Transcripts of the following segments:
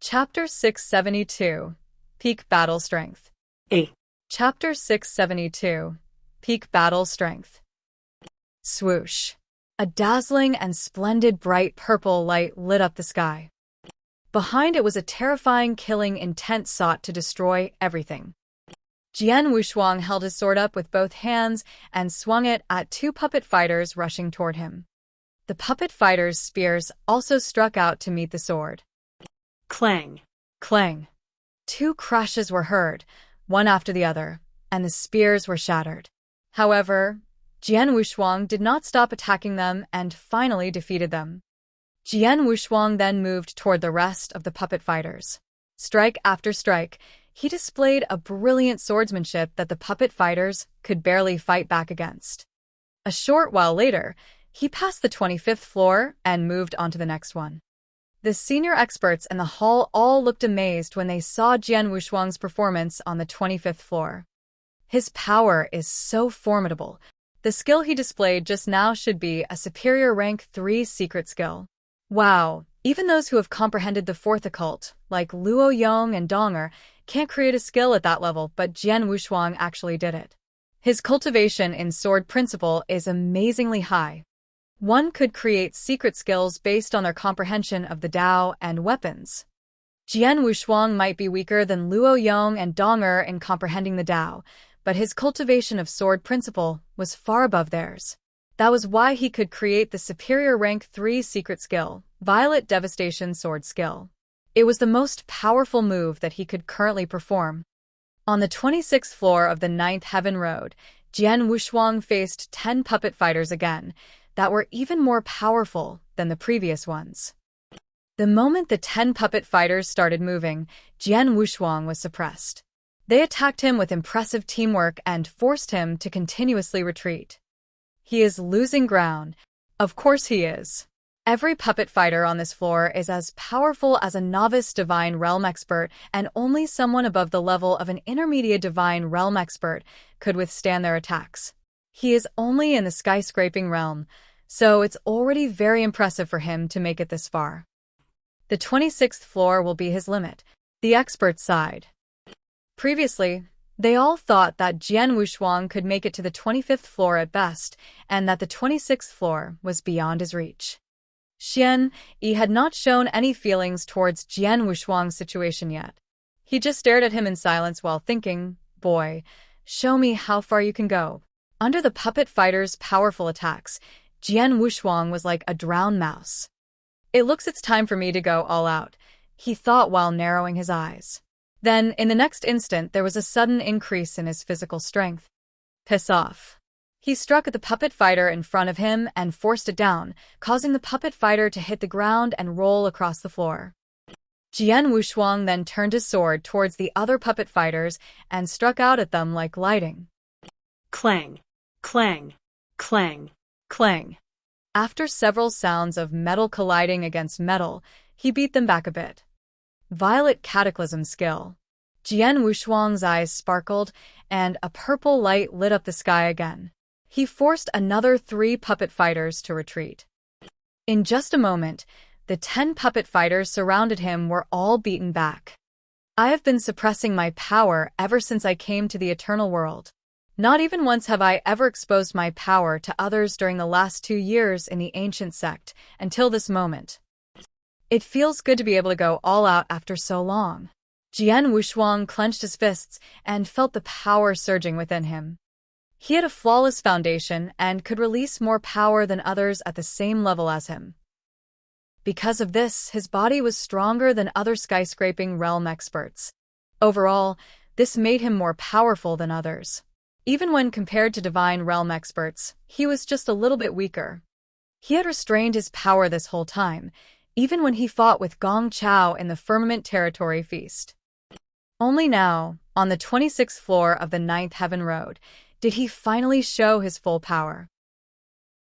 Chapter 672, Peak Battle Strength. A. Chapter 672, Peak Battle Strength. Swoosh. A dazzling and splendid bright purple light lit up the sky. Behind it was a terrifying killing intent sought to destroy everything. Jian Wushuang held his sword up with both hands and swung it at two puppet fighters rushing toward him. The puppet fighters' spears also struck out to meet the sword. Clang. Clang. Two crashes were heard, one after the other, and the spears were shattered. However, Jian Wushuang did not stop attacking them and finally defeated them. Jian Wushuang then moved toward the rest of the puppet fighters. Strike after strike, he displayed a brilliant swordsmanship that the puppet fighters could barely fight back against. A short while later, he passed the 25th floor and moved on to the next one. The senior experts in the hall all looked amazed when they saw Jian Wushuang's performance on the 25th floor. His power is so formidable. The skill he displayed just now should be a superior rank 3 secret skill. Wow, even those who have comprehended the fourth occult, like Luo Yong and Donger, can't create a skill at that level, but Jian Wushuang actually did it. His cultivation in sword principle is amazingly high. One could create secret skills based on their comprehension of the Tao and weapons. Jian Wushuang might be weaker than Luo Yong and Donger in comprehending the Tao, but his cultivation of sword principle was far above theirs. That was why he could create the superior rank 3 secret skill, Violet Devastation Sword Skill. It was the most powerful move that he could currently perform. On the 26th floor of the 9th Heaven Road, Jian Wushuang faced 10 puppet fighters again, that were even more powerful than the previous ones. The moment the 10 puppet fighters started moving, Jian Wushuang was suppressed. They attacked him with impressive teamwork and forced him to continuously retreat. He is losing ground. Of course he is. Every puppet fighter on this floor is as powerful as a novice Divine Realm expert, and only someone above the level of an intermediate Divine Realm expert could withstand their attacks. He is only in the skyscraping realm, so it's already very impressive for him to make it this far. The 26th floor will be his limit, the experts sighed. Previously, they all thought that Jian Wushuang could make it to the 25th floor at best, and that the 26th floor was beyond his reach. Xian Yi had not shown any feelings towards Jian Wushuang's situation yet. He just stared at him in silence while thinking, "Boy, show me how far you can go." Under the puppet fighters' powerful attacks, Jian Wushuang was like a drowned mouse. "It looks it's time for me to go all out," he thought while narrowing his eyes. Then, in the next instant, there was a sudden increase in his physical strength. "Piss off." He struck at the puppet fighter in front of him and forced it down, causing the puppet fighter to hit the ground and roll across the floor. Jian Wushuang then turned his sword towards the other puppet fighters and struck out at them like lightning. Clang. Clang. Clang. Clang. After several sounds of metal colliding against metal, he beat them back a bit. Violet Cataclysm Skill. Jian Wushuang's eyes sparkled, and a purple light lit up the sky again. He forced another 3 puppet fighters to retreat. In just a moment, the 10 puppet fighters surrounded him were all beaten back. "I have been suppressing my power ever since I came to the Eternal World. Not even once have I ever exposed my power to others during the last 2 years in the ancient sect, until this moment. It feels good to be able to go all out after so long." Jian Wushuang clenched his fists and felt the power surging within him. He had a flawless foundation and could release more power than others at the same level as him. Because of this, his body was stronger than other skyscraping realm experts. Overall, this made him more powerful than others. Even when compared to Divine Realm experts, he was just a little bit weaker. He had restrained his power this whole time, even when he fought with Gong Chao in the Firmament Territory Feast. Only now, on the 26th floor of the 9th Heaven Road, did he finally show his full power.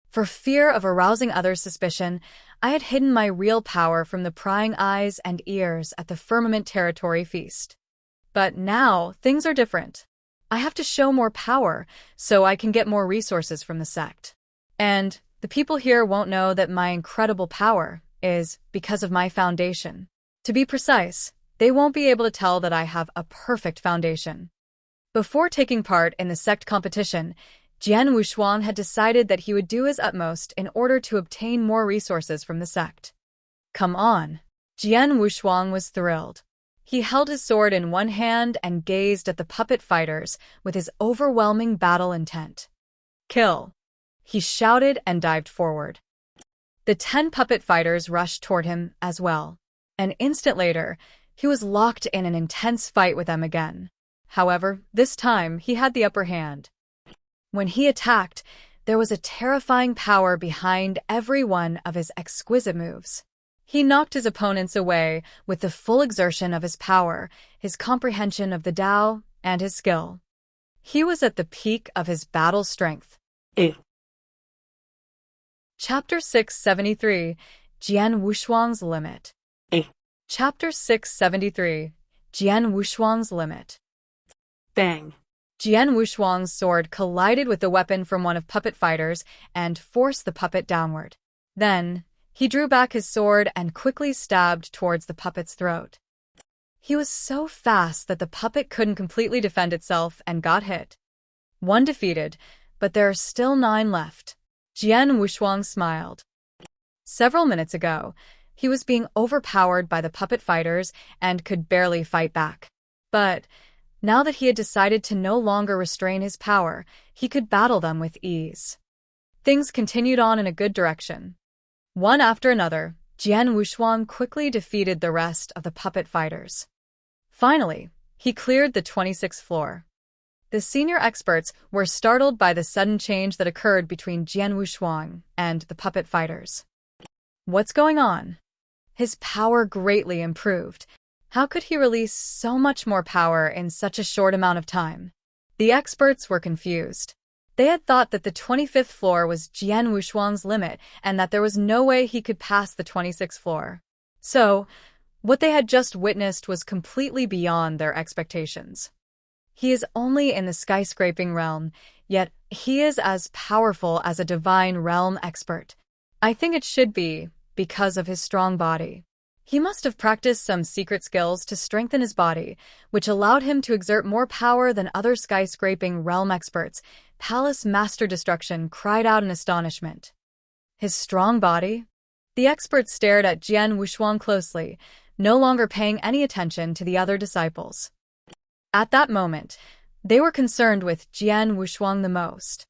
For fear of arousing others' suspicion, I had hidden my real power from the prying eyes and ears at the Firmament Territory Feast. But now, things are different. I have to show more power, so I can get more resources from the sect. And the people here won't know that my incredible power is because of my foundation. To be precise, they won't be able to tell that I have a perfect foundation. Before taking part in the sect competition, Jian Wushuang had decided that he would do his utmost in order to obtain more resources from the sect. Come on. Jian Wushuang was thrilled. He held his sword in one hand and gazed at the puppet fighters with his overwhelming battle intent. Kill! He shouted and dived forward. The 10 puppet fighters rushed toward him as well. An instant later, he was locked in an intense fight with them again. However, this time he had the upper hand. When he attacked, there was a terrifying power behind every one of his exquisite moves. He knocked his opponents away with the full exertion of his power, his comprehension of the Tao, and his skill. He was at the peak of his battle strength. Chapter 673, Jian Wushuang's Limit. Chapter 673, Jian Wushuang's Limit. Bang! Jian Wushuang's sword collided with the weapon from one of puppet fighters and forced the puppet downward. Then, he drew back his sword and quickly stabbed towards the puppet's throat. He was so fast that the puppet couldn't completely defend itself and got hit. 1 defeated, but there are still 9 left. Jian Wushuang smiled. Several minutes ago, he was being overpowered by the puppet fighters and could barely fight back. But now that he had decided to no longer restrain his power, he could battle them with ease. Things continued on in a good direction. One after another, Jian Wushuang quickly defeated the rest of the puppet fighters. Finally, he cleared the 26th floor. The senior experts were startled by the sudden change that occurred between Jian Wushuang and the puppet fighters. What's going on? His power greatly improved. How could he release so much more power in such a short amount of time? The experts were confused. They had thought that the 25th floor was Jian Wushuang's limit and that there was no way he could pass the 26th floor. So, what they had just witnessed was completely beyond their expectations. He is only in the skyscraping realm, yet he is as powerful as a divine realm expert. I think it should be because of his strong body. He must have practiced some secret skills to strengthen his body, which allowed him to exert more power than other skyscraping realm experts. Palace Master Destruction cried out in astonishment. His strong body? The experts stared at Jian Wushuang closely, no longer paying any attention to the other disciples. At that moment, they were concerned with Jian Wushuang the most.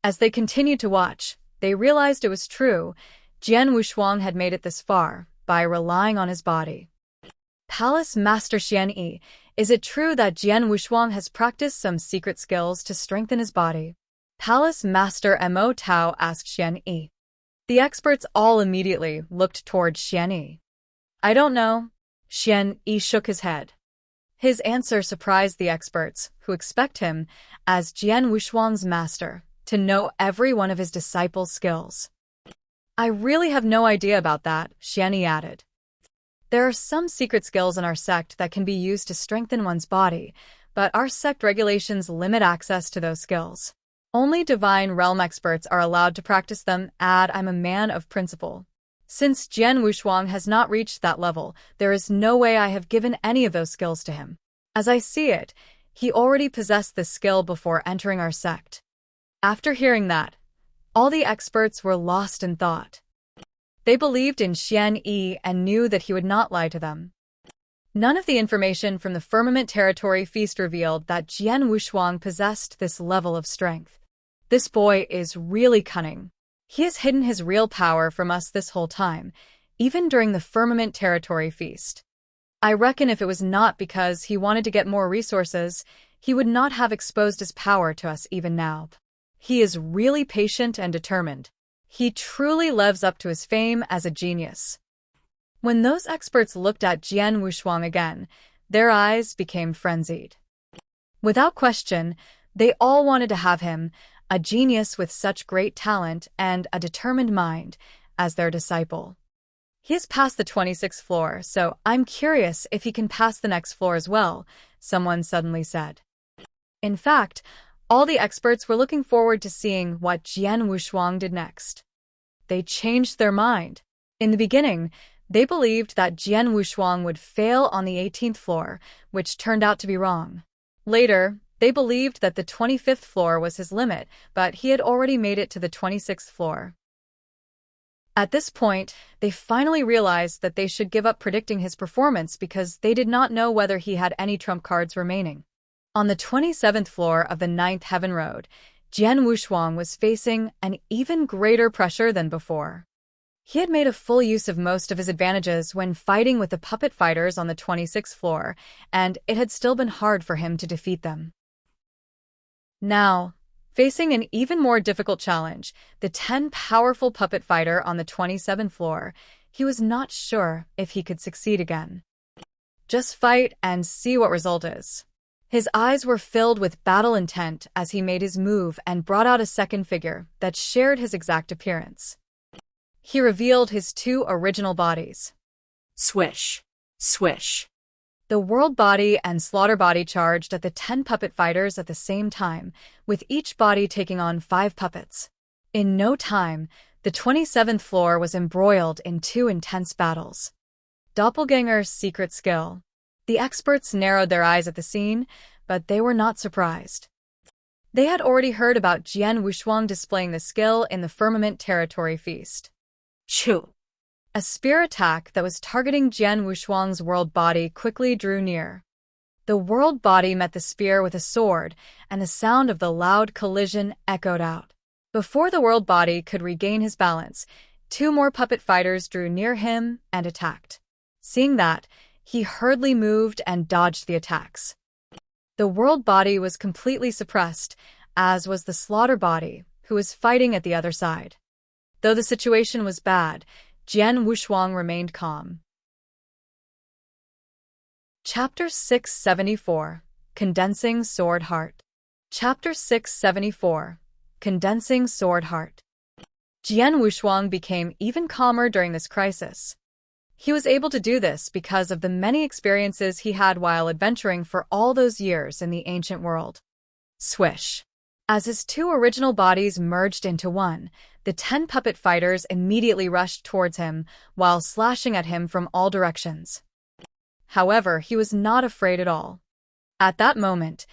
As they continued to watch, they realized it was true. Jian Wushuang had made it this far by relying on his body. Palace Master Xian Yi, is it true that Jian Wushuang has practiced some secret skills to strengthen his body? Palace Master Mo Tao asked Xian Yi. The experts all immediately looked toward Xian Yi. I don't know. Xian Yi shook his head. His answer surprised the experts, who expect him, as Jian Wushuang's master, to know every one of his disciples' skills. I really have no idea about that, Xian Yi added. There are some secret skills in our sect that can be used to strengthen one's body, but our sect regulations limit access to those skills. Only divine realm experts are allowed to practice them. I'm a man of principle. Since Jian Wushuang has not reached that level, there is no way I have given any of those skills to him. As I see it, he already possessed this skill before entering our sect. After hearing that, all the experts were lost in thought. They believed in Xian Yi and knew that he would not lie to them. None of the information from the Firmament Territory Feast revealed that Jian Wushuang possessed this level of strength. This boy is really cunning. He has hidden his real power from us this whole time, even during the Firmament Territory Feast. I reckon if it was not because he wanted to get more resources, he would not have exposed his power to us even now. He is really patient and determined. He truly lives up to his fame as a genius. When those experts looked at Jian Wushuang again, their eyes became frenzied. Without question, they all wanted to have him, a genius with such great talent and a determined mind, as their disciple. He has passed the 26th floor, so I'm curious if he can pass the next floor as well, someone suddenly said. In fact, all the experts were looking forward to seeing what Jian Wushuang did next. They changed their mind. In the beginning, They believed that Jian Wushuang would fail on the 18th floor, which turned out to be wrong. Later, they believed that the 25th floor was his limit, but he had already made it to the 26th floor. At this point, they finally realized that they should give up predicting his performance because they did not know whether he had any trump cards remaining. On the 27th floor of the 9th Heaven Road, Jian Wushuang was facing an even greater pressure than before. He had made a full use of most of his advantages when fighting with the puppet fighters on the 26th floor, and it had still been hard for him to defeat them. Now, facing an even more difficult challenge, the 10 powerful puppet fighter on the 27th floor, he was not sure if he could succeed again. Just fight and see what result is. His eyes were filled with battle intent as he made his move and brought out a second figure that shared his exact appearance. He revealed his 2 original bodies. Swish, swish. The World Body and Slaughter Body charged at the 10 puppet fighters at the same time, with each body taking on 5 puppets. In no time, the 27th floor was embroiled in 2 intense battles. Doppelganger's secret skill. The experts narrowed their eyes at the scene, but they were not surprised. They had already heard about Jian Wushuang displaying the skill in the Firmament Territory Feast. Choo. A spear attack that was targeting Jian Wushuang's world body quickly drew near. The world body met the spear with a sword, and the sound of the loud collision echoed out. Before the world body could regain his balance, 2 more puppet fighters drew near him and attacked. Seeing that, he hurriedly moved and dodged the attacks. The world body was completely suppressed, as was the slaughter body, who was fighting at the other side. Though the situation was bad, Jian Wushuang remained calm. Chapter 674. Condensing Sword Heart. Chapter 674. Condensing Sword Heart. Jian Wushuang became even calmer during this crisis. He was able to do this because of the many experiences he had while adventuring for all those years in the ancient world. Swish. As his 2 original bodies merged into one, the 10 puppet fighters immediately rushed towards him while slashing at him from all directions. However, he was not afraid at all. At that moment,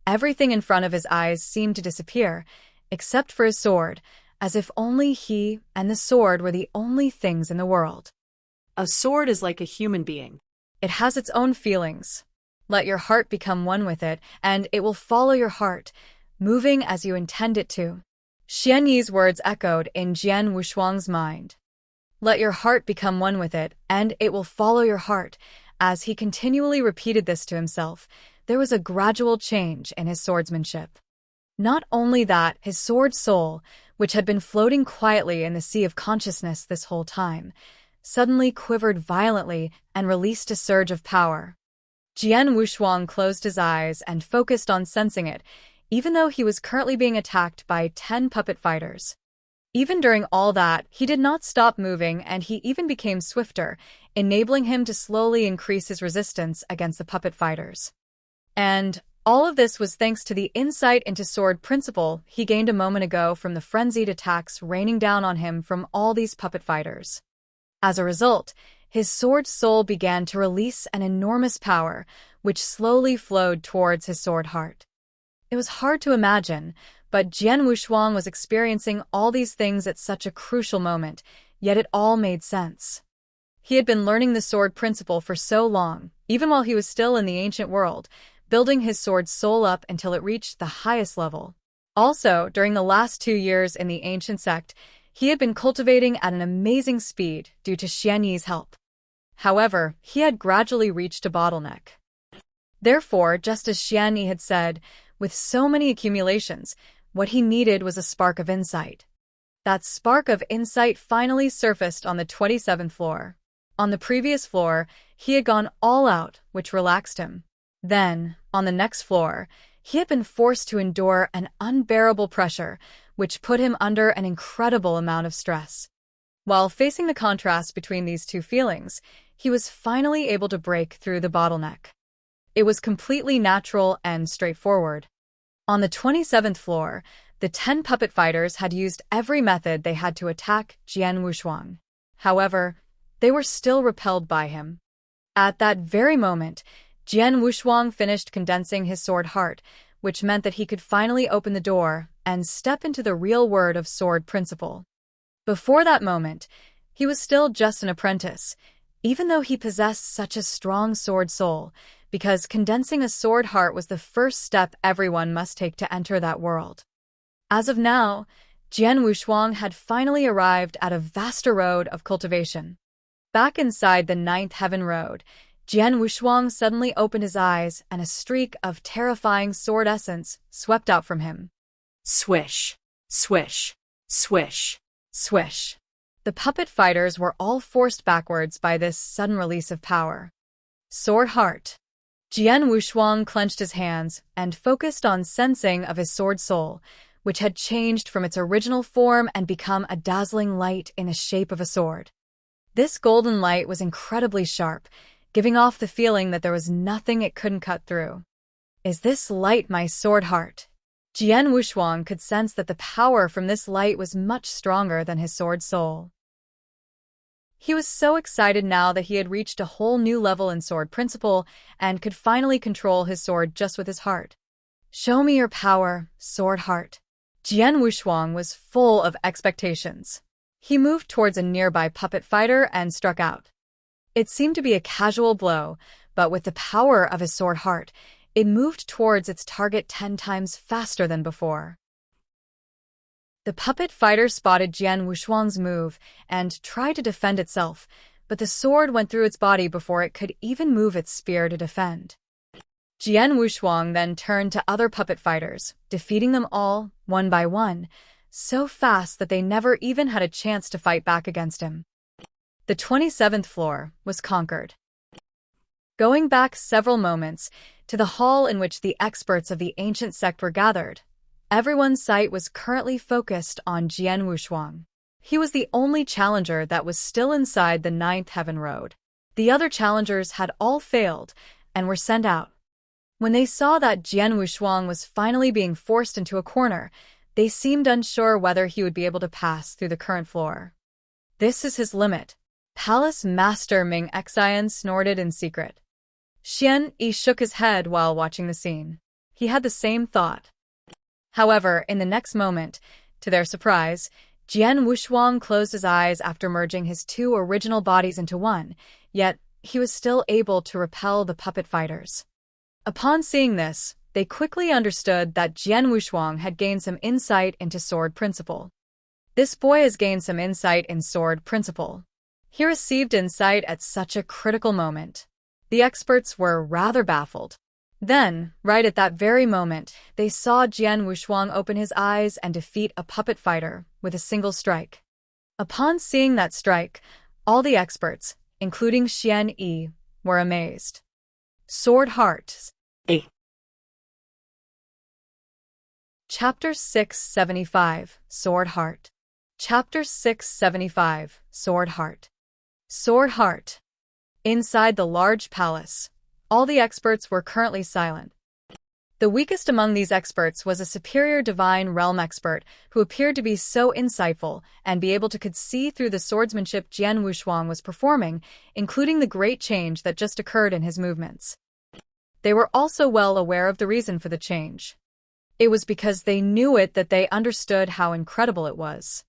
everything in front of his eyes seemed to disappear, except for his sword, as if only he and the sword were the only things in the world. A sword is like a human being. It has its own feelings. Let your heart become one with it, and it will follow your heart, moving as you intend it to. Xian Yi's words echoed in Jian Wushuang's mind. Let your heart become one with it, and it will follow your heart. As he continually repeated this to himself, there was a gradual change in his swordsmanship. Not only that, his sword soul, which had been floating quietly in the sea of consciousness this whole time, suddenly quivered violently and released a surge of power. Jian Wushuang closed his eyes and focused on sensing it, even though he was currently being attacked by 10 puppet fighters. Even during all that, he did not stop moving, and he even became swifter, enabling him to slowly increase his resistance against the puppet fighters. And all of this was thanks to the insight into sword principle he gained a moment ago from the frenzied attacks raining down on him from all these puppet fighters. As a result, his sword soul began to release an enormous power, which slowly flowed towards his sword heart. It was hard to imagine, but Jian Wushuang was experiencing all these things at such a crucial moment, yet it all made sense. He had been learning the sword principle for so long, even while he was still in the ancient world, building his sword soul up until it reached the highest level. Also, during the last 2 years in the ancient sect, he had been cultivating at an amazing speed due to Xian Yi's help. However, he had gradually reached a bottleneck. Therefore, just as Xian Yi had said, with so many accumulations, what he needed was a spark of insight. That spark of insight finally surfaced on the 27th floor. On the previous floor, he had gone all out, which relaxed him. Then, on the next floor, he had been forced to endure an unbearable pressure, which put him under an incredible amount of stress. While facing the contrast between these 2 feelings, he was finally able to break through the bottleneck. It was completely natural and straightforward. On the 27th floor, the 10 puppet fighters had used every method they had to attack Jian Wushuang. However, they were still repelled by him. At that very moment, Jian Wushuang finished condensing his sword heart, which meant that he could finally open the door and step into the real world of sword principle. Before that moment, he was still just an apprentice, even though he possessed such a strong sword soul, because condensing a sword heart was the first step everyone must take to enter that world. As of now, Jian Wushuang had finally arrived at a vaster road of cultivation. Back inside the Ninth Heaven Road, Jian Wushuang suddenly opened his eyes and a streak of terrifying sword essence swept out from him. Swish, swish, swish, swish. The puppet fighters were all forced backwards by this sudden release of power. Sword heart. Jian Wushuang clenched his hands and focused on sensing of his sword soul, which had changed from its original form and become a dazzling light in the shape of a sword. This golden light was incredibly sharp, giving off the feeling that there was nothing it couldn't cut through. Is this light my sword heart? Jian Wushuang could sense that the power from this light was much stronger than his sword soul. He was so excited now that he had reached a whole new level in sword principle and could finally control his sword just with his heart. Show me your power, sword heart. Jian Wushuang was full of expectations. He moved towards a nearby puppet fighter and struck out. It seemed to be a casual blow, but with the power of his sword heart, it moved towards its target 10 times faster than before. The puppet fighter spotted Jian Wushuang's move and tried to defend itself, but the sword went through its body before it could even move its spear to defend. Jian Wushuang then turned to other puppet fighters, defeating them all, one by one, so fast that they never even had a chance to fight back against him. The 27th floor was conquered. Going back several moments to the hall in which the experts of the ancient sect were gathered, everyone's sight was currently focused on Jian Wushuang. He was the only challenger that was still inside the Ninth Heaven Road. The other challengers had all failed and were sent out. When they saw that Jian Wushuang was finally being forced into a corner, they seemed unsure whether he would be able to pass through the current floor. This is his limit. Palace Master Ming Xian snorted in secret. Xian Yi shook his head while watching the scene. He had the same thought. However, in the next moment, to their surprise, Jian Wushuang closed his eyes after merging his two original bodies into one, yet he was still able to repel the puppet fighters. Upon seeing this, they quickly understood that Jian Wushuang had gained some insight into sword principle. This boy has gained some insight in sword principle. He received insight at such a critical moment. The experts were rather baffled. Then, right at that very moment, they saw Jian Wushuang open his eyes and defeat a puppet fighter with a single strike. Upon seeing that strike, all the experts, including Xian Yi, were amazed. Sword Heart. 8. Chapter 675, Sword Heart. Chapter 675, Sword Heart. Sword Heart. Inside the large palace, all the experts were currently silent. The weakest among these experts was a superior divine realm expert who appeared to be so insightful and be able to see through the swordsmanship Jian Wushuang was performing, including the great change that just occurred in his movements. They were also well aware of the reason for the change. It was because they knew it that they understood how incredible it was.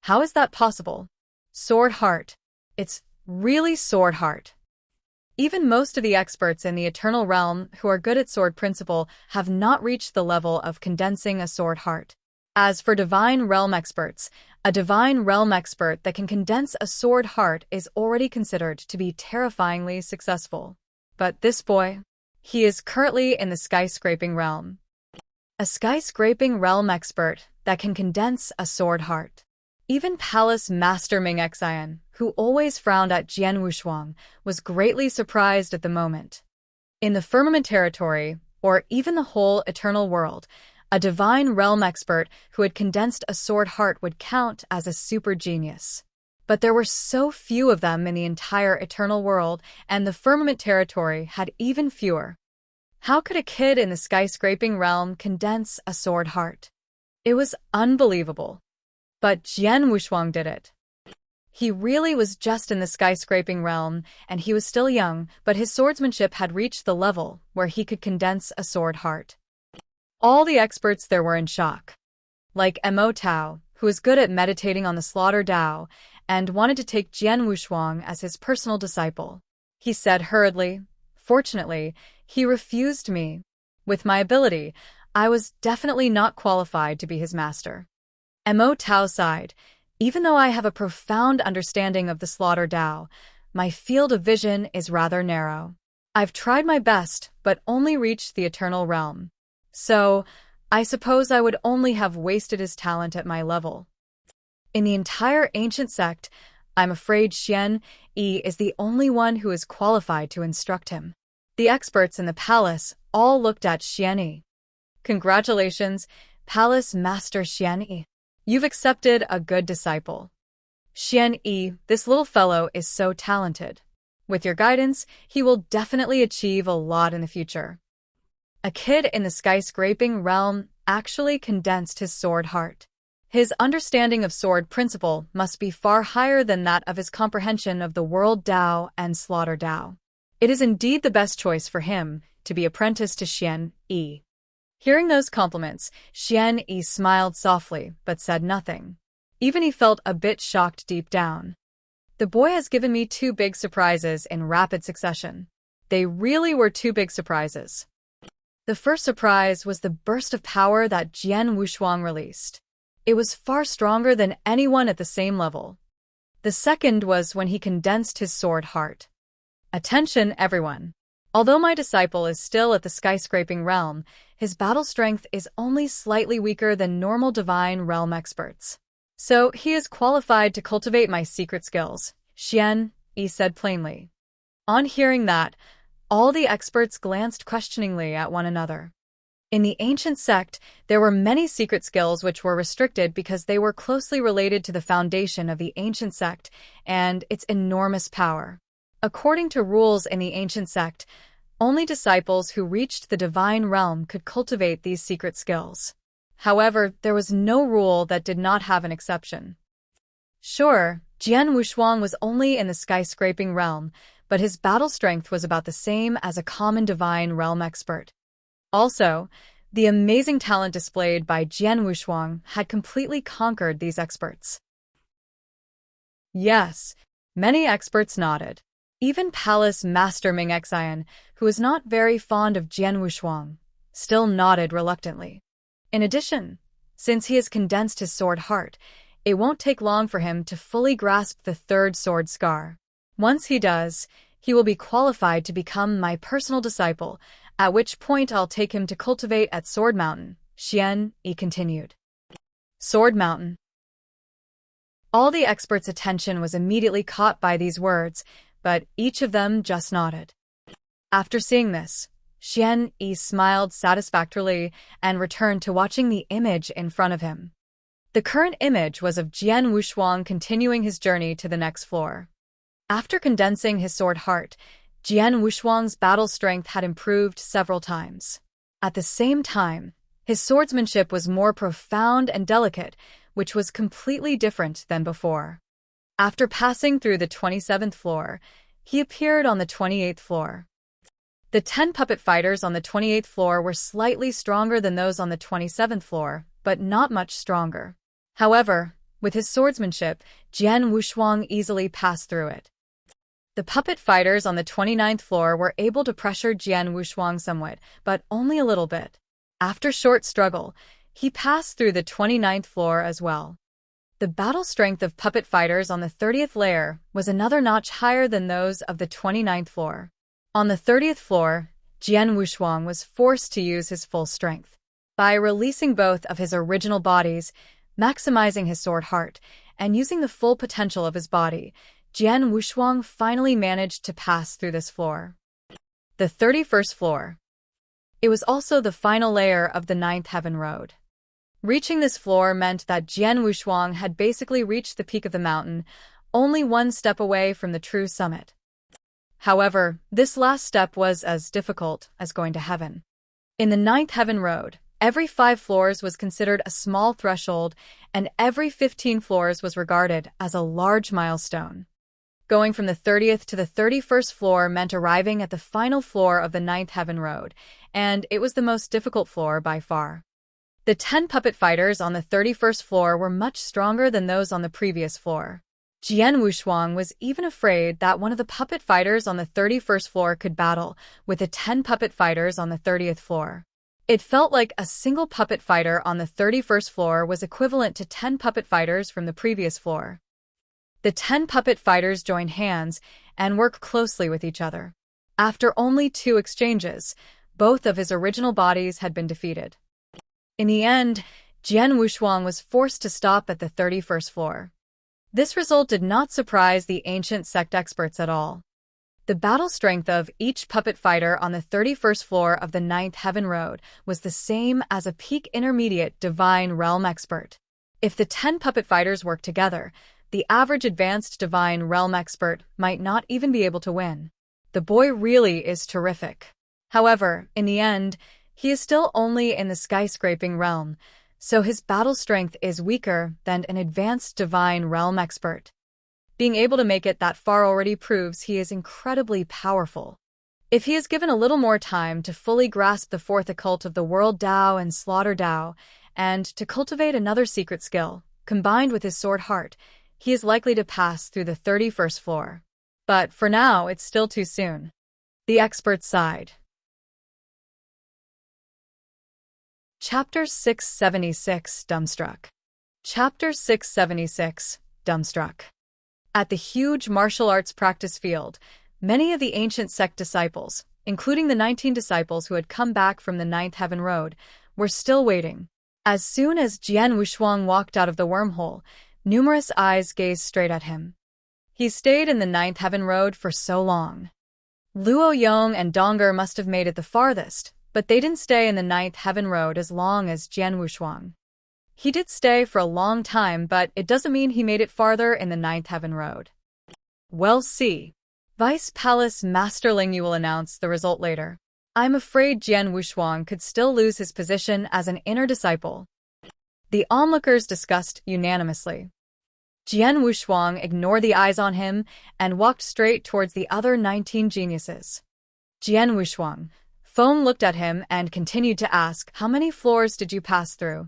How is that possible? Sword Heart. It's really Sword Heart. Even most of the experts in the Eternal Realm who are good at sword principle have not reached the level of condensing a sword heart. As for Divine Realm experts, a Divine Realm expert that can condense a sword heart is already considered to be terrifyingly successful. But this boy, he is currently in the skyscraping realm. A skyscraping realm expert that can condense a sword heart. Even Palace Master Ming Xian, who always frowned at Jian Wushuang, was greatly surprised at the moment. In the firmament territory, or even the whole eternal world, a divine realm expert who had condensed a sword heart would count as a super genius. But there were so few of them in the entire eternal world, and the firmament territory had even fewer. How could a kid in the skyscraping realm condense a sword heart? It was unbelievable. But Jian Wushuang did it. He really was just in the skyscraping realm, and he was still young, but his swordsmanship had reached the level where he could condense a sword heart. All the experts there were in shock. Like Mo Tao, who was good at meditating on the slaughter Dao, and wanted to take Jian Wushuang as his personal disciple. He said hurriedly, "Fortunately, he refused me. With my ability, I was definitely not qualified to be his master." Mo Tao sighed. "Even though I have a profound understanding of the slaughter Dao, my field of vision is rather narrow. I've tried my best, but only reached the eternal realm. So, I suppose I would only have wasted his talent at my level. In the entire ancient sect, I'm afraid Xian Yi is the only one who is qualified to instruct him." The experts in the palace all looked at Xian Yi. "Congratulations, Palace Master Xian Yi. You've accepted a good disciple. Xian Yi, this little fellow is so talented. With your guidance, he will definitely achieve a lot in the future." A kid in the skyscraping realm actually condensed his sword heart. His understanding of sword principle must be far higher than that of his comprehension of the world Dao and slaughter Dao. It is indeed the best choice for him to be apprenticed to Xian Yi. Hearing those compliments, Xian Yi smiled softly but said nothing. Even he felt a bit shocked deep down. The boy has given me two big surprises in rapid succession. They really were two big surprises. The first surprise was the burst of power that Jian Wushuang released. It was far stronger than anyone at the same level. The second was when he condensed his sword heart. Attention, everyone. Although my disciple is still at the skyscraping realm, his battle strength is only slightly weaker than normal divine realm experts. So he is qualified to cultivate my secret skills, Xian Yi said plainly. On hearing that, all the experts glanced questioningly at one another. In the ancient sect, there were many secret skills which were restricted because they were closely related to the foundation of the ancient sect and its enormous power. According to rules in the ancient sect, only disciples who reached the divine realm could cultivate these secret skills. However, there was no rule that did not have an exception. Sure, Jian Wushuang was only in the skyscraping realm, but his battle strength was about the same as a common divine realm expert. Also, the amazing talent displayed by Jian Wushuang had completely conquered these experts. Yes, many experts nodded. Even Palace Master Ming Xian, who was not very fond of Jian Wushuang, still nodded reluctantly. In addition, since he has condensed his sword heart, it won't take long for him to fully grasp the third sword scar. Once he does, he will be qualified to become my personal disciple, at which point I'll take him to cultivate at Sword Mountain, Xian Yi continued. Sword Mountain. All the experts' attention was immediately caught by these words, but each of them just nodded. After seeing this, Xian Yi smiled satisfactorily and returned to watching the image in front of him. The current image was of Jian Wushuang continuing his journey to the next floor. After condensing his sword heart, Jian Wushuang's battle strength had improved several times. At the same time, his swordsmanship was more profound and delicate, which was completely different than before. After passing through the 27th floor, he appeared on the 28th floor. The 10 puppet fighters on the 28th floor were slightly stronger than those on the 27th floor, but not much stronger. However, with his swordsmanship, Jian Wushuang easily passed through it. The puppet fighters on the 29th floor were able to pressure Jian Wushuang somewhat, but only a little bit. After short struggle, he passed through the 29th floor as well. The battle strength of puppet fighters on the 30th layer was another notch higher than those of the 29th floor. On the 30th floor, Jian Wushuang was forced to use his full strength. By releasing both of his original bodies, maximizing his sword heart, and using the full potential of his body, Jian Wushuang finally managed to pass through this floor. The 31st floor. It was also the final layer of the 9th Heaven Road. Reaching this floor meant that Jian Wushuang had basically reached the peak of the mountain, only one step away from the true summit. However, this last step was as difficult as going to heaven. In the 9th Heaven Road, Every 5 floors was considered a small threshold, and every 15 floors was regarded as a large milestone. Going from the 30th to the 31st floor meant arriving at the final floor of the 9th Heaven Road, and it was the most difficult floor by far. The 10 puppet fighters on the 31st floor were much stronger than those on the previous floor. Jian Wushuang was even afraid that one of the puppet fighters on the 31st floor could battle with the 10 puppet fighters on the 30th floor. It felt like a single puppet fighter on the 31st floor was equivalent to 10 puppet fighters from the previous floor. The 10 puppet fighters joined hands and worked closely with each other. After only 2 exchanges, both of his original bodies had been defeated. In the end, Jian Wushuang was forced to stop at the 31st floor. This result did not surprise the ancient sect experts at all. The battle strength of each puppet fighter on the 31st floor of the 9th Heaven Road was the same as a peak intermediate divine realm expert. If the 10 puppet fighters worked together, the average advanced divine realm expert might not even be able to win. The boy really is terrific. However, in the end, he is still only in the skyscraping realm, so his battle strength is weaker than an advanced divine realm expert. Being able to make it that far already proves he is incredibly powerful. If he is given a little more time to fully grasp the 4th occult of the World Dao and Slaughter Dao, and to cultivate another secret skill, combined with his sword heart, he is likely to pass through the 31st floor. But for now, it's still too soon. The experts sighed. Chapter 676, Dumbstruck. Chapter 676, Dumbstruck. At the huge martial arts practice field, many of the ancient sect disciples, including the 19 disciples who had come back from the 9th Heaven Road, were still waiting. As soon as Jian Wushuang walked out of the wormhole, numerous eyes gazed straight at him. He stayed in the 9th Heaven Road for so long. Luo Yong and Donger must have made it the farthest, but they didn't stay in the 9th Heaven Road as long as Jian Wushuang. He did stay for a long time, but it doesn't mean he made it farther in the 9th Heaven Road. We'll see. Vice Palace Master Ling Yu will announce the result later. I'm afraid Jian Wushuang could still lose his position as an inner disciple. The onlookers discussed unanimously. Jian Wushuang ignored the eyes on him and walked straight towards the other 19 geniuses. Jian Wushuang. Feng looked at him and continued to ask, "How many floors did you pass through?"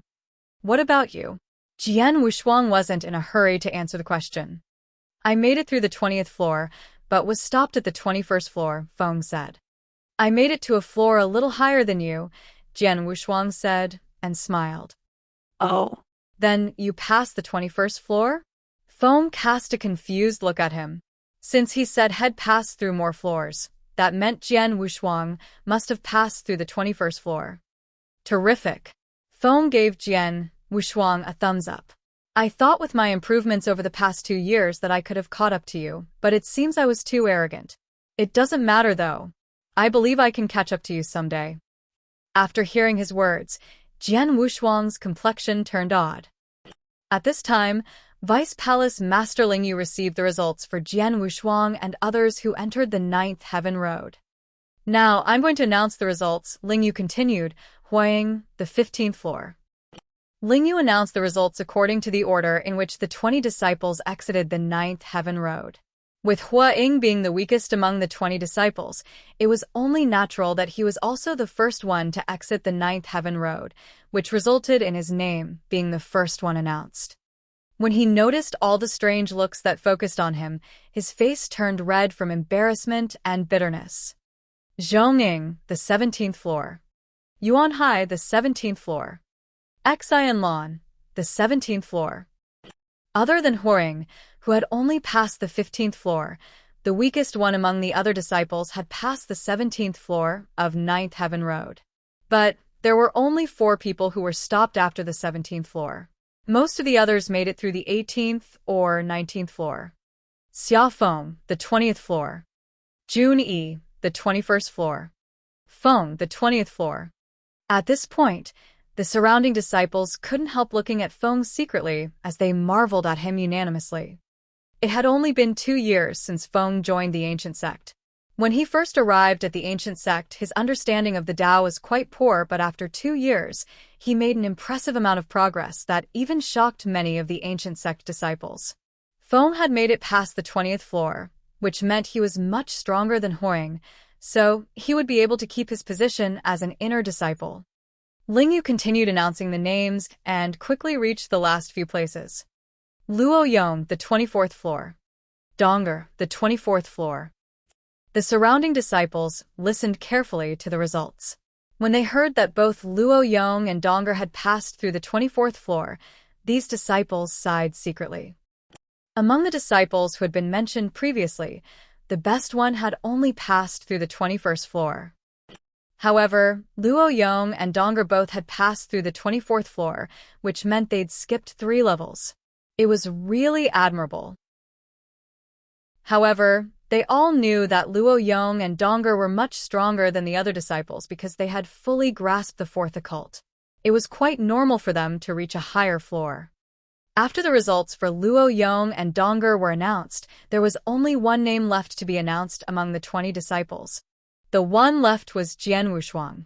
"What about you?" Jian Wushuang wasn't in a hurry to answer the question. "I made it through the 20th floor, but was stopped at the 21st floor," Feng said. "I made it to a floor a little higher than you," Jian Wushuang said, and smiled. Oh. "Then you passed the 21st floor?" Feng cast a confused look at him. Since he said had passed through more floors, that meant Jian Wushuang must have passed through the 21st floor. Terrific. Feng gave Jian Wushuang a thumbs up. "I thought with my improvements over the past 2 years that I could have caught up to you, but it seems I was too arrogant. It doesn't matter though. I believe I can catch up to you someday." After hearing his words, Jian Wushuang's complexion turned odd. At this time, Vice Palace Master Ling Yu received the results for Jian Wushuang and others who entered the 9th Heaven Road. "Now, I'm going to announce the results," Ling Yu continued, Huaying, the 15th floor. Ling Yu announced the results according to the order in which the 20 disciples exited the 9th Heaven Road. With Huaying being the weakest among the 20 disciples, it was only natural that he was also the first one to exit the 9th Heaven Road, which resulted in his name being the first one announced. When he noticed all the strange looks that focused on him, his face turned red from embarrassment and bitterness. Zhongning, the 17th floor. Yuan Hai, the 17th floor. Xian Lan, the 17th floor. Other than Huaying, who had only passed the 15th floor, the weakest one among the other disciples had passed the 17th floor of 9th Heaven Road. But there were only 4 people who were stopped after the 17th floor. Most of the others made it through the 18th or 19th floor. Xia Feng, the 20th floor. Jun Yi, the 21st floor. Feng, the 20th floor. At this point, the surrounding disciples couldn't help looking at Feng secretly as they marveled at him unanimously. It had only been 2 years since Feng joined the ancient sect. When he first arrived at the ancient sect, his understanding of the Tao was quite poor, but after 2 years, he made an impressive amount of progress that even shocked many of the ancient sect disciples. Feng had made it past the 20th floor, which meant he was much stronger than Huang, so he would be able to keep his position as an inner disciple. Lingyu continued announcing the names and quickly reached the last few places. Luo Yong, the 24th floor. Donger, the 24th floor. The surrounding disciples listened carefully to the results. When they heard that both Luo Yong and Donger had passed through the 24th floor, these disciples sighed secretly. Among the disciples who had been mentioned previously, the best one had only passed through the 21st floor. However, Luo Yong and Donger both had passed through the 24th floor, which meant they'd skipped 3 levels. It was really admirable. However, they all knew that Luo Yong and Donger were much stronger than the other disciples because they had fully grasped the 4th occult. It was quite normal for them to reach a higher floor. After the results for Luo Yong and Donger were announced, there was only one name left to be announced among the 20 disciples. The one left was Jian Wushuang.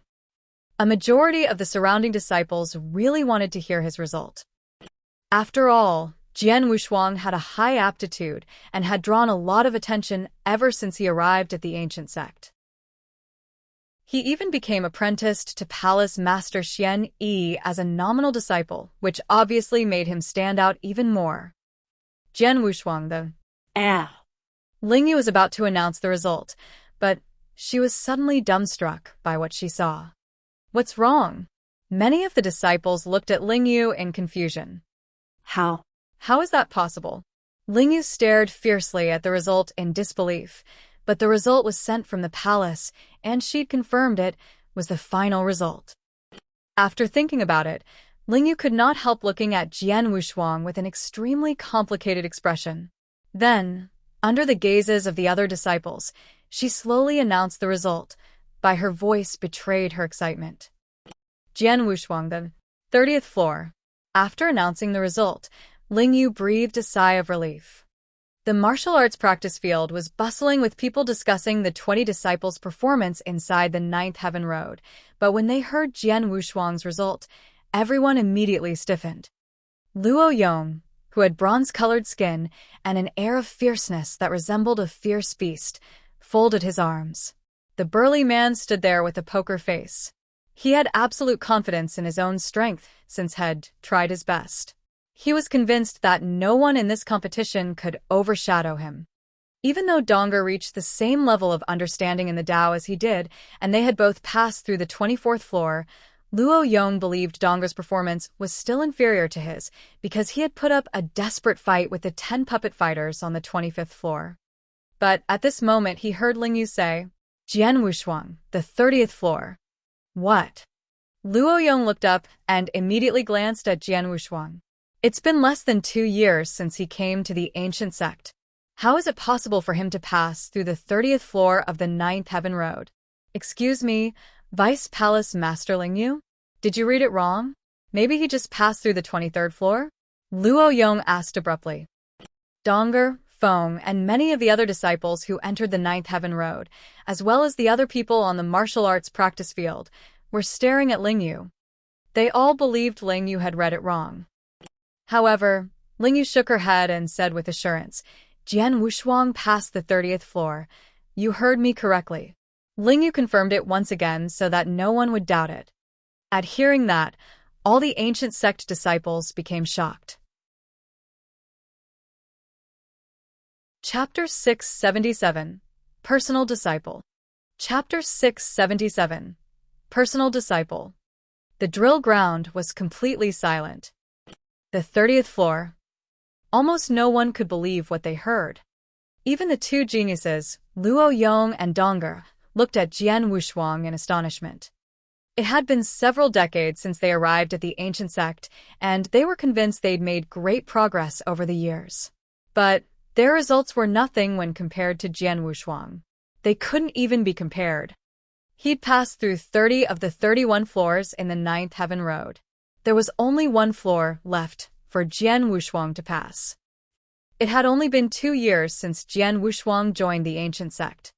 A majority of the surrounding disciples really wanted to hear his result. After all, Jian Wushuang had a high aptitude and had drawn a lot of attention ever since he arrived at the ancient sect. He even became apprenticed to Palace Master Xian Yi as a nominal disciple, which obviously made him stand out even more. Jian Wushuang, the Lingyu was about to announce the result, but she was suddenly dumbstruck by what she saw. What's wrong? Many of the disciples looked at Lingyu in confusion. How is that possible? Lingyu stared fiercely at the result in disbelief, but the result was sent from the palace, and she'd confirmed it was the final result. After thinking about it, Lingyu could not help looking at Jian Wushuang with an extremely complicated expression. Then, under the gazes of the other disciples, she slowly announced the result. By her voice betrayed her excitement. Jian Wushuang, the 30th floor. After announcing the result, Lingyu breathed a sigh of relief. The martial arts practice field was bustling with people discussing the 20 disciples' performance inside the 9th Heaven Road, but when they heard Jian Wushuang's result, everyone immediately stiffened. Luo Yong, who had bronze-colored skin and an air of fierceness that resembled a fierce beast, folded his arms. The burly man stood there with a poker face. He had absolute confidence in his own strength since had tried his best. He was convinced that no one in this competition could overshadow him. Even though Donger reached the same level of understanding in the Tao as he did, and they had both passed through the 24th floor, Luo Yong believed Donger's performance was still inferior to his because he had put up a desperate fight with the 10 puppet fighters on the 25th floor. But at this moment he heard Lingyu say, "Jian Wushuang, the 30th floor." What? Luo Yong looked up and immediately glanced at Jian Wushuang. It's been less than 2 years since he came to the ancient sect. How is it possible for him to pass through the 30th floor of the 9th Heaven Road? Excuse me, Vice Palace Master Lingyu? Did you read it wrong? Maybe he just passed through the 23rd floor? Luo Yong asked abruptly. Donger, Feng, and many of the other disciples who entered the 9th Heaven Road, as well as the other people on the martial arts practice field, were staring at Lingyu. They all believed Lingyu had read it wrong. However, Lingyu shook her head and said with assurance, "Jian Wushuang passed the 30th floor. You heard me correctly." Lingyu confirmed it once again so that no one would doubt it. At hearing that, all the ancient sect disciples became shocked. Chapter 677. Personal Disciple. Chapter 677. Personal Disciple. The drill ground was completely silent. The 30th floor. Almost no one could believe what they heard. Even the 2 geniuses, Luo Yong and Donger, looked at Jian Wushuang in astonishment. It had been several decades since they arrived at the ancient sect, and they were convinced they'd made great progress over the years. But their results were nothing when compared to Jian Wushuang. They couldn't even be compared. He'd passed through 30 of the 31 floors in the 9th Heaven Road. There was only 1 floor left for Jian Wushuang to pass. It had only been 2 years since Jian Wushuang joined the ancient sect.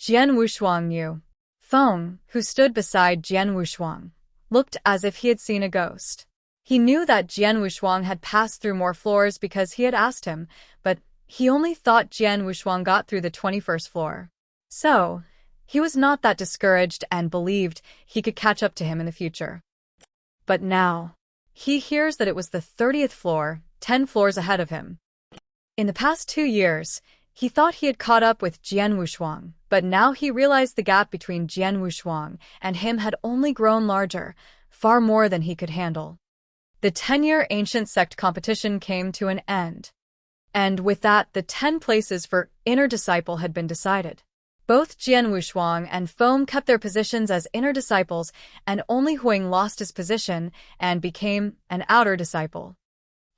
Jian Wushuang knew. Feng, who stood beside Jian Wushuang, looked as if he had seen a ghost. He knew that Jian Wushuang had passed through more floors because he had asked him, but he only thought Jian Wushuang got through the 21st floor. So, he was not that discouraged and believed he could catch up to him in the future. But now, he hears that it was the 30th floor, 10 floors ahead of him. In the past 2 years, he thought he had caught up with Jian Wushuang, but now he realized the gap between Jian Wushuang and him had only grown larger, far more than he could handle. The 10-year ancient sect competition came to an end. And with that, the 10 places for inner disciple had been decided. Both Jian Wushuang and Feng kept their positions as inner disciples, and only Huang lost his position and became an outer disciple.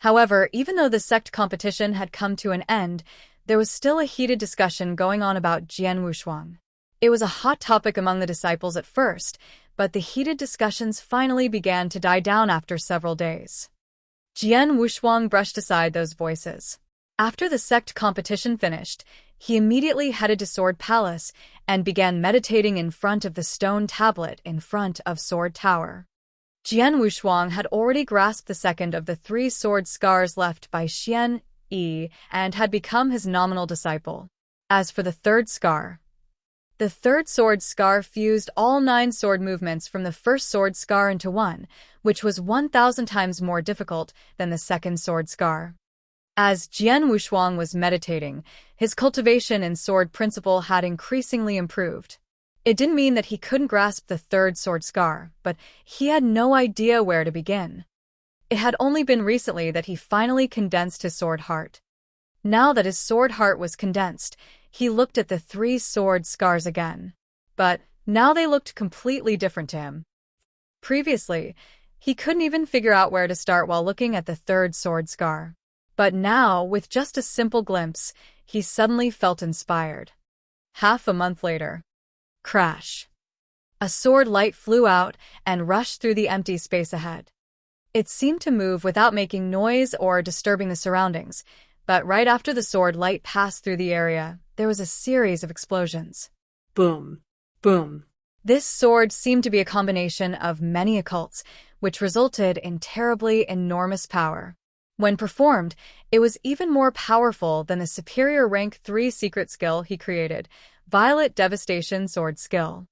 However, even though the sect competition had come to an end, there was still a heated discussion going on about Jian Wushuang. It was a hot topic among the disciples at first, but the heated discussions finally began to die down after several days. Jian Wushuang brushed aside those voices. After the sect competition finished, he immediately headed to Sword Palace and began meditating in front of the stone tablet in front of Sword Tower. Jian Wushuang had already grasped the second of the 3 sword scars left by Xian Yi and had become his nominal disciple. As for the 3rd scar, the 3rd sword scar fused all 9 sword movements from the 1st sword scar into one, which was 1,000 times more difficult than the 2nd sword scar. As Jian Wushuang was meditating, his cultivation in sword principle had increasingly improved. It didn't mean that he couldn't grasp the 3rd sword scar, but he had no idea where to begin. It had only been recently that he finally condensed his sword heart. Now that his sword heart was condensed, he looked at the 3 sword scars again. But now they looked completely different to him. Previously, he couldn't even figure out where to start while looking at the 3rd sword scar. But now, with just a simple glimpse, he suddenly felt inspired. Half a month later. Crash. A sword light flew out and rushed through the empty space ahead. It seemed to move without making noise or disturbing the surroundings, but right after the sword light passed through the area, there was a series of explosions. Boom. Boom. This sword seemed to be a combination of many occults, which resulted in terribly enormous power. When performed, it was even more powerful than the superior rank 3 secret skill he created, Violet Devastation Sword Skill.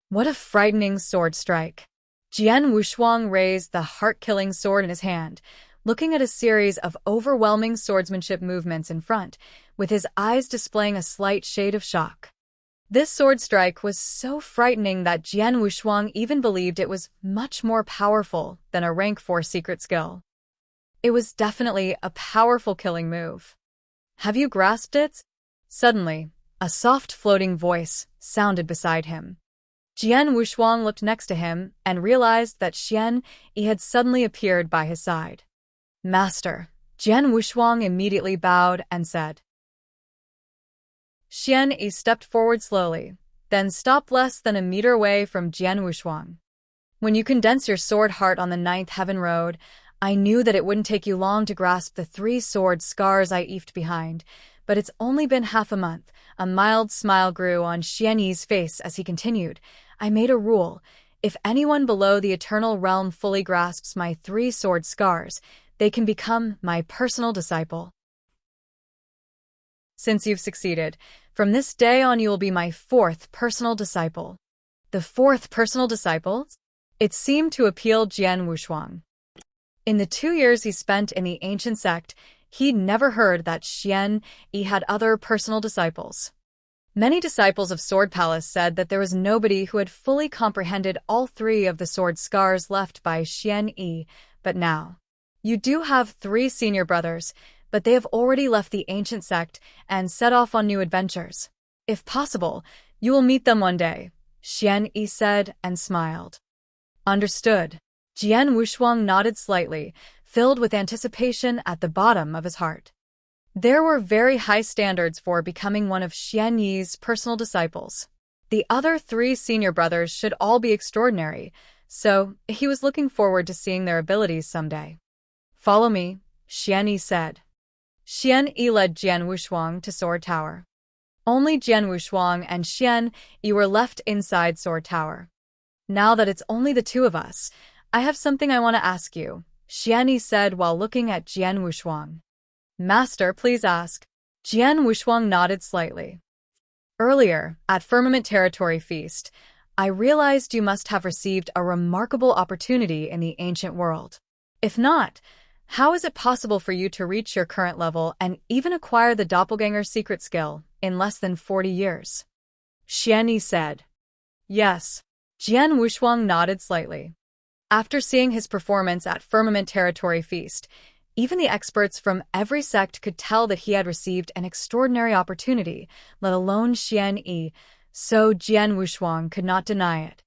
What a frightening sword strike! Jian Wushuang raised the heart-killing sword in his hand, looking at a series of overwhelming swordsmanship movements in front, with his eyes displaying a slight shade of shock. This sword strike was so frightening that Jian Wushuang even believed it was much more powerful than a rank 4 secret skill. It was definitely a powerful killing move. Have you grasped it? Suddenly, a soft floating voice sounded beside him. Jian Wushuang looked next to him and realized that Xian Yi had suddenly appeared by his side. Master, Jian Wushuang immediately bowed and said. Xian Yi stepped forward slowly, then stopped less than a meter away from Jian Wushuang. When you condense your sword heart on the 9th Heaven Road, I knew that it wouldn't take you long to grasp the 3 sword scars I left behind, but it's only been half a month. A mild smile grew on Xian Yi's face as he continued. I made a rule. If anyone below the Eternal Realm fully grasps my 3 sword scars, they can become my personal disciple. Since you've succeeded, from this day on you will be my 4th personal disciple. The 4th personal disciple? It seemed to appeal Jian Wushuang. In the 2 years he spent in the ancient sect, he'd never heard that Xian Yi had other personal disciples. Many disciples of Sword Palace said that there was nobody who had fully comprehended all 3 of the sword scars left by Xian Yi, but now. You do have 3 senior brothers, but they have already left the ancient sect and set off on new adventures. If possible, you will meet them one day, Xian Yi said and smiled. Understood. Jian Wushuang nodded slightly, filled with anticipation at the bottom of his heart. There were very high standards for becoming one of Xian Yi's personal disciples. The other 3 senior brothers should all be extraordinary, so he was looking forward to seeing their abilities someday. Follow me, Xian Yi said. Xian Yi led Jian Wushuang to Sword Tower. Only Jian Wushuang and Xian Yi were left inside Sword Tower. Now that it's only the two of us, I have something I want to ask you, Xian Yi said while looking at Jian Wushuang. Master, please ask. Jian Wushuang nodded slightly. Earlier, at Firmament Territory Feast, I realized you must have received a remarkable opportunity in the ancient world. If not, how is it possible for you to reach your current level and even acquire the doppelganger's secret skill in less than 40 years? Xian Yi said. Yes. Jian Wushuang nodded slightly. After seeing his performance at Firmament Territory Feast, even the experts from every sect could tell that he had received an extraordinary opportunity, let alone Xian Yi, so Jian Wushuang could not deny it.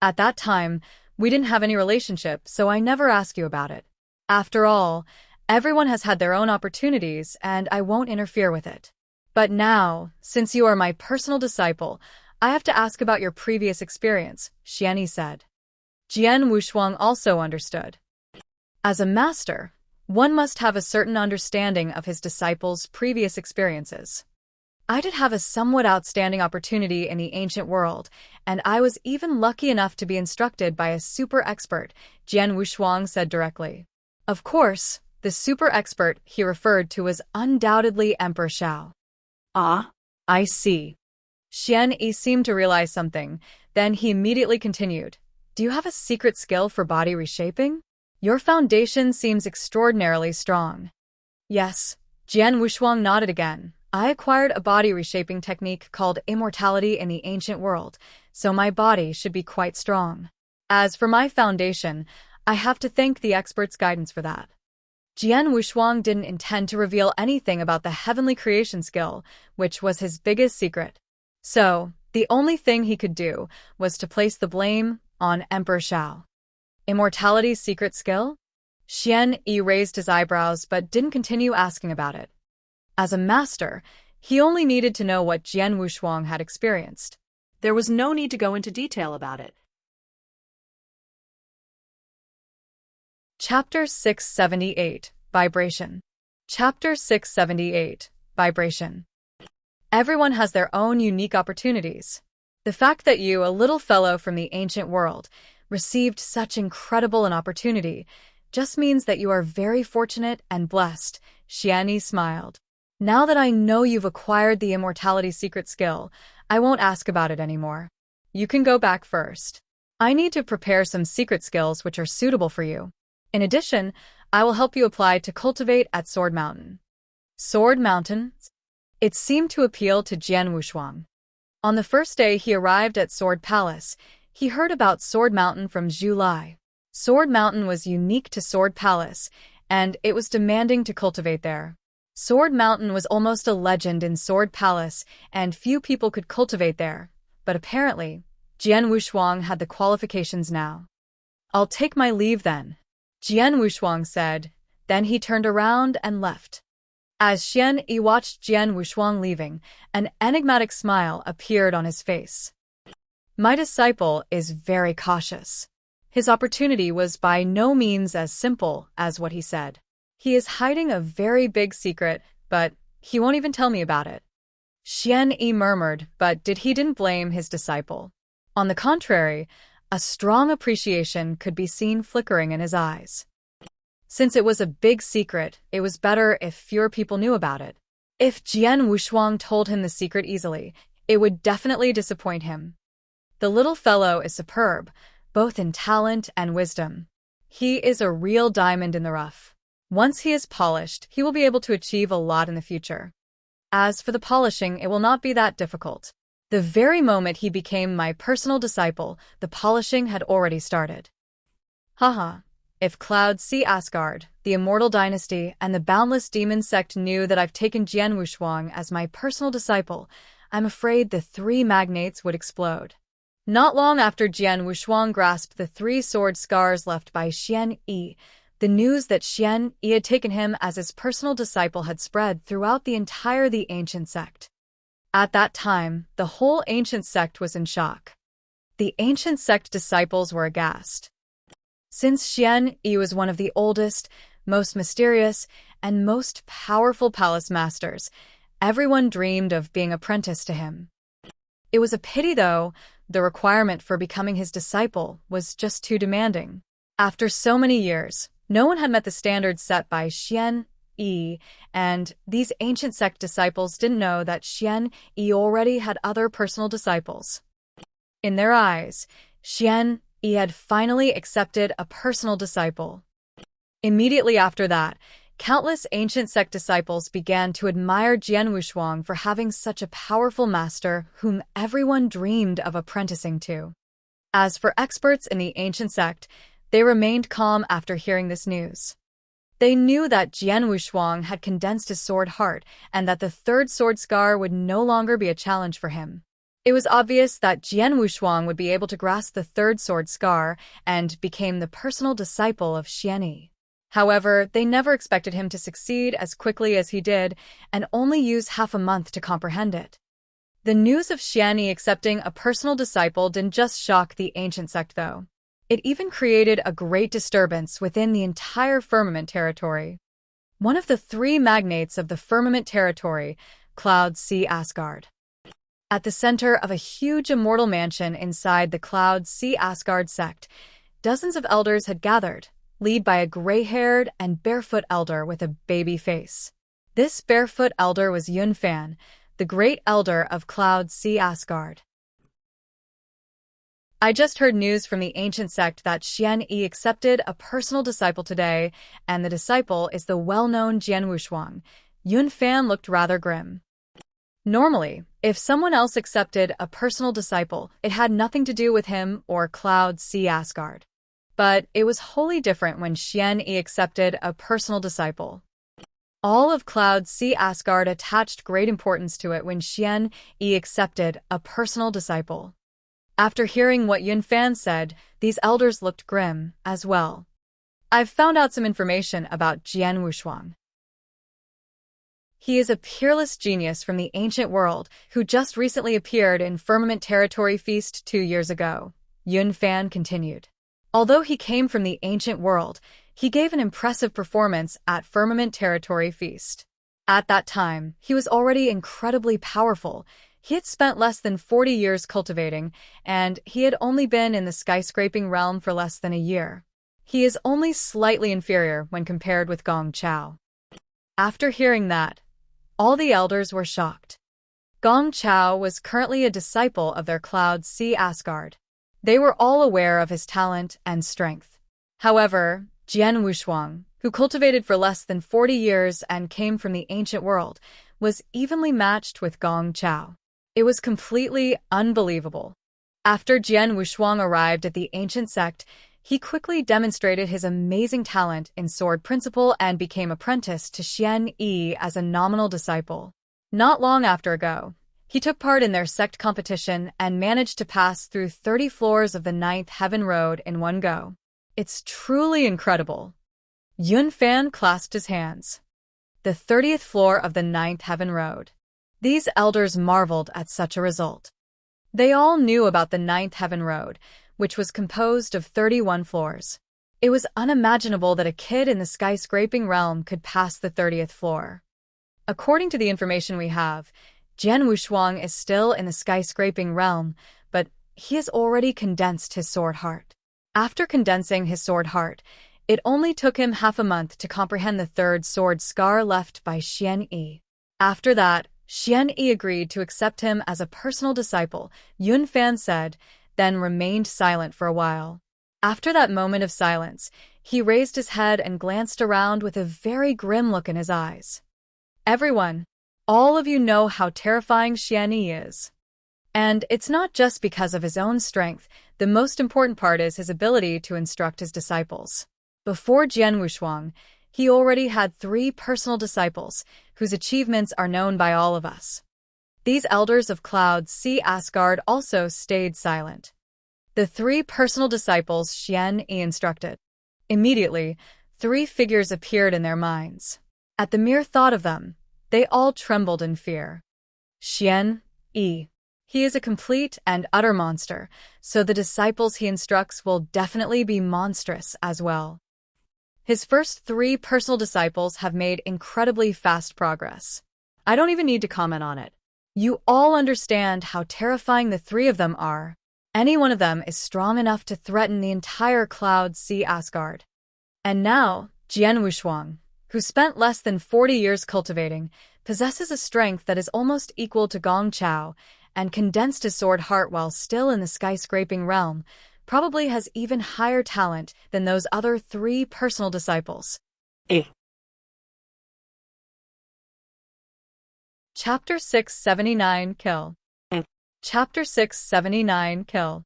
At that time, we didn't have any relationship, so I never asked you about it. After all, everyone has had their own opportunities, and I won't interfere with it. But now, since you are my personal disciple, I have to ask about your previous experience, Xian Yi said. Jian Wushuang also understood. As a master, one must have a certain understanding of his disciples' previous experiences. I did have a somewhat outstanding opportunity in the ancient world, and I was even lucky enough to be instructed by a super expert, Jian Wushuang said directly. Of course, the super expert he referred to was undoubtedly Emperor Shao. Ah, I see. Xian Yi seemed to realize something, then he immediately continued. Do you have a secret skill for body reshaping? Your foundation seems extraordinarily strong. Yes, Jian Wushuang nodded again. I acquired a body reshaping technique called immortality in the ancient world, so my body should be quite strong. As for my foundation, I have to thank the expert's guidance for that. Jian Wushuang didn't intend to reveal anything about the heavenly creation skill, which was his biggest secret. So, the only thing he could do was to place the blame on Emperor Shao. Immortality's secret skill? Xian Yi raised his eyebrows but didn't continue asking about it. As a master, he only needed to know what Jian Wushuang had experienced. there was no need to go into detail about it. Chapter 678, Vibration. Chapter 678, Vibration. Everyone has their own unique opportunities. The fact that you, a little fellow from the ancient world, received such incredible an opportunity just means that you are very fortunate and blessed, Xian Yi smiled. Now that I know you've acquired the immortality secret skill, I won't ask about it anymore. You can go back first. I need to prepare some secret skills which are suitable for you. In addition, I will help you apply to cultivate at Sword Mountain. Sword Mountain? It seemed to appeal to Jian Wushuang. On the first day he arrived at Sword Palace, he heard about Sword Mountain from Zhu Lai. Sword Mountain was unique to Sword Palace, and it was demanding to cultivate there. Sword Mountain was almost a legend in Sword Palace, and few people could cultivate there, but apparently, Jian Wushuang had the qualifications now. I'll take my leave then, Jian Wushuang said, then he turned around and left. As Xian Yi watched Jian Wushuang leaving, an enigmatic smile appeared on his face. My disciple is very cautious. His opportunity was by no means as simple as what he said. He is hiding a very big secret, but he won't even tell me about it. Xian Yi murmured, but he didn't blame his disciple. On the contrary, a strong appreciation could be seen flickering in his eyes. Since it was a big secret, it was better if fewer people knew about it. If Jian Wushuang told him the secret easily, it would definitely disappoint him. The little fellow is superb, both in talent and wisdom. He is a real diamond in the rough. Once he is polished, he will be able to achieve a lot in the future. As for the polishing, it will not be that difficult. The very moment he became my personal disciple, the polishing had already started. Haha. If Cloud Sea Asgard, the Immortal Dynasty, and the Boundless Demon Sect knew that I've taken Jian Wushuang as my personal disciple, I'm afraid the three magnates would explode. Not long after Jian Wushuang grasped the 3 sword scars left by Xian Yi, the news that Xian Yi had taken him as his personal disciple had spread throughout the entire the ancient sect. At that time, the whole ancient sect was in shock. The ancient sect disciples were aghast. Since Xian Yi was one of the oldest, most mysterious, and most powerful palace masters, everyone dreamed of being apprenticed to him. It was a pity, though, the requirement for becoming his disciple was just too demanding. After so many years, no one had met the standards set by Xian Yi, and these ancient sect disciples didn't know that Xian Yi already had other personal disciples. In their eyes, Xian Yi had finally accepted a personal disciple. Immediately after that, countless ancient sect disciples began to admire Jian Wushuang for having such a powerful master whom everyone dreamed of apprenticing to. As for experts in the ancient sect, they remained calm after hearing this news. They knew that Jian Wushuang had condensed his sword heart and that the third sword scar would no longer be a challenge for him. It was obvious that Jian Wushuang would be able to grasp the third sword scar and became the personal disciple of Xian Yi. However, they never expected him to succeed as quickly as he did and only use half a month to comprehend it. The news of Xian Yi accepting a personal disciple didn't just shock the ancient sect, though. It even created a great disturbance within the entire Firmament territory. One of the three magnates of the Firmament territory, Cloud Sea Asgard. At the center of a huge immortal mansion inside the Cloud Sea Asgard sect, dozens of elders had gathered, led by a gray-haired and barefoot elder with a baby face. This barefoot elder was Yun Fan, the great elder of Cloud Sea Asgard. I just heard news from the ancient sect that Xian Yi accepted a personal disciple today, and the disciple is the well-known Jian Wushuang. Yun Fan looked rather grim. Normally, if someone else accepted a personal disciple, it had nothing to do with him or Cloud Sea Asgard. But it was wholly different when Xian Yi accepted a personal disciple. All of Cloud Sea Asgard attached great importance to it when Xian Yi accepted a personal disciple. After hearing what Yun Fan said, these elders looked grim as well. I've found out some information about Jian Wushuang. He is a peerless genius from the ancient world who just recently appeared in Firmament Territory Feast 2 years ago, Yun Fan continued. Although he came from the ancient world, he gave an impressive performance at Firmament Territory Feast. At that time, he was already incredibly powerful. He had spent less than 40 years cultivating, and he had only been in the skyscraping realm for less than a year. He is only slightly inferior when compared with Gong Chao. After hearing that, all the elders were shocked. Gong Chao was currently a disciple of their Cloud Sea Asgard. They were all aware of his talent and strength. However, Jian Wushuang, who cultivated for less than 40 years and came from the ancient world, was evenly matched with Gong Chao. It was completely unbelievable. After Jian Wushuang arrived at the ancient sect, he quickly demonstrated his amazing talent in sword principle and became apprenticed to Xian Yi as a nominal disciple. Not long after ago, he took part in their sect competition and managed to pass through 30 floors of the 9th Heaven Road in one go. It's truly incredible. Yun Fan clasped his hands. The 30th floor of the 9th Heaven Road. These elders marveled at such a result. They all knew about the 9th Heaven Road, which was composed of 31 floors. It was unimaginable that a kid in the skyscraping realm could pass the 30th floor. According to the information we have, Jian Wushuang is still in the skyscraping realm, but he has already condensed his sword heart. After condensing his sword heart, it only took him half a month to comprehend the third sword scar left by Xian Yi. After that, Xian Yi agreed to accept him as a personal disciple, Yun Fan said, then remained silent for a while. After that moment of silence, he raised his head and glanced around with a very grim look in his eyes. Everyone, all of you know how terrifying Xian Yi is. And it's not just because of his own strength. The most important part is his ability to instruct his disciples. Before Jian Wushuang, he already had 3 personal disciples, whose achievements are known by all of us. These elders of Cloud Sea Asgard also stayed silent. The 3 personal disciples Xian Yi instructed. Immediately, 3 figures appeared in their minds. At the mere thought of them, they all trembled in fear. Xian Yi. He is a complete and utter monster, so the disciples he instructs will definitely be monstrous as well. His first 3 personal disciples have made incredibly fast progress. I don't even need to comment on it. You all understand how terrifying the three of them are. Any one of them is strong enough to threaten the entire Cloud Sea Asgard. And now, Jian Wushuang, who spent less than 40 years cultivating, possesses a strength that is almost equal to Gong Chao, and condensed his sword heart while still in the skyscraping realm, probably has even higher talent than those other 3 personal disciples. Chapter 679 Kill. Chapter 679 Kill.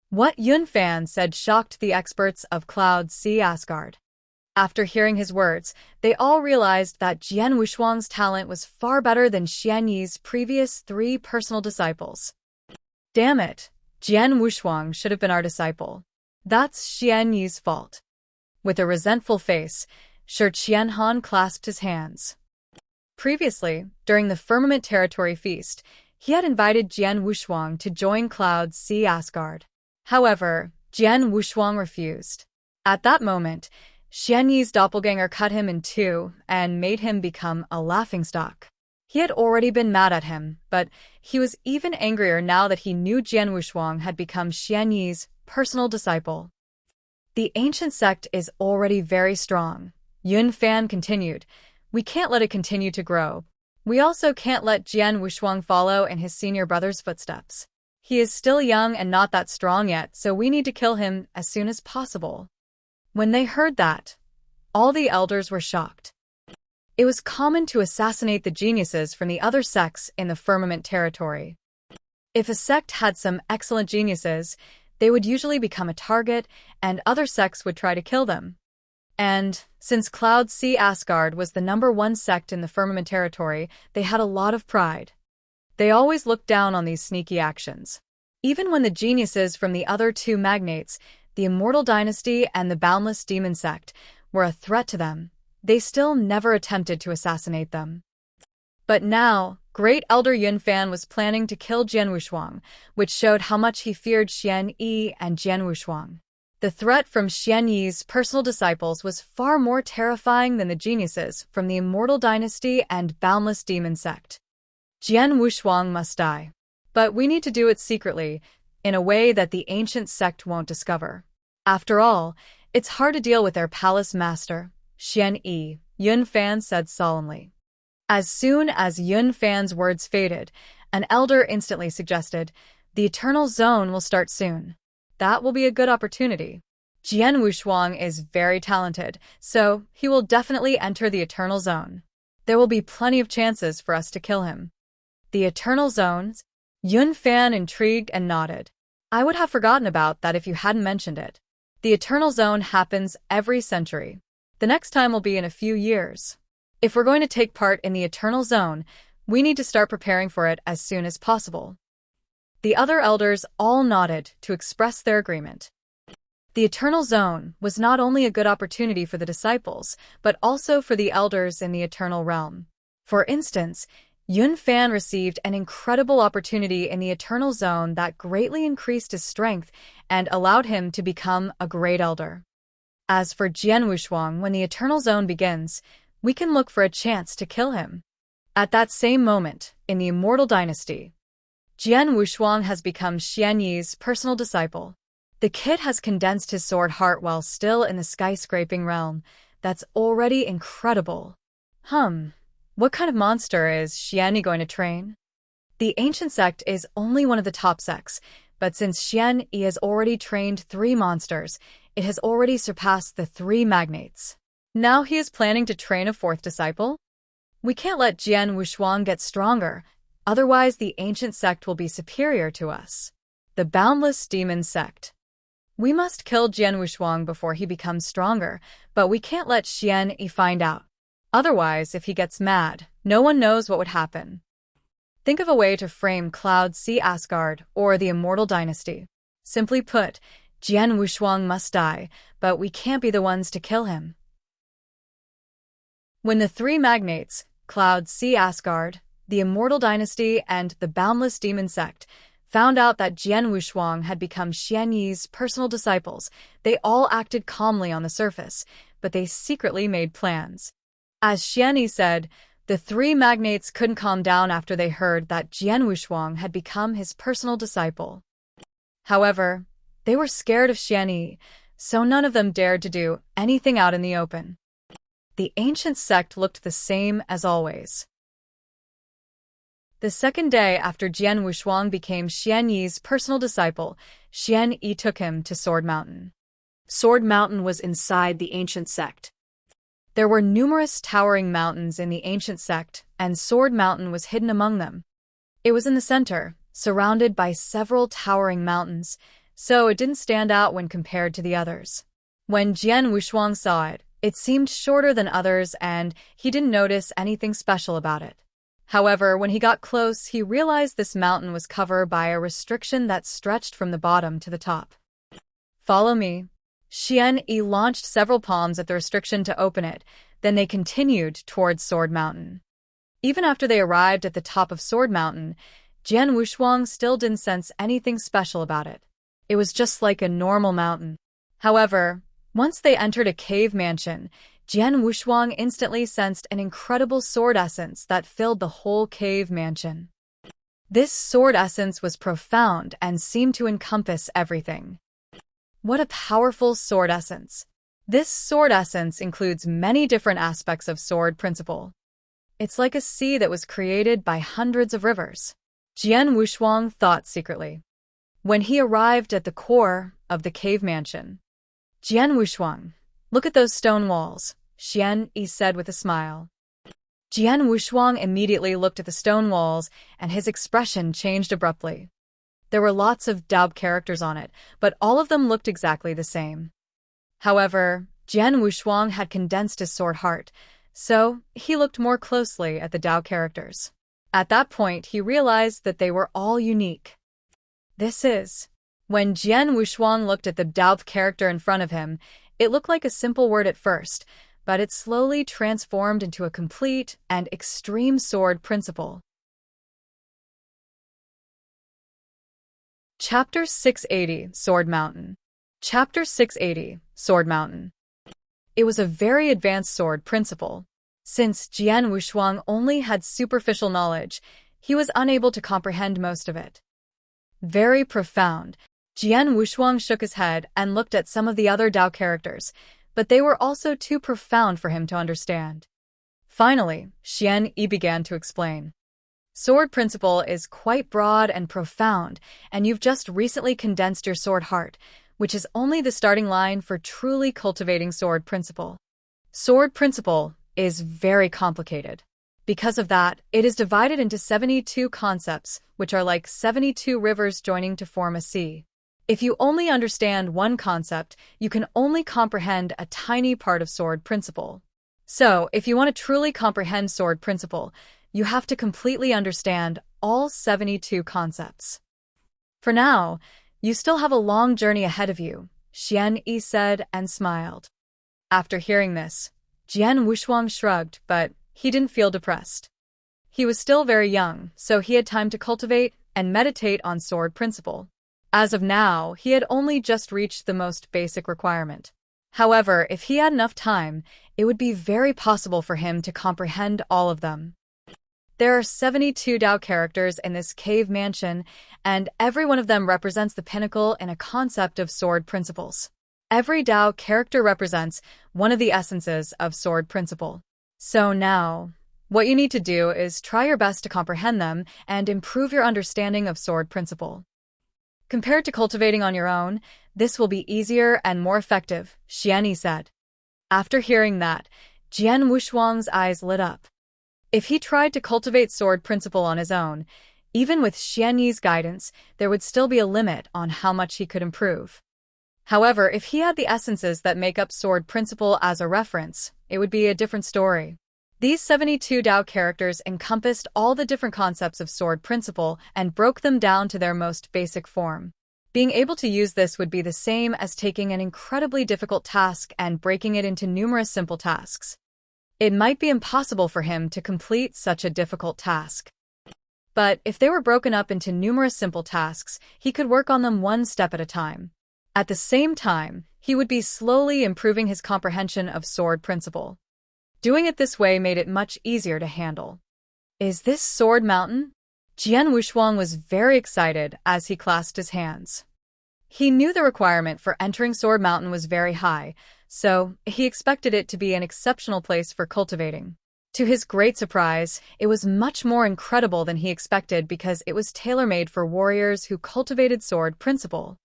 What Yun Fan said shocked the experts of Cloud Sea Asgard. After hearing his words, they all realized that Jian Wushuang's talent was far better than Xian Yi's previous 3 personal disciples. Damn it, Jian Wushuang should have been our disciple. That's Xian Yi's fault. With a resentful face, Shi Qianhan clasped his hands. Previously, during the Firmament Territory Feast, he had invited Jian Wushuang to join Cloud Sea Asgard. However, Jian Wushuang refused. At that moment, Xian Yi's doppelganger cut him in 2 and made him become a laughingstock. He had already been mad at him, but he was even angrier now that he knew Jian Wushuang had become Xian Yi's personal disciple. The ancient sect is already very strong, Yun Fan continued. We can't let it continue to grow. We also can't let Jian Wushuang follow in his senior brother's footsteps. He is still young and not that strong yet, so we need to kill him as soon as possible. When they heard that, all the elders were shocked. It was common to assassinate the geniuses from the other sects in the Firmament Territory. If a sect had some excellent geniuses, they would usually become a target, and other sects would try to kill them. And, since Cloud Sea Asgard was the #1 sect in the Firmament Territory, they had a lot of pride. They always looked down on these sneaky actions. Even when the geniuses from the other 2 magnates, the Immortal Dynasty and the Boundless Demon Sect, were a threat to them, they still never attempted to assassinate them. But now, Great Elder Yun Fan was planning to kill Jian Wushuang, which showed how much he feared Xian Yi and Jian Wushuang. The threat from Xian Yi's personal disciples was far more terrifying than the geniuses from the Immortal Dynasty and Boundless Demon Sect. Jian Wushuang must die. But we need to do it secretly, in a way that the ancient sect won't discover. After all, it's hard to deal with their palace master, Xian Yi, Yun Fan said solemnly. As soon as Yun Fan's words faded, an elder instantly suggested, the Eternal Zone will start soon. That will be a good opportunity. Jian Wushuang is very talented, so he will definitely enter the Eternal Zone. There will be plenty of chances for us to kill him. The Eternal Zones? Yun Fan intrigued and nodded. I would have forgotten about that if you hadn't mentioned it. The Eternal Zone happens every century. The next time will be in a few years. If we're going to take part in the Eternal Zone, we need to start preparing for it as soon as possible. The other elders all nodded to express their agreement. The Eternal Zone was not only a good opportunity for the disciples, but also for the elders in the Eternal Realm. For instance, Yun Fan received an incredible opportunity in the Eternal Zone that greatly increased his strength and allowed him to become a great elder. As for Jian Wushuang, when the Eternal Zone begins, we can look for a chance to kill him. At that same moment, in the Immortal Dynasty, Jian Wushuang has become Xian Yi's personal disciple. The kid has condensed his sword heart while still in the skyscraping realm. That's already incredible. What kind of monster is Xian Yi going to train? The ancient sect is only one of the top sects, but since Xian Yi has already trained 3 monsters, it has already surpassed the 3 magnates. Now he is planning to train a 4th disciple? We can't let Jian Wushuang get stronger, otherwise the ancient sect will be superior to us. The Boundless Demon Sect. We must kill Jian Wushuang before he becomes stronger, but we can't let Xian Yi find out. Otherwise, if he gets mad, no one knows what would happen. Think of a way to frame Cloud Sea Asgard or the Immortal Dynasty. Simply put, Jian Wushuang must die, but we can't be the ones to kill him. When the 3 magnates, Cloud Sea Asgard, the Immortal Dynasty, and the Boundless Demon Sect, found out that Jian Wushuang had become Xian Yi's personal disciples, they all acted calmly on the surface, but they secretly made plans. As Xian Yi said, The three magnates couldn't calm down after they heard that Jian Wushuang had become his personal disciple. However, they were scared of Xian Yi, so none of them dared to do anything out in the open. The ancient sect looked the same as always. The second day after Jian Wushuang became Xian Yi's personal disciple, Xian Yi took him to Sword Mountain. Sword Mountain was inside the ancient sect. There were numerous towering mountains in the ancient sect, and Sword Mountain was hidden among them. It was in the center, surrounded by several towering mountains, so it didn't stand out when compared to the others. When Jian Wushuang saw it, it seemed shorter than others and he didn't notice anything special about it. However, when he got close, he realized this mountain was covered by a restriction that stretched from the bottom to the top. "Follow me." Xian Yi launched several palms at the restriction to open it, then they continued towards Sword Mountain. Even after they arrived at the top of Sword Mountain, Jian Wushuang still didn't sense anything special about it. It was just like a normal mountain. However, once they entered a cave mansion, Jian Wushuang instantly sensed an incredible sword essence that filled the whole cave mansion. This sword essence was profound and seemed to encompass everything. What a powerful sword essence! This sword essence includes many different aspects of sword principle. It's like a sea that was created by hundreds of rivers. Jian Wushuang thought secretly. When he arrived at the core of the cave mansion, "Jian Wushuang, look at those stone walls," Xian Yi said with a smile. Jian Wushuang immediately looked at the stone walls, and his expression changed abruptly. There were lots of Dao characters on it, but all of them looked exactly the same. However, Jian Wushuang had condensed his sword heart, so he looked more closely at the Dao characters. At that point, he realized that they were all unique. This is. When Jian Wushuang looked at the Dao character in front of him, it looked like a simple word at first, but it slowly transformed into a complete and extreme sword principle. Chapter 680, Sword Mountain. Chapter 680, Sword Mountain. It was a very advanced sword principle. Since Jian Wushuang only had superficial knowledge, he was unable to comprehend most of it. Very profound. Jian Wushuang shook his head and looked at some of the other Dao characters, but they were also too profound for him to understand. Finally, Xian Yi began to explain. Sword principle is quite broad and profound, and you've just recently condensed your sword heart, which is only the starting line for truly cultivating sword principle. Sword principle is very complicated. Because of that, it is divided into 72 concepts, which are like 72 rivers joining to form a sea. If you only understand one concept, you can only comprehend a tiny part of sword principle. So, if you want to truly comprehend sword principle, you have to completely understand all 72 concepts. For now, you still have a long journey ahead of you, Xian Yi said and smiled. After hearing this, Jian Wushuang shrugged, but he didn't feel depressed. He was still very young, so he had time to cultivate and meditate on sword principle. As of now, he had only just reached the most basic requirement. However, if he had enough time, it would be very possible for him to comprehend all of them. There are 72 Dao characters in this cave mansion, and every one of them represents the pinnacle in a concept of sword principles. Every Dao character represents one of the essences of sword principle. So now, what you need to do is try your best to comprehend them and improve your understanding of sword principle. Compared to cultivating on your own, this will be easier and more effective, Xian Yi said. After hearing that, Jian Wushuang's eyes lit up. If he tried to cultivate sword principle on his own, even with Xian Yi's guidance, there would still be a limit on how much he could improve. However, if he had the essences that make up sword principle as a reference, it would be a different story. These 72 Dao characters encompassed all the different concepts of sword principle and broke them down to their most basic form. Being able to use this would be the same as taking an incredibly difficult task and breaking it into numerous simple tasks. It might be impossible for him to complete such a difficult task. But if they were broken up into numerous simple tasks, he could work on them one step at a time. At the same time, he would be slowly improving his comprehension of sword principle. Doing it this way made it much easier to handle. Is this Sword Mountain? Jian Wushuang was very excited as he clasped his hands. He knew the requirement for entering Sword Mountain was very high, so he expected it to be an exceptional place for cultivating. To his great surprise, it was much more incredible than he expected because it was tailor-made for warriors who cultivated sword principle.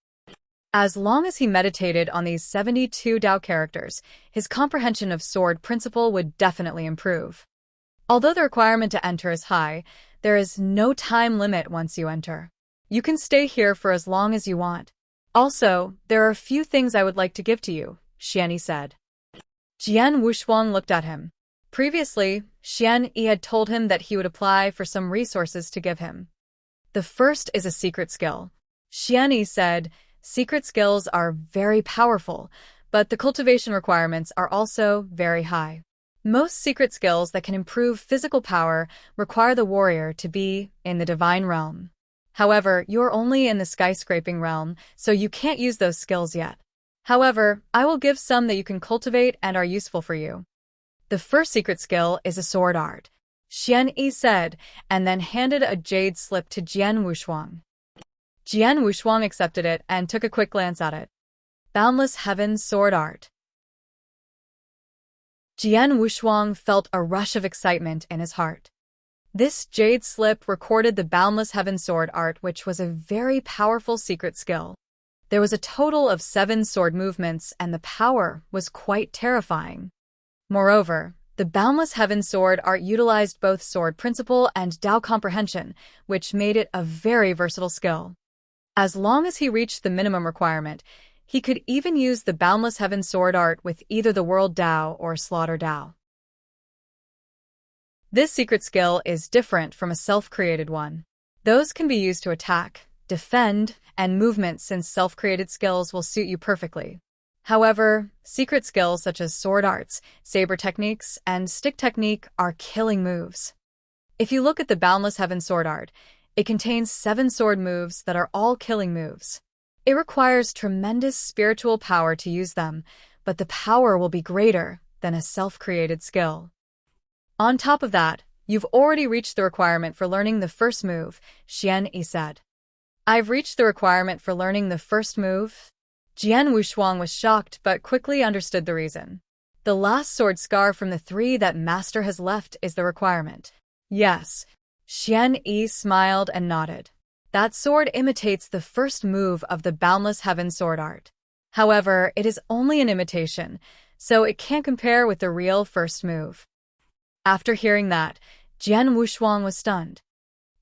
As long as he meditated on these 72 Tao characters, his comprehension of sword principle would definitely improve. Although the requirement to enter is high, there is no time limit once you enter. You can stay here for as long as you want. Also, there are a few things I would like to give to you, Xian said. Jian Wushuang looked at him. Previously, Xian Yi had told him that he would apply for some resources to give him. The first is a secret skill. Xian Yi said, secret skills are very powerful, but the cultivation requirements are also very high. Most secret skills that can improve physical power require the warrior to be in the divine realm. However, you're only in the skyscraping realm, so you can't use those skills yet. However, I will give some that you can cultivate and are useful for you. The first secret skill is a sword art, Xian Yi said, and then handed a jade slip to Jian Wushuang. Jian Wushuang accepted it and took a quick glance at it. Boundless Heaven Sword Art. Jian Wushuang felt a rush of excitement in his heart. This jade slip recorded the Boundless Heaven Sword Art, which was a very powerful secret skill. There was a total of 7 sword movements, and the power was quite terrifying. Moreover, the Boundless Heaven Sword Art utilized both sword principle and Tao comprehension, which made it a very versatile skill. As long as he reached the minimum requirement, he could even use the Boundless Heaven Sword Art with either the World Tao or Slaughter Tao. This secret skill is different from a self-created one. Those can be used to attack, defend, and movement since self-created skills will suit you perfectly. However, secret skills such as sword arts, saber techniques, and stick technique are killing moves. If you look at the Boundless Heaven Sword Art, it contains 7 sword moves that are all killing moves. It requires tremendous spiritual power to use them, but the power will be greater than a self-created skill. On top of that, you've already reached the requirement for learning the first move, Xian Yi said. I've reached the requirement for learning the first move? Jian Wushuang was shocked but quickly understood the reason. The last sword scar from the 3 that Master has left is the requirement. Yes. Xian Yi smiled and nodded. That sword imitates the first move of the Boundless Heaven Sword Art. However, it is only an imitation, so it can't compare with the real first move. After hearing that, Jian Wushuang was stunned.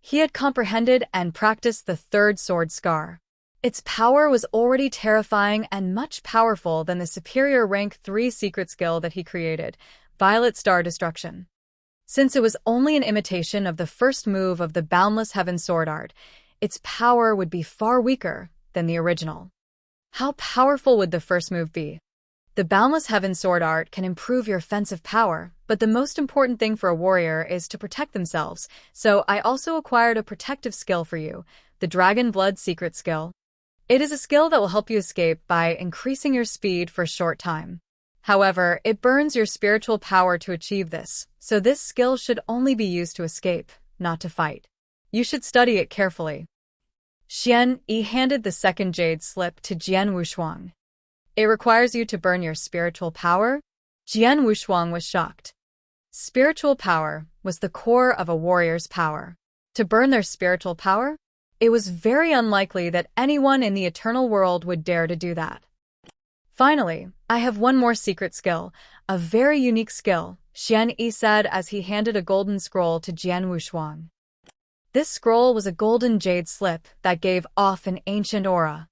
He had comprehended and practiced the 3rd sword scar. Its power was already terrifying and much powerful than the superior rank 3 secret skill that he created, Violet Star Destruction. Since it was only an imitation of the first move of the Boundless Heaven Sword Art, its power would be far weaker than the original. How powerful would the first move be? The Boundless Heaven Sword Art can improve your offensive power, but the most important thing for a warrior is to protect themselves, so I also acquired a protective skill for you, the Dragon Blood Secret Skill. It is a skill that will help you escape by increasing your speed for a short time. However, it burns your spiritual power to achieve this, so this skill should only be used to escape, not to fight. You should study it carefully. Xian Yi handed the second jade slip to Jian Wushuang. It requires you to burn your spiritual power? Jian Wushuang was shocked. Spiritual power was the core of a warrior's power. To burn their spiritual power? It was very unlikely that anyone in the eternal world would dare to do that. Finally, I have one more secret skill, a very unique skill, Xian Yi said as he handed a golden scroll to Jian Wushuang. This scroll was a golden jade slip that gave off an ancient aura.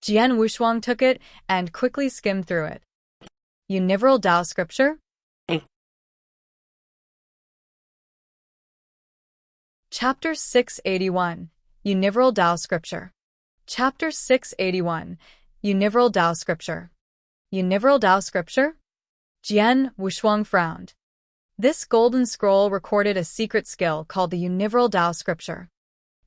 Jian Wushuang took it and quickly skimmed through it. Universal Tao Scripture? Chapter 681, Universal Tao Scripture. Chapter 681, Universal Tao Scripture. Universal Tao Scripture? Jian Wushuang frowned. This golden scroll recorded a secret skill called the Universal Tao Scripture.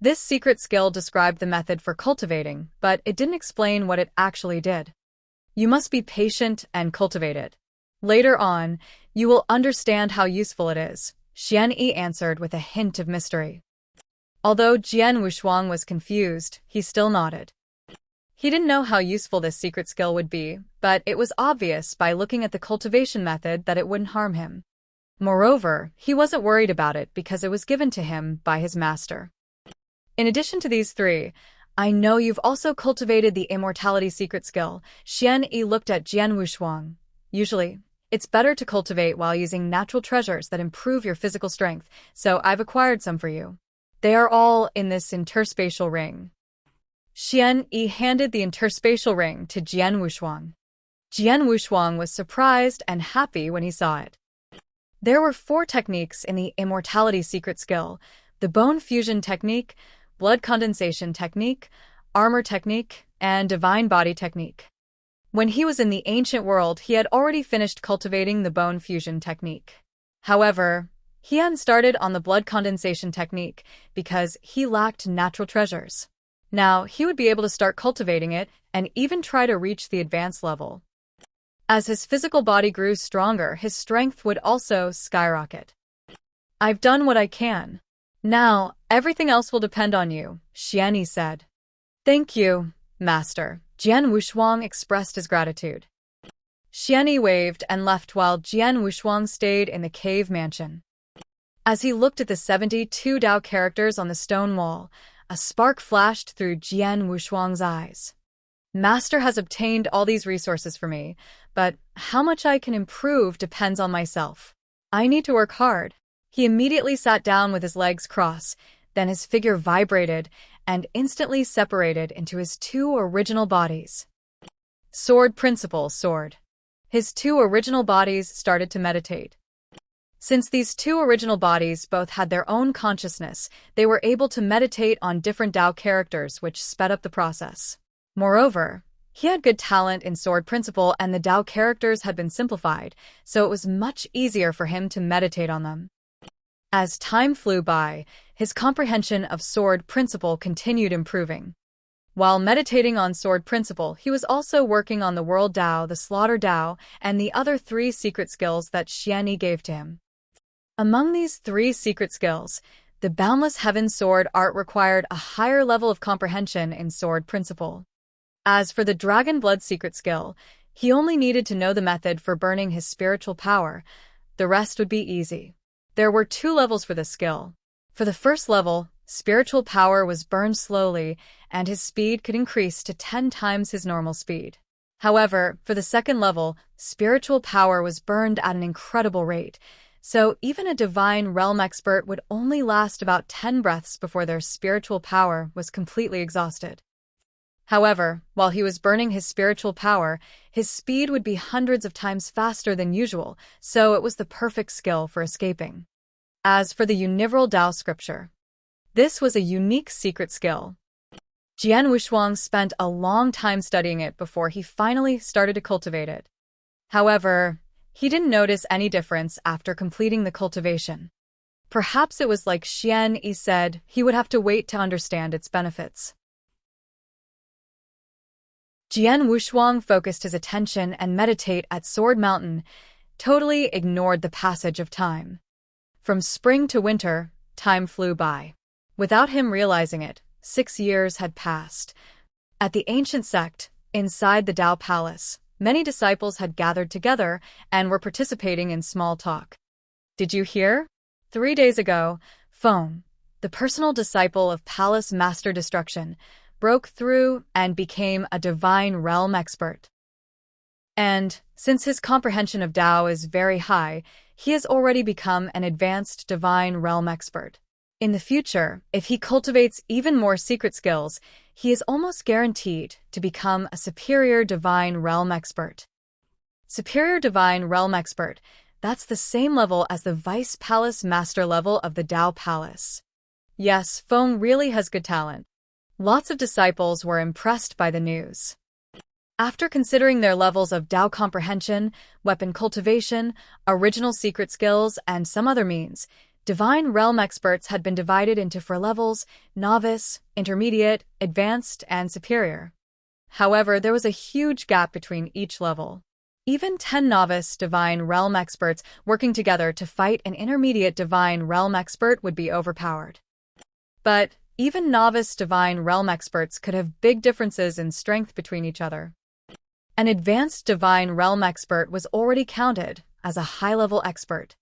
This secret skill described the method for cultivating, but it didn't explain what it actually did. You must be patient and cultivate it. Later on, You will understand how useful it is, Xian Yi answered with a hint of mystery. Although Jian Wushuang was confused, he still nodded. He didn't know how useful this secret skill would be, but it was obvious by looking at the cultivation method that it wouldn't harm him. Moreover, he wasn't worried about it because it was given to him by his master. In addition to these three, I know you've also cultivated the immortality secret skill. Xian Yi looked at Jian Wushuang. Usually, it's better to cultivate while using natural treasures that improve your physical strength, so I've acquired some for you. They are all in this interspatial ring. Xian Yi handed the interspatial ring to Jian Wushuang. Jian Wushuang was surprised and happy when he saw it. There were 4 techniques in the immortality secret skill: the bone fusion technique, blood condensation technique, armor technique, and divine body technique. When he was in the ancient world, he had already finished cultivating the bone fusion technique. However, he hadn't started on the blood condensation technique because he lacked natural treasures. Now, he would be able to start cultivating it and even try to reach the advanced level. As his physical body grew stronger, his strength would also skyrocket. I've done what I can. Now, everything else will depend on you, Xian Yi said. Thank you, Master. Jian Wushuang expressed his gratitude. Xian Yi waved and left while Jian Wushuang stayed in the cave mansion. As he looked at the 72 Dao characters on the stone wall, a spark flashed through Jian Wushuang's eyes. Master has obtained all these resources for me, but how much I can improve depends on myself. I need to work hard. He immediately sat down with his legs crossed, then his figure vibrated and instantly separated into his 2 original bodies. Sword Principle Sword. His 2 original bodies started to meditate. Since these 2 original bodies both had their own consciousness, they were able to meditate on different Dao characters, which sped up the process. Moreover, he had good talent in Sword Principle and the Dao characters had been simplified, so it was much easier for him to meditate on them. As time flew by, his comprehension of Sword Principle continued improving. While meditating on Sword Principle, he was also working on the World Dao, the Slaughter Dao, and the other 3 secret skills that Xian Yi gave to him. Among these 3 secret skills, the Boundless Heaven Sword art required a higher level of comprehension in Sword Principle. As for the Dragon Blood secret skill, he only needed to know the method for burning his spiritual power. The rest would be easy. There were 2 levels for this skill. For the first level, spiritual power was burned slowly, and his speed could increase to 10 times his normal speed. However, for the second level, spiritual power was burned at an incredible rate, so even a divine realm expert would only last about 10 breaths before their spiritual power was completely exhausted. However, while he was burning his spiritual power, his speed would be hundreds of times faster than usual, so it was the perfect skill for escaping. As for the Universal Dao Scripture, this was a unique secret skill. Jian Wushuang spent a long time studying it before he finally started to cultivate it. However, he didn't notice any difference after completing the cultivation. Perhaps it was like Xian Yi said, he would have to wait to understand its benefits. Jian Wushuang focused his attention and meditate at Sword Mountain, totally ignored the passage of time. From spring to winter, time flew by. Without him realizing it, 6 years had passed. At the ancient sect, inside the Dao Palace, many disciples had gathered together and were participating in small talk. Did you hear? 3 days ago, Feng, the personal disciple of Palace Master Destruction, broke through and became a divine realm expert. And, since his comprehension of Dao is very high, he has already become an advanced divine realm expert. In the future, if he cultivates even more secret skills, he is almost guaranteed to become a superior divine realm expert. Superior divine realm expert, that's the same level as the Vice Palace Master level of the Dao Palace. Yes, Feng really has good talent. Lots of disciples were impressed by the news. After considering their levels of Dao comprehension, weapon cultivation, original secret skills, and some other means, divine realm experts had been divided into 4 levels: novice, intermediate, advanced, and superior. However, there was a huge gap between each level. Even 10 novice divine realm experts working together to fight an intermediate divine realm expert would be overpowered. But even novice divine realm experts could have big differences in strength between each other. An advanced divine realm expert was already counted as a high-level expert.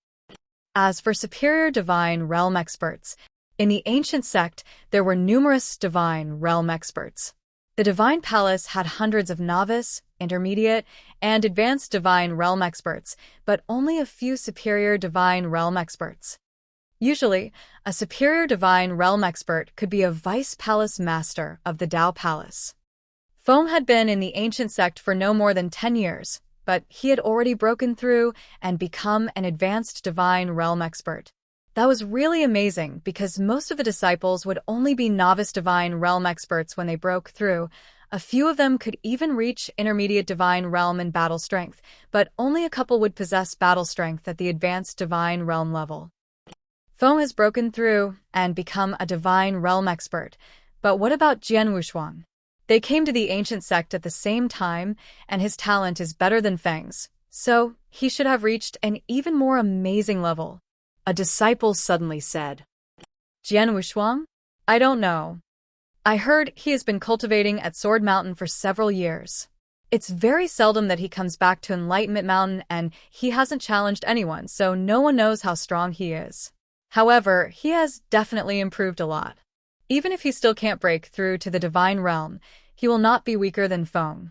As for superior divine realm experts, in the ancient sect there were numerous divine realm experts. The Divine Palace had hundreds of novice, intermediate, and advanced divine realm experts, but only a few superior divine realm experts. Usually, a superior divine realm expert could be a vice palace master of the Tao Palace. Feng had been in the ancient sect for no more than 10 years, but he had already broken through and become an advanced divine realm expert. That was really amazing because most of the disciples would only be novice divine realm experts when they broke through. A few of them could even reach intermediate divine realm in battle strength, but only a couple would possess battle strength at the advanced divine realm level. Feng has broken through and become a divine realm expert, but what about Jian Wushuang? They came to the ancient sect at the same time, and his talent is better than Feng's, so he should have reached an even more amazing level. A disciple suddenly said. Jian Wushuang? I don't know. I heard he has been cultivating at Sword Mountain for several years. It's very seldom that he comes back to Enlightenment Mountain, and he hasn't challenged anyone, so no one knows how strong he is. However, he has definitely improved a lot. Even if he still can't break through to the divine realm, he will not be weaker than Feng.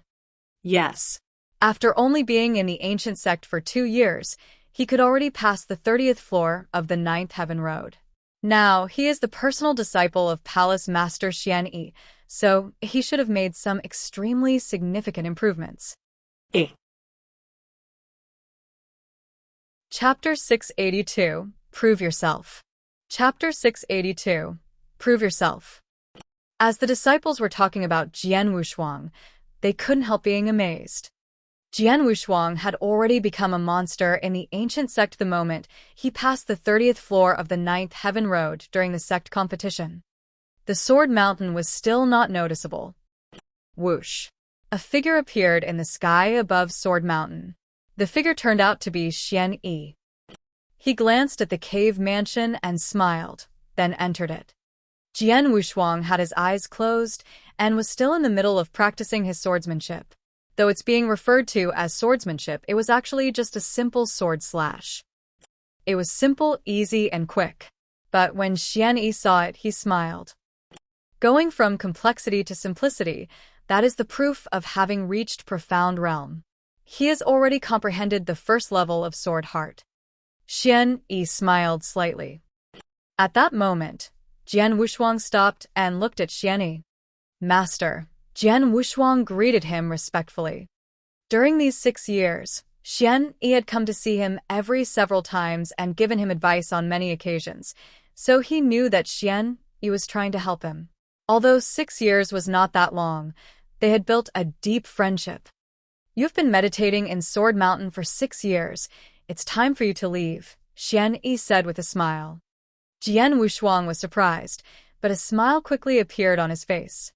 Yes. After only being in the ancient sect for 2 years, he could already pass the 30th floor of the 9th Heaven Road. Now, he is the personal disciple of Palace Master Xian Yi, so he should have made some extremely significant improvements. Chapter 682, Prove Yourself. Chapter 682, Prove Yourself. As the disciples were talking about Jian Wushuang, they couldn't help being amazed. Jian Wushuang had already become a monster in the ancient sect the moment he passed the 30th floor of the 9th Heaven Road during the sect competition. The Sword Mountain was still not noticeable. Whoosh! A figure appeared in the sky above Sword Mountain. The figure turned out to be Xian Yi. He glanced at the cave mansion and smiled, then entered it. Jian Wushuang had his eyes closed and was still in the middle of practicing his swordsmanship. Though it's being referred to as swordsmanship, it was actually just a simple sword slash. It was simple, easy, and quick. But when Xian Yi saw it, he smiled. Going from complexity to simplicity, that is the proof of having reached profound realm. He has already comprehended the first level of sword heart. Xian Yi smiled slightly. At that moment, Jian Wushuang stopped and looked at Xian Yi. Master. Jian Wushuang greeted him respectfully. During these 6 years, Xian Yi had come to see him every several times and given him advice on many occasions, so he knew that Xian Yi was trying to help him. Although 6 years was not that long, they had built a deep friendship. You've been meditating in Sword Mountain for 6 years. It's time for you to leave, Xian Yi said with a smile. Jian Wushuang was surprised, but a smile quickly appeared on his face.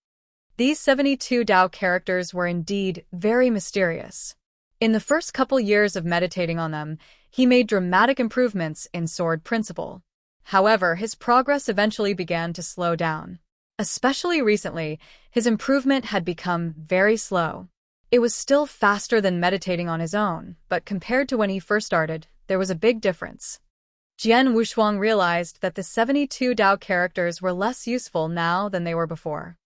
These 72 Tao characters were indeed very mysterious. In the first couple years of meditating on them, he made dramatic improvements in sword principle. However, his progress eventually began to slow down. Especially recently, his improvement had become very slow. It was still faster than meditating on his own, but compared to when he first started, there was a big difference. Jian Wushuang realized that the 72 Tao characters were less useful now than they were before.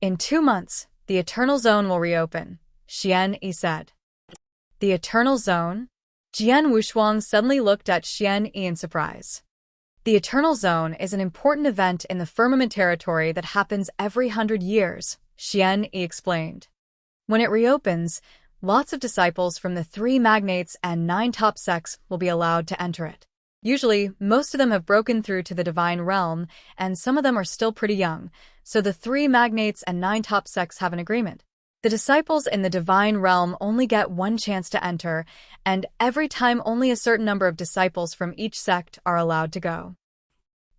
In 2 months, the Eternal Zone will reopen, Xian Yi said. The Eternal Zone? Jian Wushuang suddenly looked at Xian Yi in surprise. The Eternal Zone is an important event in the firmament territory that happens every 100 years, Xian Yi explained. When it reopens, lots of disciples from the 3 magnates and 9 top sects will be allowed to enter it. Usually, most of them have broken through to the divine realm, and some of them are still pretty young, so the 3 magnates and 9 top sects have an agreement. The disciples in the divine realm only get 1 chance to enter, and every time only a certain number of disciples from each sect are allowed to go.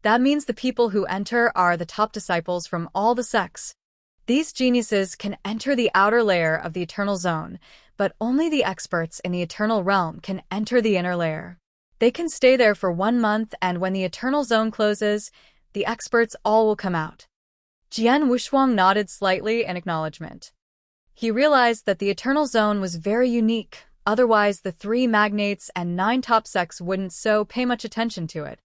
That means the people who enter are the top disciples from all the sects. These geniuses can enter the outer layer of the Eternal Zone, but only the experts in the Eternal Realm can enter the inner layer. They can stay there for 1 month, and when the Eternal Zone closes, the experts all will come out. Jian Wushuang nodded slightly in acknowledgement. He realized that the Eternal Zone was very unique, otherwise the 3 magnates and 9 top sects wouldn't so pay much attention to it.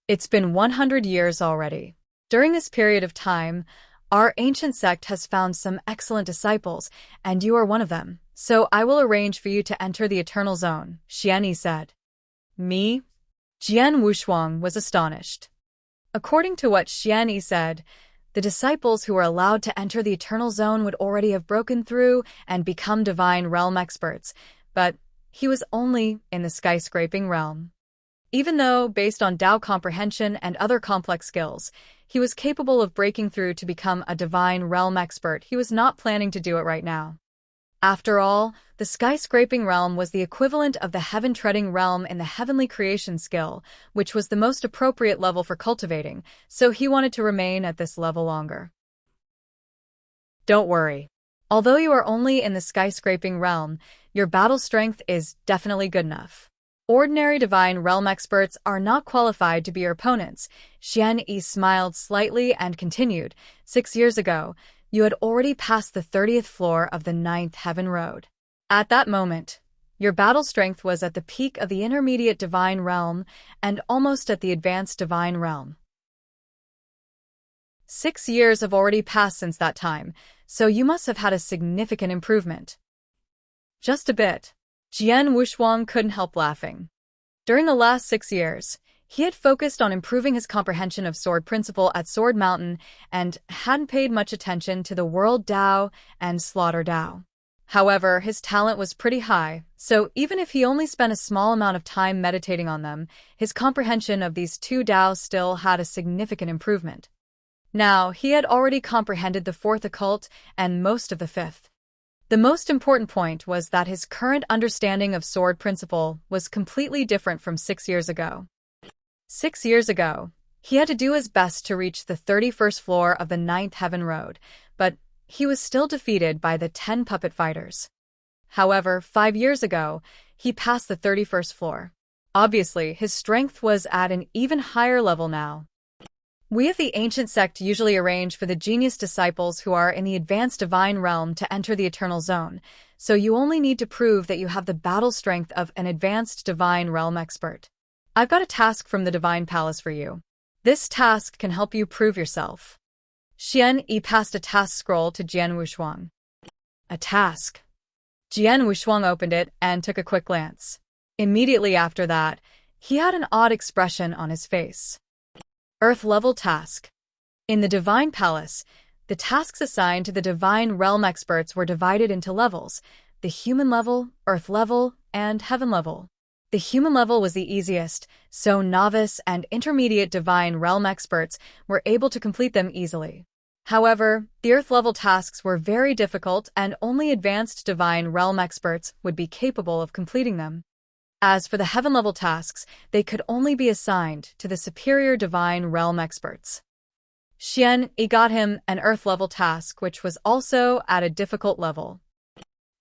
It's been 100 years already. During this period of time, our ancient sect has found some excellent disciples, and you are one of them, so I will arrange for you to enter the Eternal Zone, Xian Yi said. Me? Jian Wushuang was astonished. According to what Xian Yi said, the disciples who were allowed to enter the Eternal Zone would already have broken through and become Divine Realm experts, but he was only in the skyscraping realm. Even though, based on Dao comprehension and other complex skills, he was capable of breaking through to become a Divine Realm expert, he was not planning to do it right now. After all, the skyscraping realm was the equivalent of the heaven-treading realm in the heavenly creation skill, which was the most appropriate level for cultivating, so he wanted to remain at this level longer. Don't worry. Although you are only in the skyscraping realm, your battle strength is definitely good enough. Ordinary Divine Realm experts are not qualified to be your opponents. Xian Yi smiled slightly and continued, 6 years ago, you had already passed the 30th floor of the 9th Heaven Road. At that moment, your battle strength was at the peak of the intermediate Divine Realm and almost at the advanced Divine Realm. 6 years have already passed since that time, so you must have had a significant improvement. Just a bit. Jian Wushuang couldn't help laughing. During the last 6 years, he had focused on improving his comprehension of sword principle at Sword Mountain and hadn't paid much attention to the World Dao and Slaughter Dao. However, his talent was pretty high, so even if he only spent a small amount of time meditating on them, his comprehension of these 2 Daos still had a significant improvement. Now, he had already comprehended the 4th occult and most of the 5th. The most important point was that his current understanding of sword principle was completely different from 6 years ago. 6 years ago, he had to do his best to reach the 31st floor of the 9th Heaven Road, but he was still defeated by the 10 puppet fighters. However, 5 years ago, he passed the 31st floor. Obviously, his strength was at an even higher level now. We of the ancient sect usually arrange for the genius disciples who are in the advanced divine realm to enter the Eternal Zone, so you only need to prove that you have the battle strength of an advanced divine realm expert. I've got a task from the Divine Palace for you. This task can help you prove yourself. Xian Yi passed a task scroll to Jian Wushuang. A task. Jian Wushuang opened it and took a quick glance. Immediately after that, he had an odd expression on his face. Earth-level task. In the Divine Palace, the tasks assigned to the Divine Realm experts were divided into levels: the human level, earth level, and heaven level. The human level was the easiest, so novice and intermediate Divine Realm experts were able to complete them easily. However, the earth-level tasks were very difficult and only advanced Divine Realm experts would be capable of completing them. As for the heaven-level tasks, they could only be assigned to the superior Divine Realm experts. Xian Yi got him an earth-level task, which was also at a difficult level.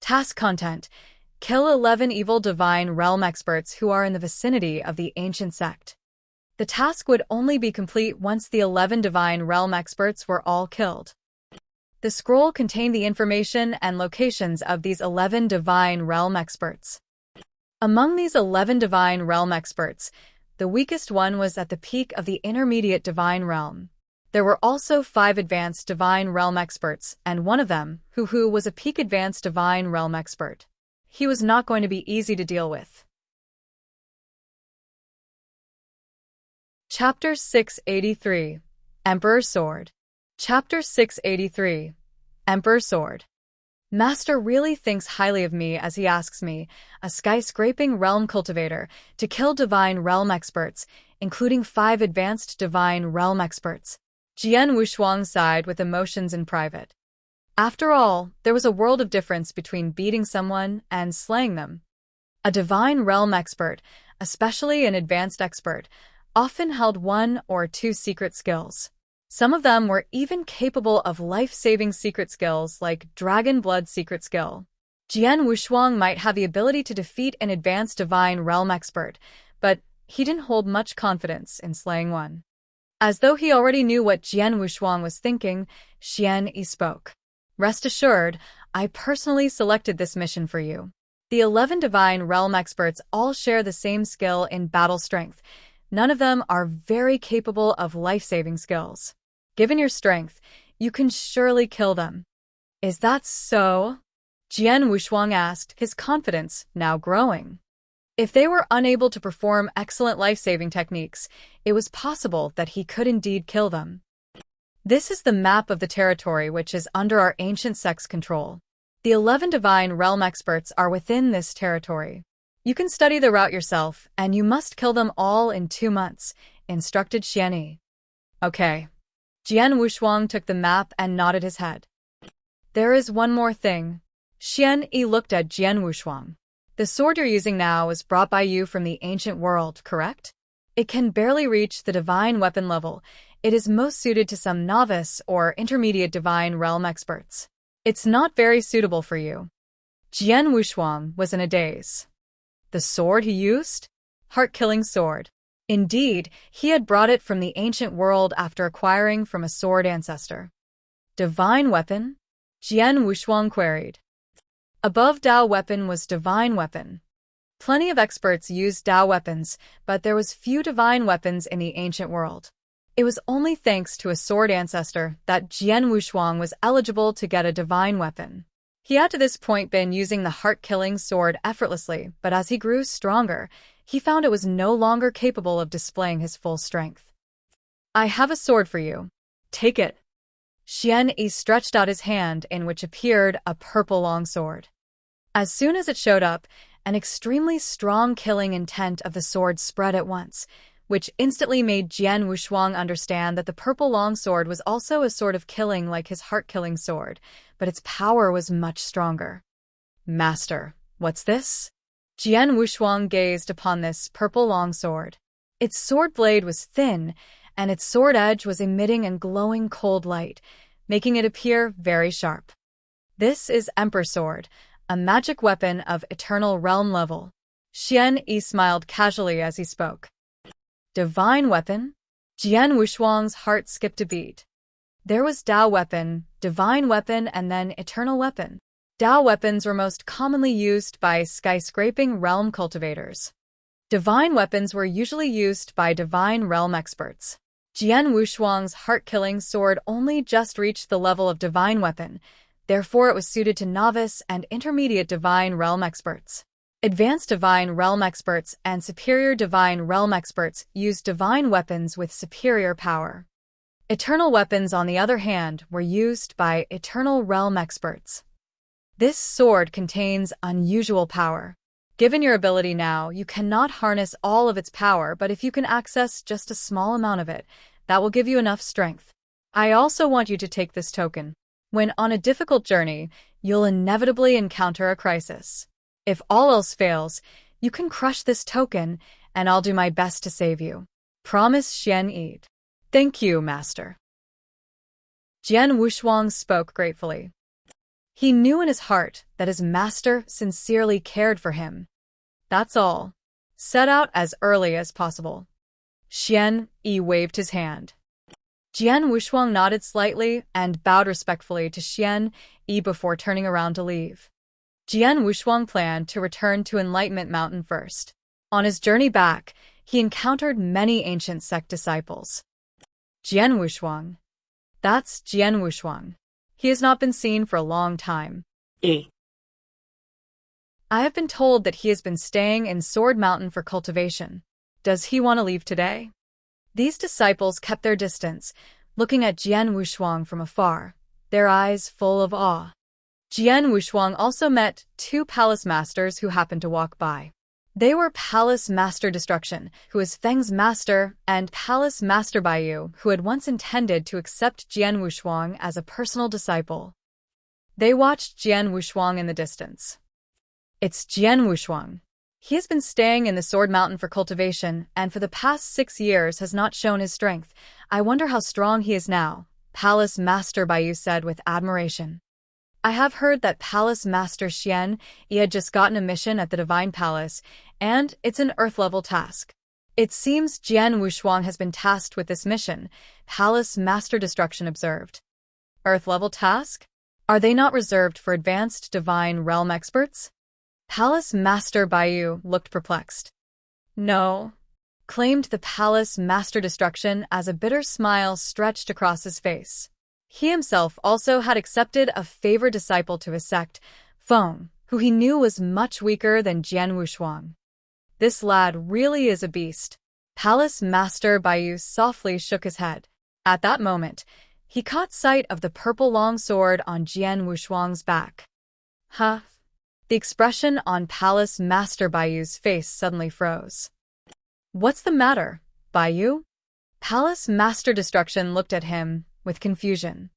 Task content: kill 11 evil Divine Realm experts who are in the vicinity of the ancient sect. The task would only be complete once the 11 Divine Realm experts were all killed. The scroll contained the information and locations of these 11 Divine Realm experts. Among these 11 Divine Realm experts, the weakest one was at the peak of the intermediate Divine Realm. There were also 5 advanced Divine Realm experts, and one of them, Hu, was a peak advanced Divine Realm expert. He was not going to be easy to deal with. Chapter 683. Emperor's Sword. Chapter 683. Emperor's Sword. Master really thinks highly of me as he asks me, a skyscraping realm cultivator, to kill Divine Realm experts, including 5 advanced Divine Realm experts. Jian Wushuang sighed with emotions in private. After all, there was a world of difference between beating someone and slaying them. A Divine Realm expert, especially an advanced expert, often held 1 or 2 secret skills. Some of them were even capable of life-saving secret skills like Dragon Blood secret skill. Jian Wushuang might have the ability to defeat an advanced divine realm expert, but he didn't hold much confidence in slaying one. As though he already knew what Jian Wushuang was thinking, Xian Yi spoke. Rest assured, I personally selected this mission for you. The 11 divine realm experts all share the same skill in battle strength. None of them are very capable of life-saving skills. Given your strength, you can surely kill them. Is that so? Jian Wushuang asked, his confidence now growing. If they were unable to perform excellent life-saving techniques, it was possible that he could indeed kill them. This is the map of the territory which is under our ancient sect's control. The 11 divine realm experts are within this territory. You can study the route yourself, and you must kill them all in 2 months, instructed Xian Yi. Okay. Jian Wushuang took the map and nodded his head. There is one more thing. Xian Yi looked at Jian Wushuang. The sword you're using now was brought by you from the ancient world, correct? It can barely reach the divine weapon level. It is most suited to some novice or intermediate divine realm experts. It's not very suitable for you. Jian Wushuang was in a daze. The sword he used? Heart-killing sword. Indeed, he had brought it from the ancient world after acquiring from a sword ancestor. Divine weapon? Jian Wushuang queried. Above Dao weapon was divine weapon. Plenty of experts used Dao weapons, but there was few divine weapons in the ancient world. It was only thanks to a sword ancestor that Jian Wushuang was eligible to get a divine weapon. He had to this point been using the heart-killing sword effortlessly, but as he grew stronger, he found it was no longer capable of displaying his full strength. I have a sword for you. Take it. Xian Yi stretched out his hand in which appeared a purple longsword. As soon as it showed up, an extremely strong killing intent of the sword spread at once, which instantly made Jian Wushuang understand that the purple longsword was also a sword of killing like his heart-killing sword, but its power was much stronger. Master, what's this? Jian Wushuang gazed upon this purple longsword. Its sword blade was thin, and its sword edge was emitting a glowing cold light, making it appear very sharp. This is Emperor Sword, a magic weapon of eternal realm level. Xian Yi smiled casually as he spoke. Divine weapon? Jian Wushuang's heart skipped a beat. There was Dao weapon, divine weapon, and then eternal weapon. Dao weapons were most commonly used by skyscraping realm cultivators. Divine weapons were usually used by divine realm experts. Jian Wushuang's heart-killing sword only just reached the level of divine weapon, therefore it was suited to novice and intermediate divine realm experts. Advanced divine realm experts and superior divine realm experts use divine weapons with superior power. Eternal weapons, on the other hand, were used by eternal realm experts. This sword contains unusual power. Given your ability now, you cannot harness all of its power, but if you can access just a small amount of it, that will give you enough strength. I also want you to take this token. When on a difficult journey, you'll inevitably encounter a crisis. If all else fails, you can crush this token, and I'll do my best to save you. Promise, Xian Yi. Thank you, Master. Jian Wushuang spoke gratefully. He knew in his heart that his master sincerely cared for him. That's all. Set out as early as possible. Xian Yi waved his hand. Jian Wushuang nodded slightly and bowed respectfully to Xian Yi before turning around to leave. Jian Wushuang planned to return to Enlightenment Mountain first. On his journey back, he encountered many ancient sect disciples. Jian Wushuang. That's Jian Wushuang. He has not been seen for a long time. I have been told that he has been staying in Sword Mountain for cultivation. Does he want to leave today? These disciples kept their distance, looking at Jian Wushuang from afar, their eyes full of awe. Jian Wushuang also met 2 palace masters who happened to walk by. They were Palace Master Destruction, who is Feng's master, and Palace Master Baiyu, who had once intended to accept Jian Wushuang as a personal disciple. They watched Jian Wushuang in the distance. It's Jian Wushuang. He has been staying in the Sword Mountain for cultivation, and for the past 6 years has not shown his strength. I wonder how strong he is now, Palace Master Baiyu said with admiration. I have heard that Palace Master Xian Yi had just gotten a mission at the Divine Palace, and it's an Earth-level task. It seems Jian Wushuang has been tasked with this mission, Palace Master Destruction observed. Earth-level task? Are they not reserved for advanced Divine Realm experts? Palace Master Baiyu looked perplexed. No, claimed the Palace Master Destruction as a bitter smile stretched across his face. He himself also had accepted a favored disciple to his sect, Feng, who he knew was much weaker than Jian Wushuang. This lad really is a beast. Palace Master Baiyu softly shook his head. At that moment, he caught sight of the purple longsword on Jian Wushuang's back. Huh? The expression on Palace Master Baiyu's face suddenly froze. What's the matter, Baiyu? Palace Master Destruction looked at him with confusion.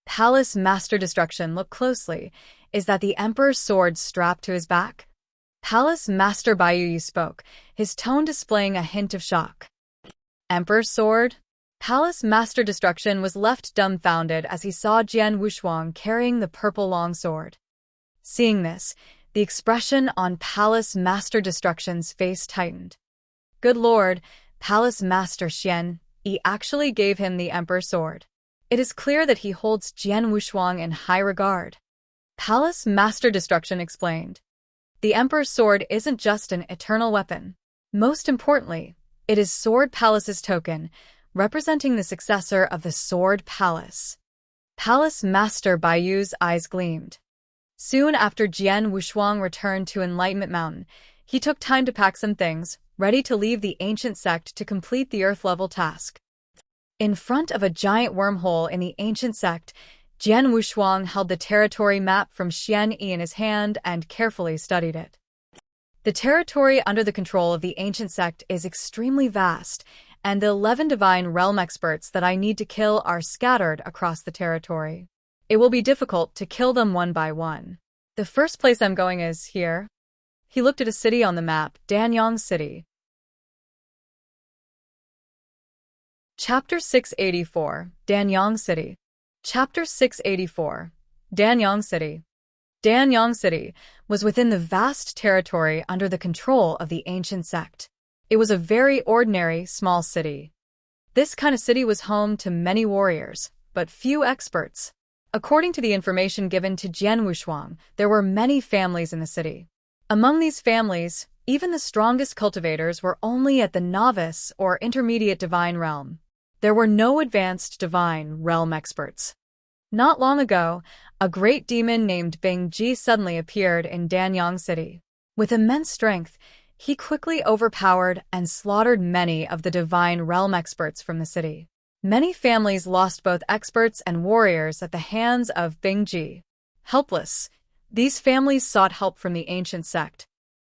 Palace Master Destruction, look closely. Is that the Emperor's sword strapped to his back? Palace Master Baiyu spoke, his tone displaying a hint of shock. Emperor's sword? Palace Master Destruction was left dumbfounded as he saw Jian Wushuang carrying the purple longsword. Seeing this, the expression on Palace Master Destruction's face tightened. Good lord, Palace Master Xian Yi actually gave him the Emperor's sword. It is clear that he holds Jian Wushuang in high regard. Palace Master Destruction explained. The Emperor's sword isn't just an eternal weapon. Most importantly, it is Sword Palace's token, representing the successor of the Sword Palace. Palace Master Baiyu's eyes gleamed. Soon after Jian Wushuang returned to Enlightenment Mountain, he took time to pack some things, ready to leave the ancient sect to complete the Earth-level task. In front of a giant wormhole in the ancient sect, Jian Wushuang held the territory map from Xian Yi in his hand and carefully studied it. The territory under the control of the ancient sect is extremely vast, and the 11 divine realm experts that I need to kill are scattered across the territory. It will be difficult to kill them one by one. The first place I'm going is here. He looked at a city on the map, Danyang City. Chapter 684, Danyang City. Chapter 684, Danyang City. Danyang City was within the vast territory under the control of the ancient sect. It was a very ordinary, small city. This kind of city was home to many warriors, but few experts. According to the information given to Jian Wushuang, there were many families in the city. Among these families, even the strongest cultivators were only at the novice or intermediate divine realm. There were no advanced divine realm experts. Not long ago, a great demon named Bing Ji suddenly appeared in Danyang City. With immense strength, he quickly overpowered and slaughtered many of the divine realm experts from the city. Many families lost both experts and warriors at the hands of Bing Ji. Helpless, these families sought help from the ancient sect.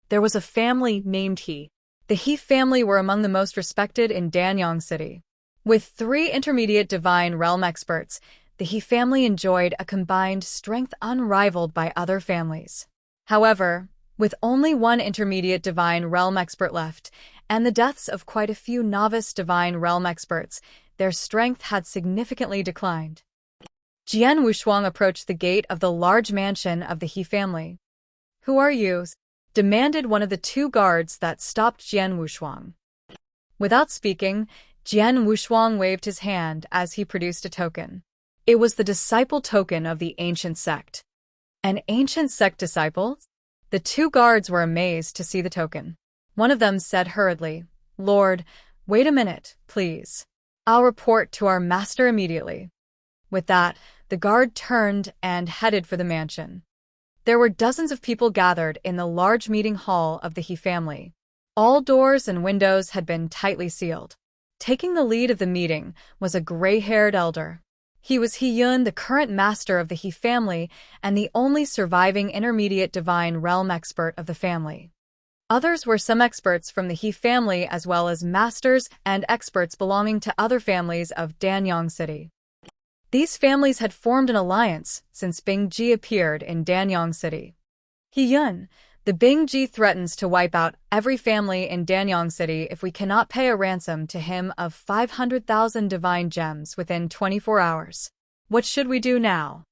There was a family named He. The He family were among the most respected in Danyang City. With 3 intermediate divine realm experts, the He family enjoyed a combined strength unrivaled by other families. However, with only 1 intermediate divine realm expert left, and the deaths of quite a few novice divine realm experts, their strength had significantly declined. Jian Wushuang approached the gate of the large mansion of the He family. "Who are you?" demanded one of the 2 guards that stopped Jian Wushuang. Without speaking, Jian Wushuang waved his hand as he produced a token. It was the disciple token of the ancient sect. An ancient sect disciple? The 2 guards were amazed to see the token. One of them said hurriedly, "Lord, wait a minute, please. I'll report to our master immediately." With that, the guard turned and headed for the mansion. There were dozens of people gathered in the large meeting hall of the He family. All doors and windows had been tightly sealed. Taking the lead of the meeting was a gray-haired elder. He was He Yun, the current master of the He family and the only surviving intermediate divine realm expert of the family. Others were some experts from the He family as well as masters and experts belonging to other families of Danyang City. These families had formed an alliance since Bing Ji appeared in Danyang City. He Yun, the Bing Ji threatens to wipe out every family in Danyang City if we cannot pay a ransom to him of 500,000 divine gems within 24 hours. What should we do now?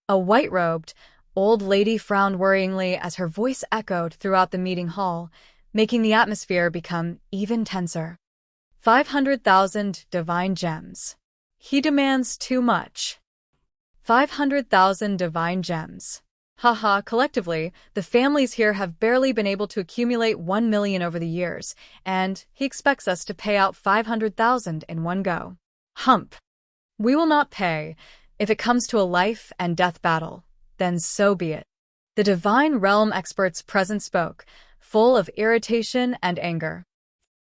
A white-robed, old lady frowned worryingly as her voice echoed throughout the meeting hall, making the atmosphere become even tenser. 500,000 divine gems. He demands too much. 500,000 divine gems. Haha, collectively, the families here have barely been able to accumulate 1 million over the years, and he expects us to pay out 500,000 in one go. Hump. We will not pay. If it comes to a life and death battle, then so be it. The divine realm experts present spoke, full of irritation and anger.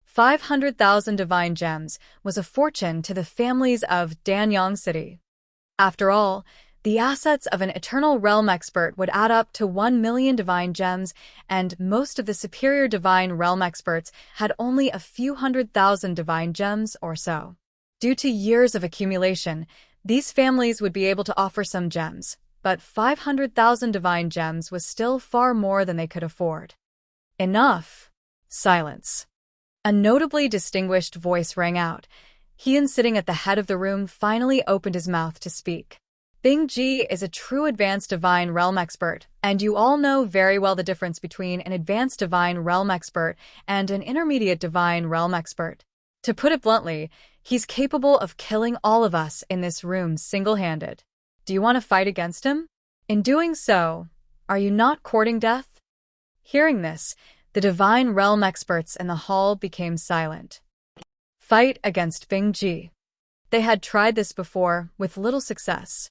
500,000 divine gems was a fortune to the families of Danyang City. After all, the assets of an eternal realm expert would add up to 1 million divine gems, and most of the superior divine realm experts had only a few 100,000 divine gems or so. Due to years of accumulation, these families would be able to offer some gems, but 500,000 divine gems was still far more than they could afford. Enough. Silence. A notably distinguished voice rang out. Hien, sitting at the head of the room, finally opened his mouth to speak. Bing Ji is a true advanced divine realm expert, and you all know very well the difference between an advanced divine realm expert and an intermediate divine realm expert. To put it bluntly, he's capable of killing all of us in this room single-handed. Do you want to fight against him? In doing so, are you not courting death? Hearing this, the divine realm experts in the hall became silent. Fight against Bing Ji. They had tried this before, with little success.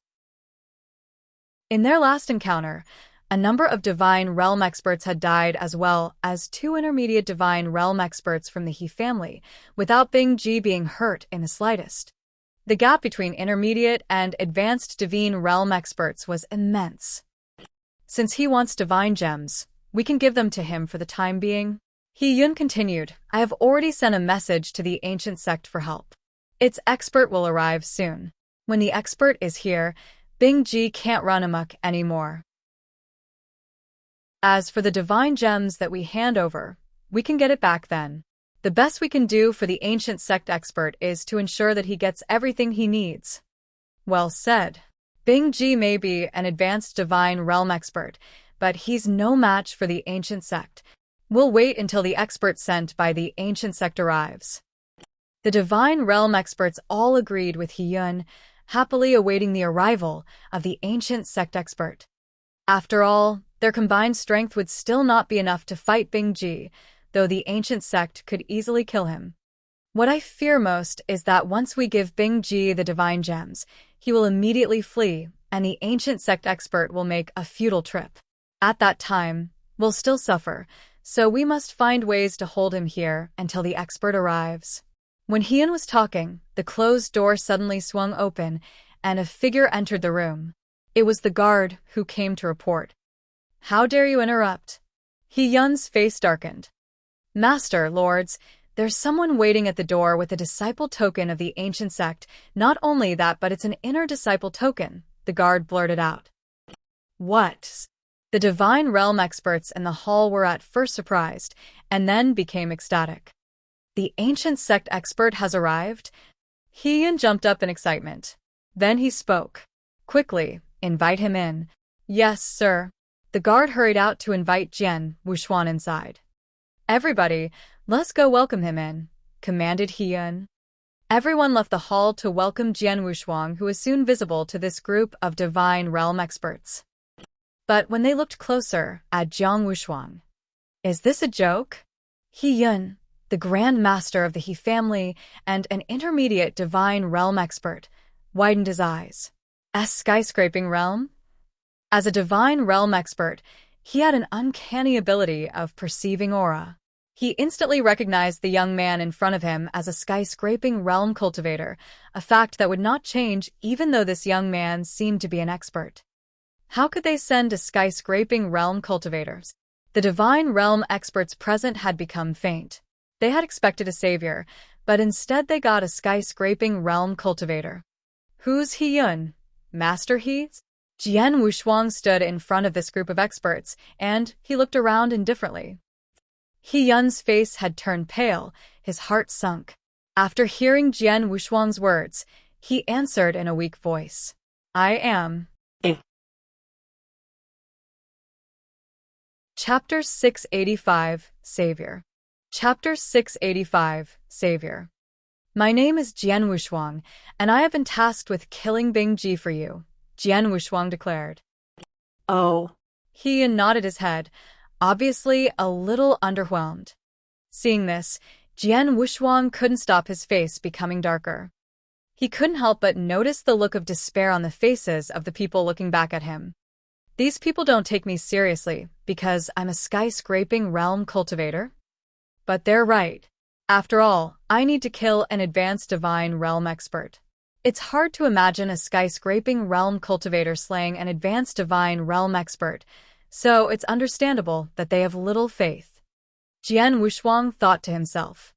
In their last encounter, a number of divine realm experts had died, as well as 2 intermediate divine realm experts from the He family, without Bing Ji being hurt in the slightest. The gap between intermediate and advanced divine realm experts was immense. Since he wants divine gems, we can give them to him for the time being. He Yun continued, I have already sent a message to the ancient sect for help. Its expert will arrive soon. When the expert is here, Bing Ji can't run amok anymore. As for the divine gems that we hand over, we can get it back then. The best we can do for the ancient sect expert is to ensure that he gets everything he needs. Well said. Bing Ji may be an advanced divine realm expert, but he's no match for the ancient sect. We'll wait until the expert sent by the ancient sect arrives. The divine realm experts all agreed with He Yun, happily awaiting the arrival of the ancient sect expert. After all, their combined strength would still not be enough to fight Bing Ji, though the ancient sect could easily kill him. What I fear most is that once we give Bing Ji the divine gems, he will immediately flee, and the ancient sect expert will make a futile trip. At that time, we'll still suffer, so we must find ways to hold him here until the expert arrives. When Hien was talking, the closed door suddenly swung open, and a figure entered the room. It was the guard, who came to report. How dare you interrupt? He Yun's face darkened. Master, lords, there's someone waiting at the door with a disciple token of the ancient sect. Not only that, but it's an inner disciple token, the guard blurted out. What? The divine realm experts in the hall were at first surprised, and then became ecstatic. The ancient sect expert has arrived? He Yun jumped up in excitement. Then he spoke. Quickly, invite him in. Yes, sir. The guard hurried out to invite Jian Wuxuan inside. Everybody, let's go welcome him in, commanded He Yun. Everyone left the hall to welcome Jian Wuxuan, who was soon visible to this group of divine realm experts. But when they looked closer at Jiang Wuxuan, is this a joke? He Yun, the Grand Master of the He family and an intermediate divine realm expert, widened his eyes. A skyscraping realm? As a divine realm expert, he had an uncanny ability of perceiving aura. He instantly recognized the young man in front of him as a skyscraping realm cultivator, a fact that would not change even though this young man seemed to be an expert. How could they send a skyscraping realm cultivators? The divine realm experts present had become faint. They had expected a savior, but instead they got a skyscraping realm cultivator. Who's He Yun? Master He? Jian Wuxuan stood in front of this group of experts, and he looked around indifferently. He Yun's face had turned pale, his heart sunk. After hearing Jian Wuxuan's words, he answered in a weak voice. I am. Chapter 685, Savior. Chapter 685, Savior. My name is Jian Wushuang, and I have been tasked with killing Bing Ji for you, Jian Wushuang declared. Oh. He nodded his head, obviously a little underwhelmed. Seeing this, Jian Wushuang couldn't stop his face becoming darker. He couldn't help but notice the look of despair on the faces of the people looking back at him. These people don't take me seriously because I'm a skyscraping realm cultivator? But they're right. After all, I need to kill an advanced divine realm expert. It's hard to imagine a skyscraping realm cultivator slaying an advanced divine realm expert, so it's understandable that they have little faith. Jian Wushuang thought to himself.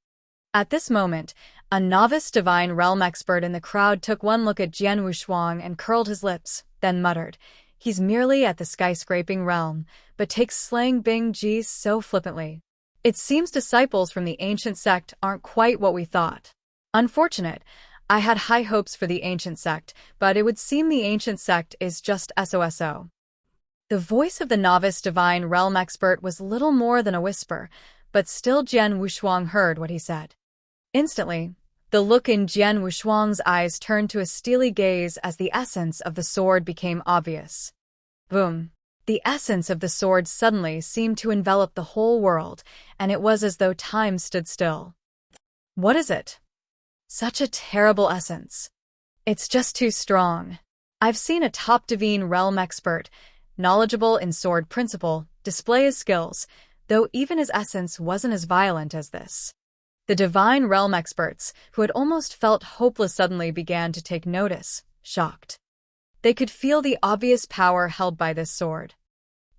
At this moment, a novice divine realm expert in the crowd took one look at Jian Wushuang and curled his lips, then muttered, "He's merely at the skyscraping realm, but takes slaying Bing Ji so flippantly. It seems disciples from the ancient sect aren't quite what we thought. Unfortunate. I had high hopes for the ancient sect, but it would seem the ancient sect is just SOSO." The voice of the novice divine realm expert was little more than a whisper, but still Jian Wushuang heard what he said. Instantly, the look in Jian Wushuang's eyes turned to a steely gaze as the essence of the sword became obvious. Boom. The essence of the sword suddenly seemed to envelop the whole world, and it was as though time stood still. What is it? Such a terrible essence. It's just too strong. I've seen a top divine realm expert, knowledgeable in sword principle, display his skills, though even his essence wasn't as violent as this. The divine realm experts, who had almost felt hopeless suddenly began to take notice, shocked. They could feel the obvious power held by this sword.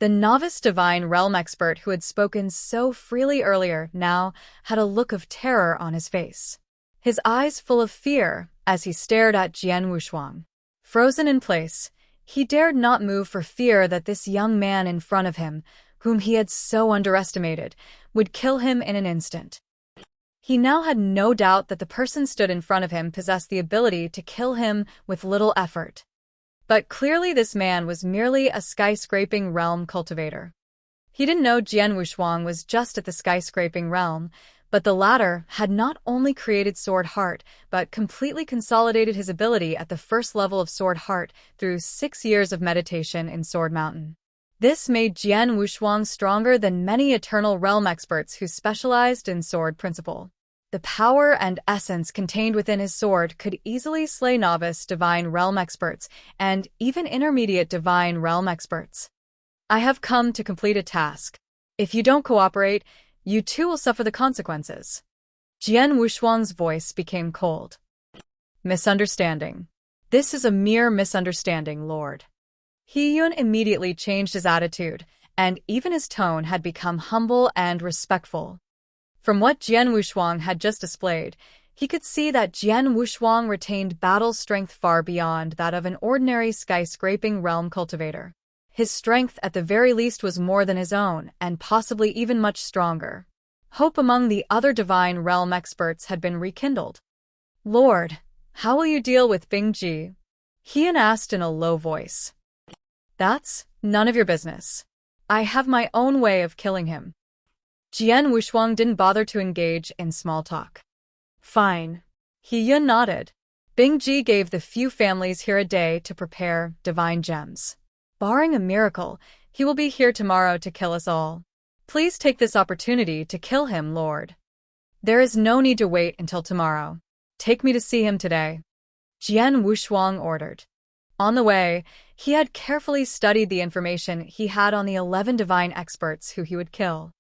The novice divine realm expert who had spoken so freely earlier now had a look of terror on his face. His eyes full of fear as he stared at Jian Wushuang. Frozen in place, he dared not move for fear that this young man in front of him, whom he had so underestimated, would kill him in an instant. He now had no doubt that the person stood in front of him possessed the ability to kill him with little effort. But clearly this man was merely a skyscraping realm cultivator. He didn't know Jian Wushuang was just at the skyscraping realm, but the latter had not only created Sword Heart, but completely consolidated his ability at the first level of Sword Heart through 6 years of meditation in Sword Mountain. This made Jian Wushuang stronger than many Eternal Realm experts who specialized in sword principle. The power and essence contained within his sword could easily slay novice divine realm experts and even intermediate divine realm experts. I have come to complete a task. If you don't cooperate, you too will suffer the consequences. Jian Wushuang's voice became cold. Misunderstanding. This is a mere misunderstanding, Lord. He Yun immediately changed his attitude, and even his tone had become humble and respectful. From what Jian Wushuang had just displayed, he could see that Jian Wushuang retained battle strength far beyond that of an ordinary skyscraping realm cultivator. His strength at the very least was more than his own, and possibly even much stronger. Hope among the other divine realm experts had been rekindled. "Lord, how will you deal with Bing Ji?" He asked in a low voice. "That's none of your business. I have my own way of killing him." Jian Wushuang didn't bother to engage in small talk. "Fine." He Yun nodded. Bing Ji gave the few families here a day to prepare divine gems. Barring a miracle, he will be here tomorrow to kill us all. Please take this opportunity to kill him, Lord. There is no need to wait until tomorrow. Take me to see him today. Jian Wushuang ordered. On the way, he had carefully studied the information he had on the 11 divine experts who he would kill.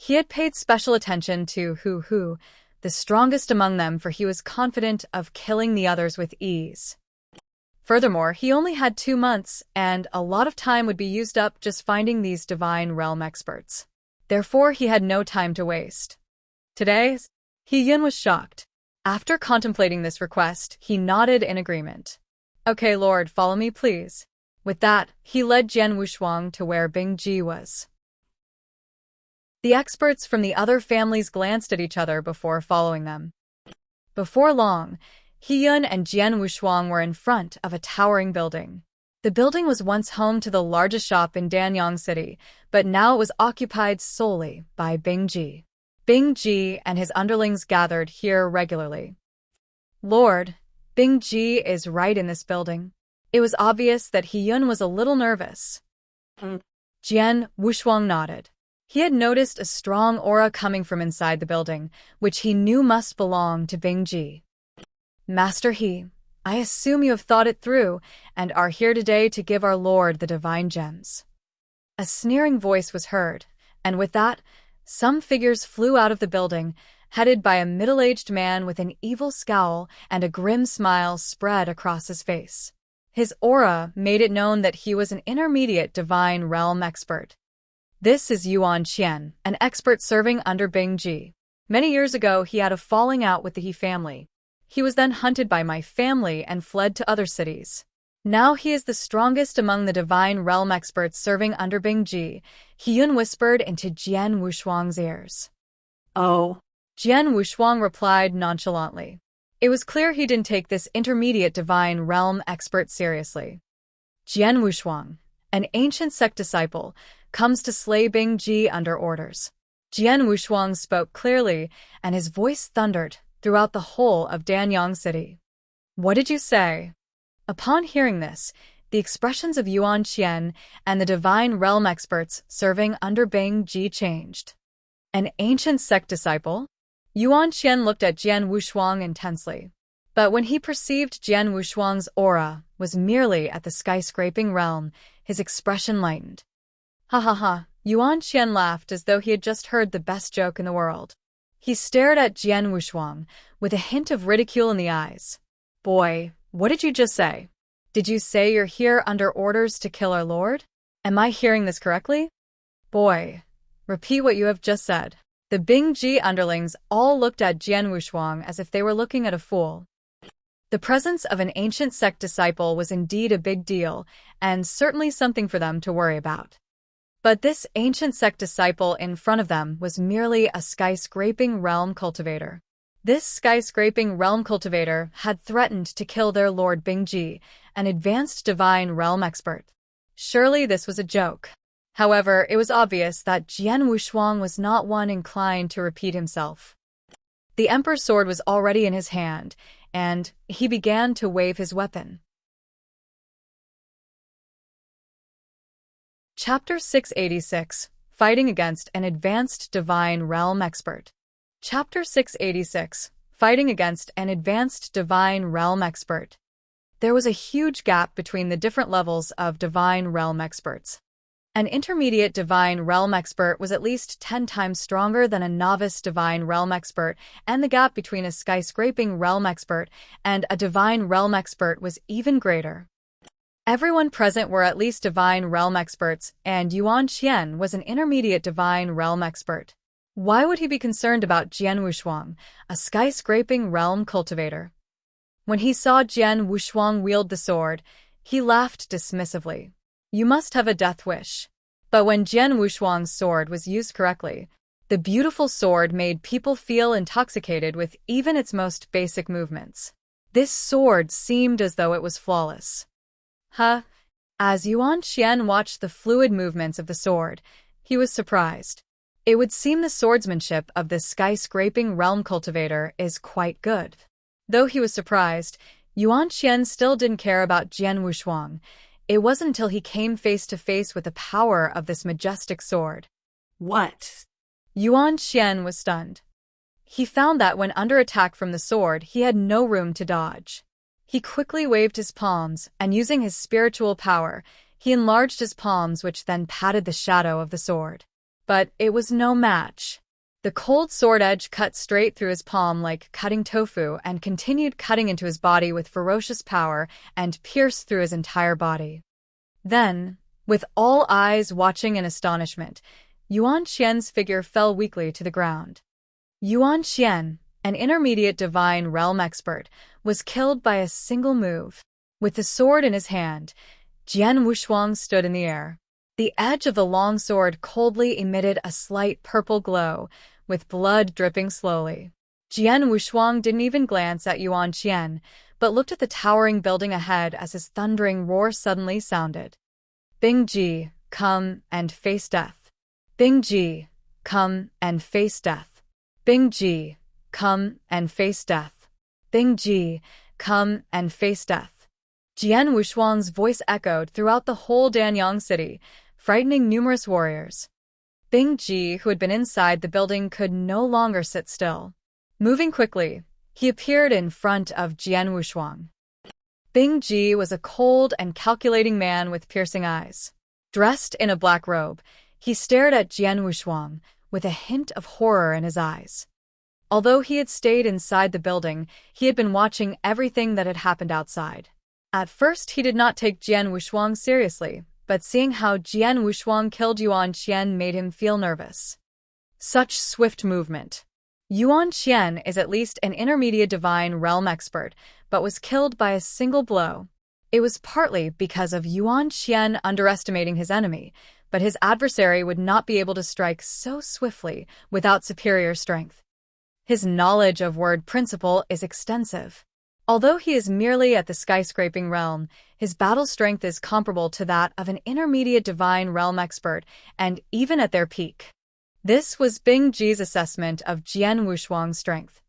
He had paid special attention to who, the strongest among them, for he was confident of killing the others with ease. Furthermore, he only had 2 months, and a lot of time would be used up just finding these divine realm experts. Therefore, he had no time to waste. Today, He Yun was shocked. After contemplating this request, he nodded in agreement. "Okay, Lord, follow me, please." With that, he led Jian Wushuang to where Bing Ji was. The experts from the other families glanced at each other before following them. Before long, He Yun and Jian Wushuang were in front of a towering building. The building was once home to the largest shop in Danyang City, but now it was occupied solely by Bing Ji. Bing Ji and his underlings gathered here regularly. Lord, Bing Ji is right in this building. It was obvious that He-yun was a little nervous. Jian Wushuang nodded. He had noticed a strong aura coming from inside the building, which he knew must belong to Bing Ji. Master He, I assume you have thought it through and are here today to give our Lord the divine gems. A sneering voice was heard, and with that, some figures flew out of the building, headed by a middle-aged man with an evil scowl and a grim smile spread across his face. His aura made it known that he was an intermediate divine realm expert. This is Yuan Qian, an expert serving under Bing Ji. Many years ago, he had a falling out with the He family. He was then hunted by my family and fled to other cities. Now he is the strongest among the divine realm experts serving under Bing Ji, He-yun whispered into Jian Wushuang's ears. Oh. Jian Wushuang replied nonchalantly. It was clear he didn't take this intermediate divine realm expert seriously. Jian Wushuang, an ancient sect disciple, comes to slay Bing Ji under orders. Jian Wushuang spoke clearly, and his voice thundered throughout the whole of Danyang City. What did you say? Upon hearing this, the expressions of Yuan Qian and the divine realm experts serving under Bing Ji changed. An ancient sect disciple? Yuan Qian looked at Jian Wushuang intensely. But when he perceived Jian Wushuang's aura was merely at the skyscraping realm, his expression lightened. Ha ha ha, Yuan Qian laughed as though he had just heard the best joke in the world. He stared at Jian Wushuang with a hint of ridicule in the eyes. Boy, what did you just say? Did you say you're here under orders to kill our lord? Am I hearing this correctly? Boy, repeat what you have just said. The Bing Ji underlings all looked at Jian Wushuang as if they were looking at a fool. The presence of an ancient sect disciple was indeed a big deal, and certainly something for them to worry about. But this ancient sect disciple in front of them was merely a skyscraping realm cultivator. This skyscraping realm cultivator had threatened to kill their Lord Bing Ji, an advanced divine realm expert. Surely this was a joke. However, it was obvious that Jian Wushuang was not one inclined to repeat himself. The Emperor's sword was already in his hand, and he began to wave his weapon. Chapter 686, Fighting Against an Advanced Divine Realm Expert. Chapter 686, Fighting Against an Advanced Divine Realm Expert. There was a huge gap between the different levels of Divine Realm Experts. An intermediate Divine Realm Expert was at least 10 times stronger than a novice Divine Realm Expert, and the gap between a skyscraping Realm Expert and a Divine Realm Expert was even greater. Everyone present were at least Divine Realm Experts, and Yuan Qian was an intermediate Divine Realm Expert. Why would he be concerned about Jian Wushuang, a skyscraping realm cultivator? When he saw Jian Wushuang wield the sword, he laughed dismissively. You must have a death wish. But when Jian Wushuang's sword was used correctly, the beautiful sword made people feel intoxicated with even its most basic movements. This sword seemed as though it was flawless. As Yuan Qian watched the fluid movements of the sword, he was surprised. It would seem the swordsmanship of this skyscraping realm cultivator is quite good. Though he was surprised, Yuan Qian still didn't care about Jian Wushuang. It wasn't until he came face to face with the power of this majestic sword. What? Yuan Qian was stunned. He found that when under attack from the sword, he had no room to dodge. He quickly waved his palms, and using his spiritual power, he enlarged his palms, which then patted the shadow of the sword. But it was no match. The cold sword edge cut straight through his palm like cutting tofu and continued cutting into his body with ferocious power and pierced through his entire body. Then, with all eyes watching in astonishment, Yuan Qian's figure fell weakly to the ground. Yuan Qian, an intermediate divine realm expert, was killed by a single move. With the sword in his hand, Jian Wushuang stood in the air. The edge of the long sword coldly emitted a slight purple glow, with blood dripping slowly. Jian Wushuang didn't even glance at Yuan Qian, but looked at the towering building ahead as his thundering roar suddenly sounded. Bing Ji, come and face death. Bing Ji, come and face death. Bing Ji, come and face death. Bing Ji, come and face death. Jian Wushuang's voice echoed throughout the whole Danyang city, frightening numerous warriors. Bing Ji, who had been inside the building, could no longer sit still. Moving quickly, he appeared in front of Jian Wushuang. Bing Ji was a cold and calculating man with piercing eyes. Dressed in a black robe, he stared at Jian Wushuang with a hint of horror in his eyes. Although he had stayed inside the building, he had been watching everything that had happened outside. At first, he did not take Jian Wushuang seriously, but seeing how Jian Wushuang killed Yuan Qian made him feel nervous. Such swift movement. Yuan Qian is at least an intermediate divine realm expert, but was killed by a single blow. It was partly because of Yuan Qian underestimating his enemy, but his adversary would not be able to strike so swiftly without superior strength. His knowledge of word principle is extensive. Although he is merely at the skyscraping realm, his battle strength is comparable to that of an intermediate divine realm expert, and even at their peak. This was Bing Ji's assessment of Jian Wushuang's strength.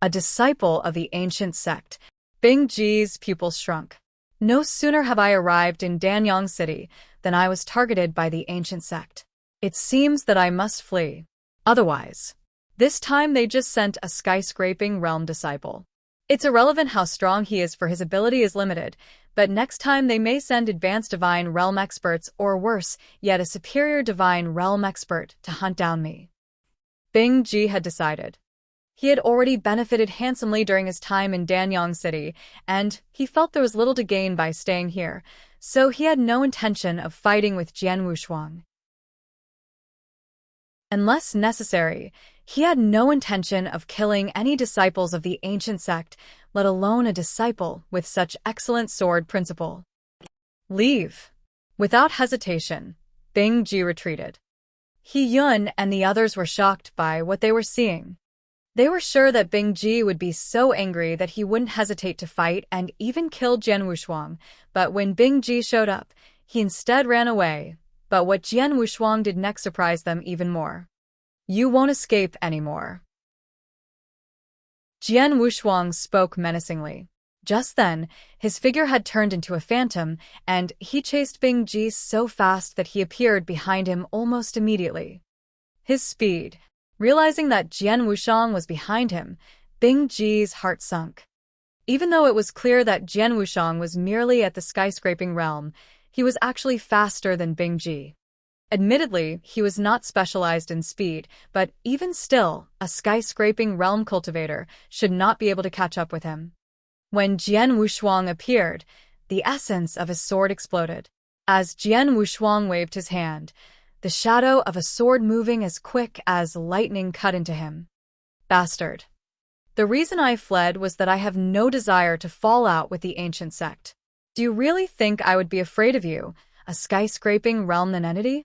A disciple of the ancient sect, Bing Ji's pupils shrunk. No sooner have I arrived in Danyang City than I was targeted by the ancient sect. It seems that I must flee. Otherwise, this time they just sent a skyscraping realm disciple. It's irrelevant how strong he is, for his ability is limited, but next time they may send advanced divine realm experts, or worse yet, a superior divine realm expert to hunt down me. Bing Ji had decided. He had already benefited handsomely during his time in Danyang City, and he felt there was little to gain by staying here, so he had no intention of fighting with Jian Wushuang. Unless necessary, he had no intention of killing any disciples of the ancient sect, let alone a disciple with such excellent sword principle. Leave. Without hesitation, Bing Ji retreated. He Yun and the others were shocked by what they were seeing. They were sure that Bing Ji would be so angry that he wouldn't hesitate to fight and even kill Jian Wushuang, but when Bing Ji showed up, he instead ran away. But what Jian Wushuang did next surprised them even more. You won't escape anymore. Jian Wushuang spoke menacingly. Just then, his figure had turned into a phantom, and he chased Bing Ji so fast that he appeared behind him almost immediately. His speed. Realizing that Jian Wushuang was behind him, Bing Ji's heart sunk. Even though it was clear that Jian Wushuang was merely at the skyscraping realm, he was actually faster than Bing Ji. Admittedly, he was not specialized in speed, but even still, a skyscraping realm cultivator should not be able to catch up with him. When Jian Wushuang appeared, the essence of his sword exploded. As Jian Wushuang waved his hand, the shadow of a sword moving as quick as lightning cut into him. Bastard. The reason I fled was that I have no desire to fall out with the ancient sect. Do you really think I would be afraid of you, a skyscraping realm nonentity?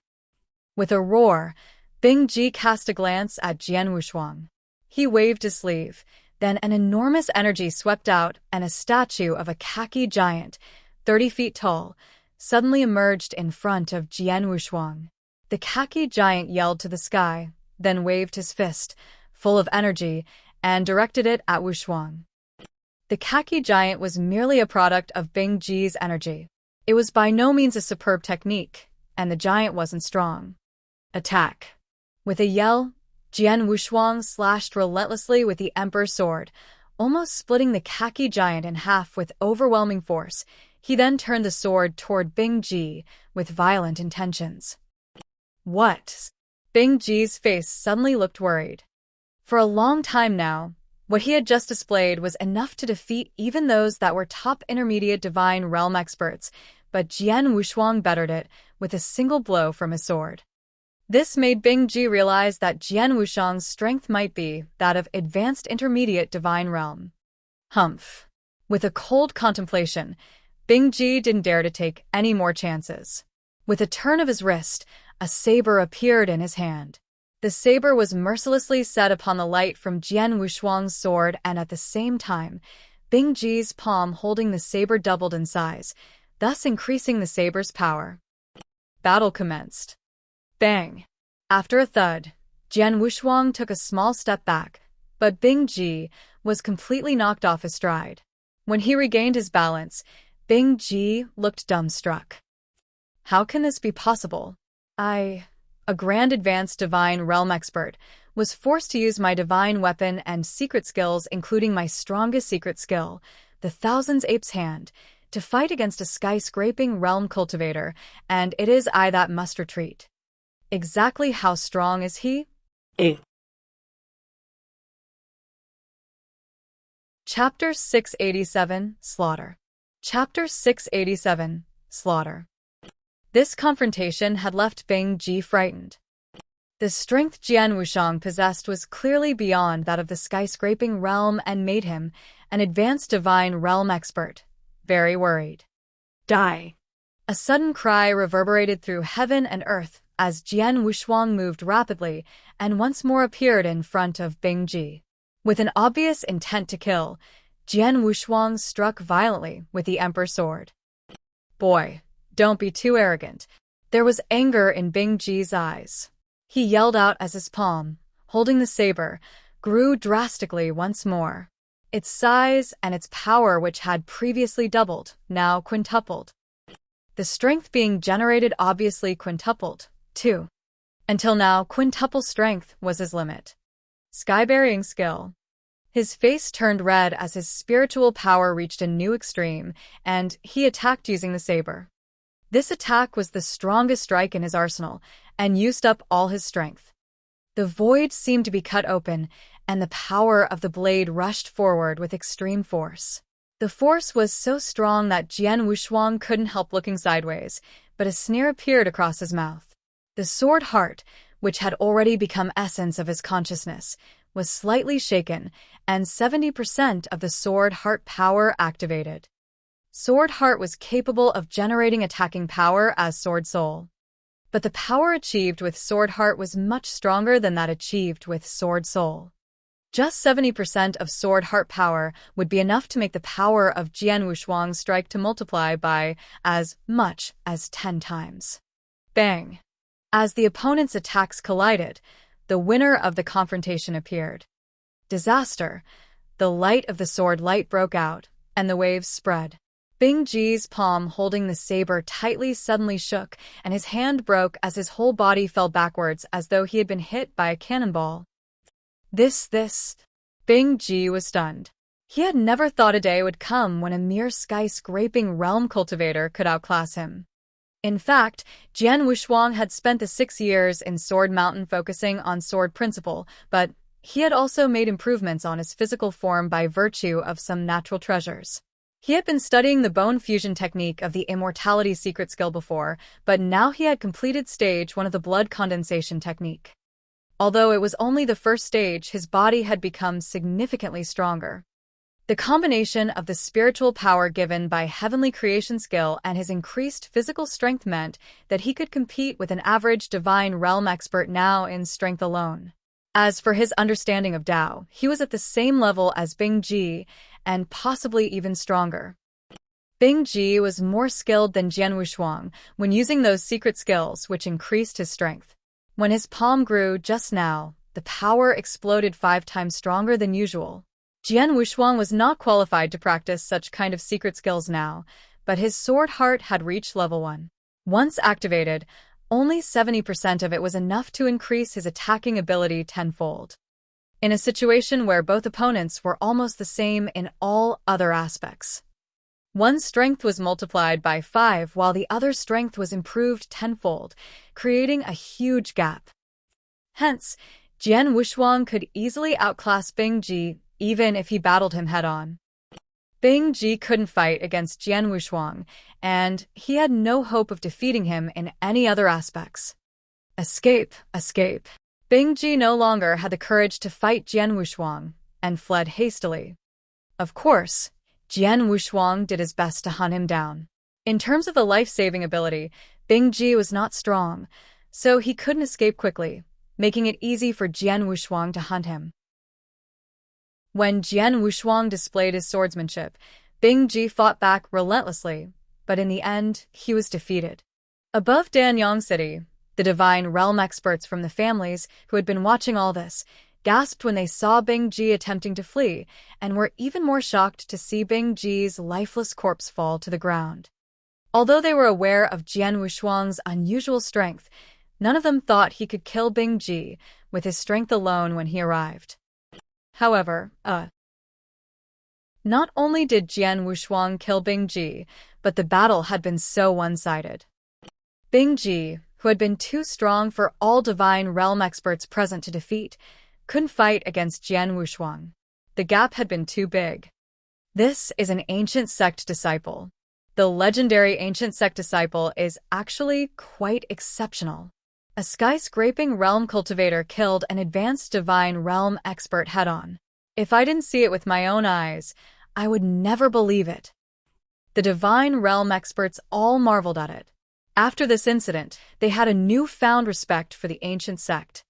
With a roar, Bing Ji cast a glance at Jian Wushuang. He waved his sleeve, then an enormous energy swept out and a statue of a khaki giant, 30 feet tall, suddenly emerged in front of Jian Wushuang. The khaki giant yelled to the sky, then waved his fist, full of energy, and directed it at Wushuang. The khaki giant was merely a product of Bing Ji's energy. It was by no means a superb technique, and the giant wasn't strong. Attack. With a yell, Jian Wushuang slashed relentlessly with the Emperor's sword, almost splitting the khaki giant in half with overwhelming force. He then turned the sword toward Bing Ji with violent intentions. What? Bing Ji's face suddenly looked worried. For a long time now, what he had just displayed was enough to defeat even those that were top intermediate divine realm experts, but Jian Wushuang bettered it with a single blow from his sword. This made Bing Ji realize that Jian Wushuang's strength might be that of advanced intermediate divine realm. Humph. With a cold contemplation, Bing Ji didn't dare to take any more chances. With a turn of his wrist, a saber appeared in his hand. The saber was mercilessly set upon the light from Jian Wushuang's sword, and at the same time, Bing Ji's palm holding the saber doubled in size, thus increasing the saber's power. Battle commenced. Bang! After a thud, Jian Wushuang took a small step back, but Bing Ji was completely knocked off his stride. When he regained his balance, Bing Ji looked dumbstruck. How can this be possible? A grand advanced divine realm expert, was forced to use my divine weapon and secret skills, including my strongest secret skill, the Thousand Apes Hand, to fight against a skyscraping realm cultivator, and it is I that must retreat. Exactly how strong is he? Chapter 687, Slaughter. Chapter 687, Slaughter. This confrontation had left Bing Ji frightened. The strength Jian Wushang possessed was clearly beyond that of the skyscraping realm and made him, an advanced divine realm expert, very worried. Die! A sudden cry reverberated through heaven and earth as Jian Wushuang moved rapidly and once more appeared in front of Bing Ji. With an obvious intent to kill, Jian Wushuang struck violently with the Emperor's sword. Boy, don't be too arrogant. There was anger in Bing Ji's eyes. He yelled out as his palm, holding the saber, grew drastically once more. Its size and its power, which had previously doubled, now quintupled. The strength being generated obviously quintupled, too. Until now, quintuple strength was his limit. Sky-burying skill. His face turned red as his spiritual power reached a new extreme, and he attacked using the saber. This attack was the strongest strike in his arsenal, and used up all his strength. The void seemed to be cut open, and the power of the blade rushed forward with extreme force. The force was so strong that Jian Wushuang couldn't help looking sideways, but a sneer appeared across his mouth. The sword heart, which had already become essence of his consciousness, was slightly shaken, and 70% of the sword heart power activated. Sword heart was capable of generating attacking power as sword soul. But the power achieved with sword heart was much stronger than that achieved with sword soul. Just 70% of sword heart power would be enough to make the power of Jian Wushuang's strike to multiply by as much as 10 times. Bang! As the opponent's attacks collided, the winner of the confrontation appeared. Disaster! The light of the sword light broke out, and the waves spread. Bing Ji's palm holding the saber tightly suddenly shook, and his hand broke as his whole body fell backwards as though he had been hit by a cannonball. This. Bing Ji was stunned. He had never thought a day would come when a mere skyscraping realm cultivator could outclass him. In fact, Jian Wushuang had spent the 6 years in Sword Mountain focusing on sword principle, but he had also made improvements on his physical form by virtue of some natural treasures. He had been studying the bone fusion technique of the immortality secret skill before, but now he had completed stage 1 of the blood condensation technique. Although it was only the first stage, his body had become significantly stronger. The combination of the spiritual power given by heavenly creation skill and his increased physical strength meant that he could compete with an average divine realm expert now in strength alone. As for his understanding of Tao, he was at the same level as Bing Ji, and possibly even stronger. Bing Ji was more skilled than Jian Wushuang when using those secret skills which increased his strength. When his palm grew just now, the power exploded 5 times stronger than usual. Jian Wushuang was not qualified to practice such kind of secret skills now, but his sword heart had reached level 1. Once activated, only 70% of it was enough to increase his attacking ability tenfold. In a situation where both opponents were almost the same in all other aspects. One's strength was multiplied by 5 while the other's strength was improved tenfold, creating a huge gap. Hence, Jian Wushuang could easily outclass Bing Ji even if he battled him head-on. Bing Ji couldn't fight against Jian Wushuang, and he had no hope of defeating him in any other aspects. Escape. Bing Ji no longer had the courage to fight Jian Wushuang, and fled hastily. Of course, Jian Wushuang did his best to hunt him down. In terms of the life-saving ability, Bing Ji was not strong, so he couldn't escape quickly, making it easy for Jian Wushuang to hunt him. When Jian Wushuang displayed his swordsmanship, Bing Ji fought back relentlessly, but in the end, he was defeated. Above Danyang City, the Divine Realm experts from the families who had been watching all this gasped when they saw Bing Ji attempting to flee, and were even more shocked to see Bing Ji's lifeless corpse fall to the ground. Although they were aware of Jian Wushuang's unusual strength, none of them thought he could kill Bing Ji with his strength alone when he arrived. However, not only did Jian Wushuang kill Bing Ji, but the battle had been so one-sided. Bing Ji, who had been too strong for all Divine Realm experts present to defeat, couldn't fight against Jian Wushuang. The gap had been too big. This is an ancient sect disciple. The legendary ancient sect disciple is actually quite exceptional. A skyscraping realm cultivator killed an advanced Divine Realm expert head-on. If I didn't see it with my own eyes, I would never believe it. The Divine Realm experts all marveled at it. After this incident, they had a newfound respect for the ancient sect.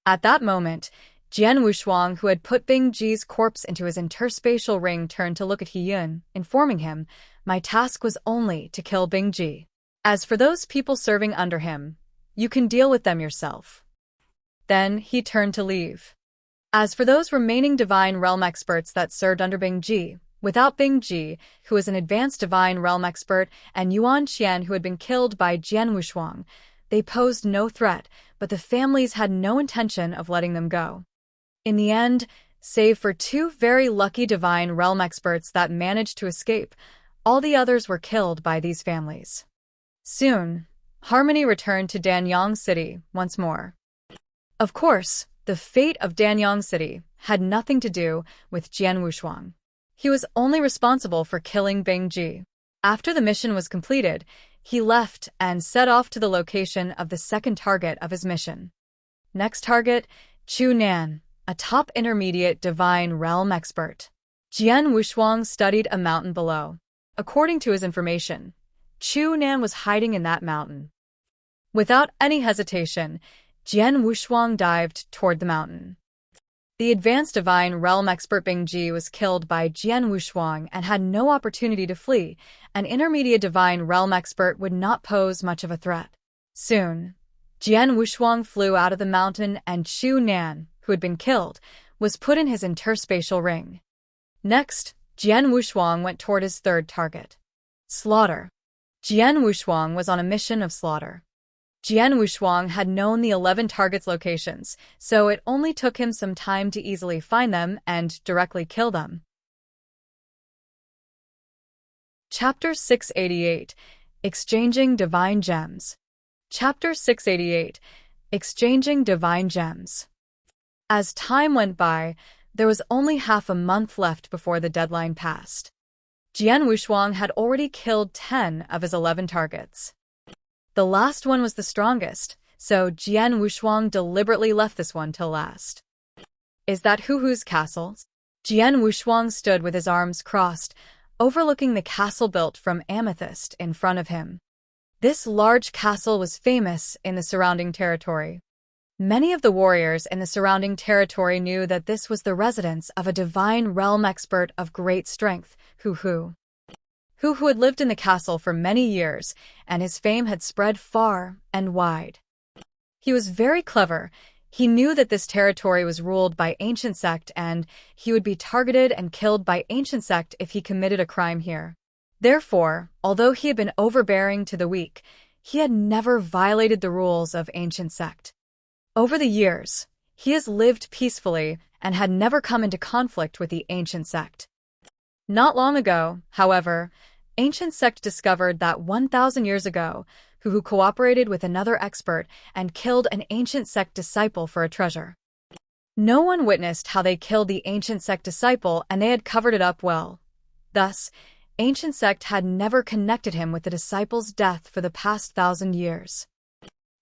At that moment, Jian Wushuang, who had put Bing Ji's corpse into his interspatial ring, turned to look at He Yun, informing him, "My task was only to kill Bing Ji. As for those people serving under him, you can deal with them yourself." Then he turned to leave. As for those remaining Divine Realm experts that served under Bing Ji, without Bing Ji, who was an advanced Divine Realm expert, and Yuan Qian, who had been killed by Jian Wushuang, they posed no threat, but the families had no intention of letting them go. In the end, save for two very lucky Divine Realm experts that managed to escape, all the others were killed by these families. Soon, harmony returned to Danyang City once more. Of course, the fate of Danyang City had nothing to do with Jian Wushuang. He was only responsible for killing Bing Ji. After the mission was completed, he left and set off to the location of the second target of his mission. Next target, Chu Nan, a top intermediate Divine Realm expert. Jian Wushuang studied a mountain below. According to his information, Chu Nan was hiding in that mountain. Without any hesitation, Jian Wushuang dived toward the mountain. The advanced Divine Realm expert Bing Ji was killed by Jian Wushuang and had no opportunity to flee. An intermediate Divine Realm expert would not pose much of a threat. Soon, Jian Wushuang flew out of the mountain, and Chu Nan, who had been killed, was put in his interspatial ring. Next, Jian Wushuang went toward his third target. Slaughter. Jian Wushuang was on a mission of slaughter. Jian Wushuang had known the 11 targets' locations, so it only took him some time to easily find them and directly kill them. Chapter 688. Exchanging Divine Gems. Chapter 688. Exchanging Divine Gems. As time went by, there was only half a month left before the deadline passed. Jian Wushuang had already killed 10 of his 11 targets. The last one was the strongest, so Jian Wushuang deliberately left this one till last. Is that Hu's castle? Jian Wushuang stood with his arms crossed, overlooking the castle built from amethyst in front of him. This large castle was famous in the surrounding territory. Many of the warriors in the surrounding territory knew that this was the residence of a Divine Realm expert of great strength, Hu who had lived in the castle for many years, and his fame had spread far and wide. He was very clever. He knew that this territory was ruled by Ancient Sect, and he would be targeted and killed by Ancient Sect if he committed a crime here. Therefore, although he had been overbearing to the weak, he had never violated the rules of Ancient Sect. Over the years, he has lived peacefully and had never come into conflict with the Ancient Sect. Not long ago, however, Ancient Sect discovered that 1,000 years ago, Hu cooperated with another expert and killed an Ancient Sect disciple for a treasure. No one witnessed how they killed the Ancient Sect disciple, and they had covered it up well. Thus, Ancient Sect had never connected him with the disciple's death for the past 1,000 years.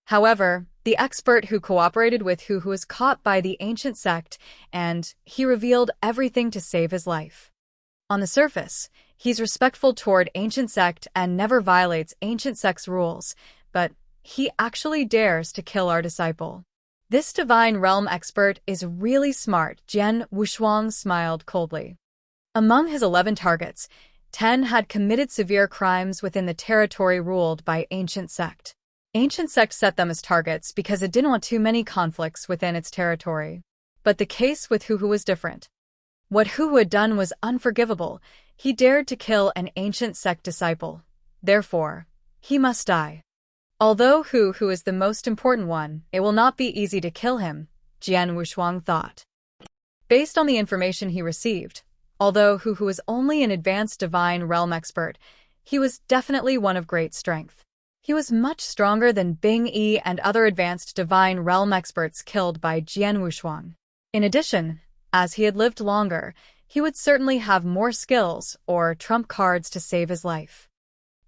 However, the expert who cooperated with Hu was caught by the Ancient Sect, and he revealed everything to save his life. On the surface, he's respectful toward Ancient Sect and never violates Ancient Sect's rules, but he actually dares to kill our disciple. This divine realm expert is really smart, Jian Wushuang smiled coldly. Among his 11 targets, 10 had committed severe crimes within the territory ruled by Ancient Sect. Ancient Sect set them as targets because it didn't want too many conflicts within its territory. But the case with Hu was different. What Hu had done was unforgivable. He dared to kill an Ancient Sect disciple. Therefore, he must die. Although Hu is the most important one, it will not be easy to kill him, Jian Wushuang thought. Based on the information he received, although Hu was only an advanced divine realm expert, he was definitely one of great strength. He was much stronger than Bing Yi and other advanced divine realm experts killed by Jian Wushuang. In addition, as he had lived longer, he would certainly have more skills or trump cards to save his life.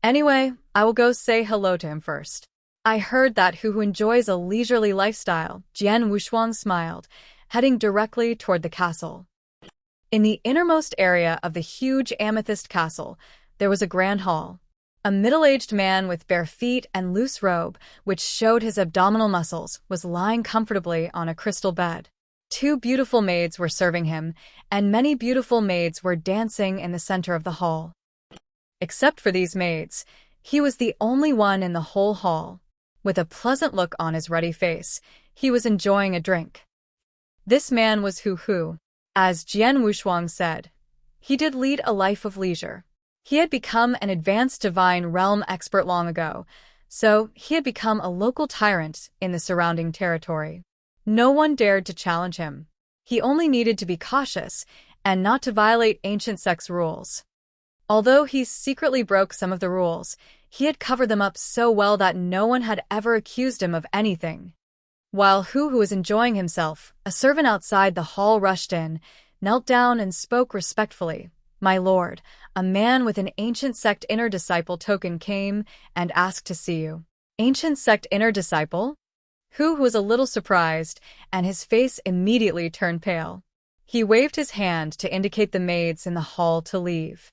Anyway, I will go say hello to him first. I heard that Hu enjoys a leisurely lifestyle, Jian Wushuang smiled, heading directly toward the castle. In the innermost area of the huge amethyst castle, there was a grand hall. A middle-aged man with bare feet and loose robe, which showed his abdominal muscles, was lying comfortably on a crystal bed. 2 beautiful maids were serving him, and many beautiful maids were dancing in the center of the hall. Except for these maids, he was the only one in the whole hall. With a pleasant look on his ruddy face, he was enjoying a drink. This man was Hu. As Jian Wushuang said, he did lead a life of leisure. He had become an advanced divine realm expert long ago, so he had become a local tyrant in the surrounding territory. No one dared to challenge him. He only needed to be cautious and not to violate Ancient Sect's rules. Although he secretly broke some of the rules, he had covered them up so well that no one had ever accused him of anything. While Hu was enjoying himself, a servant outside the hall rushed in, knelt down and spoke respectfully. "My lord, a man with an Ancient Sect inner disciple token came and asked to see you." Ancient Sect inner disciple? Hu was a little surprised, and his face immediately turned pale. He waved his hand to indicate the maids in the hall to leave.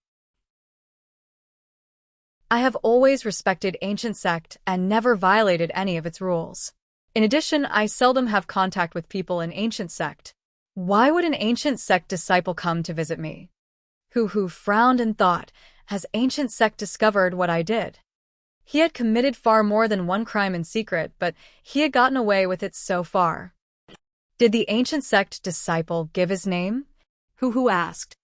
I have always respected Ancient Sect and never violated any of its rules. In addition, I seldom have contact with people in Ancient Sect. Why would an Ancient Sect disciple come to visit me? Hu frowned and thought, has Ancient Sect discovered what I did? He had committed far more than one crime in secret, but he had gotten away with it so far. Did the Ancient Sect disciple give his name? Hu asked.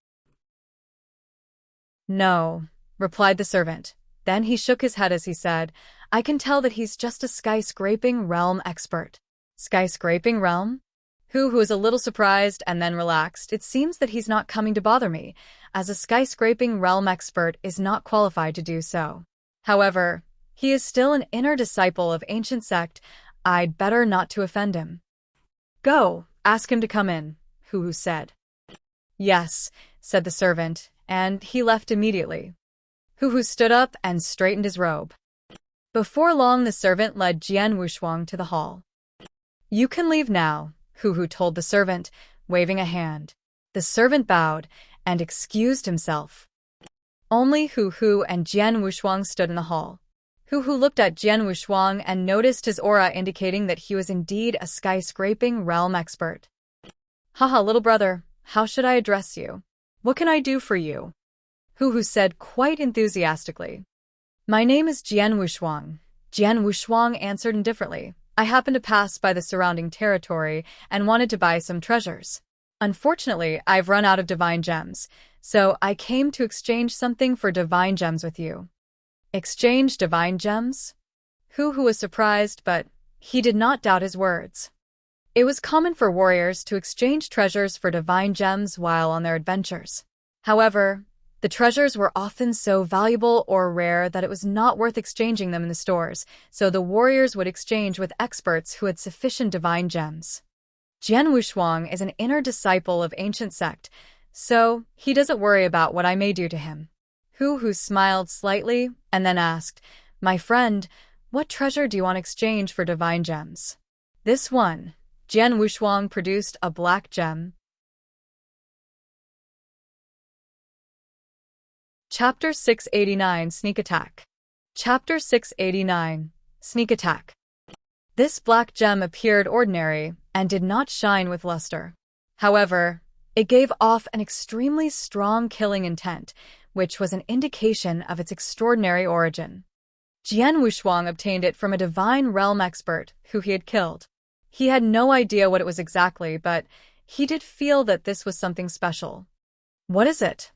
No, replied the servant. Then he shook his head as he said, I can tell that he's just a skyscraping realm expert. Skyscraping realm? Hu was a little surprised and then relaxed. It seems that he's not coming to bother me, as a skyscraping realm expert is not qualified to do so. However, he is still an inner disciple of Ancient Sect. I'd better not to offend him. Go, ask him to come in, Hu said. Yes, said the servant, and he left immediately. Hu stood up and straightened his robe. Before long, the servant led Jian Wushuang to the hall. You can leave now, Hu told the servant, waving a hand. The servant bowed and excused himself. Only Hu and Jian Wushuang stood in the hall. Hu looked at Jian Wushuang and noticed his aura indicating that he was indeed a skyscraping realm expert. Haha, little brother, how should I address you? What can I do for you? Hu said quite enthusiastically. My name is Jian Wushuang. Jian Wushuang answered indifferently. I happened to pass by the surrounding territory and wanted to buy some treasures. Unfortunately, I've run out of divine gems, so I came to exchange something for divine gems with you. Exchange divine gems? Hu was surprised, but he did not doubt his words. It was common for warriors to exchange treasures for divine gems while on their adventures. However, the treasures were often so valuable or rare that it was not worth exchanging them in the stores, so the warriors would exchange with experts who had sufficient divine gems. Jian Wushuang is an inner disciple of Ancient Sect, so he doesn't worry about what I may do to him. Hu smiled slightly and then asked, My friend, what treasure do you want to exchange for divine gems? This one. Jian Wushuang produced a black gem. Chapter 689 Sneak Attack. Chapter 689 Sneak Attack. This black gem appeared ordinary and did not shine with luster. However, it gave off an extremely strong killing intent, which was an indication of its extraordinary origin. Jian Wushuang obtained it from a divine realm expert who he had killed. He had no idea what it was exactly, but he did feel that this was something special. What is it?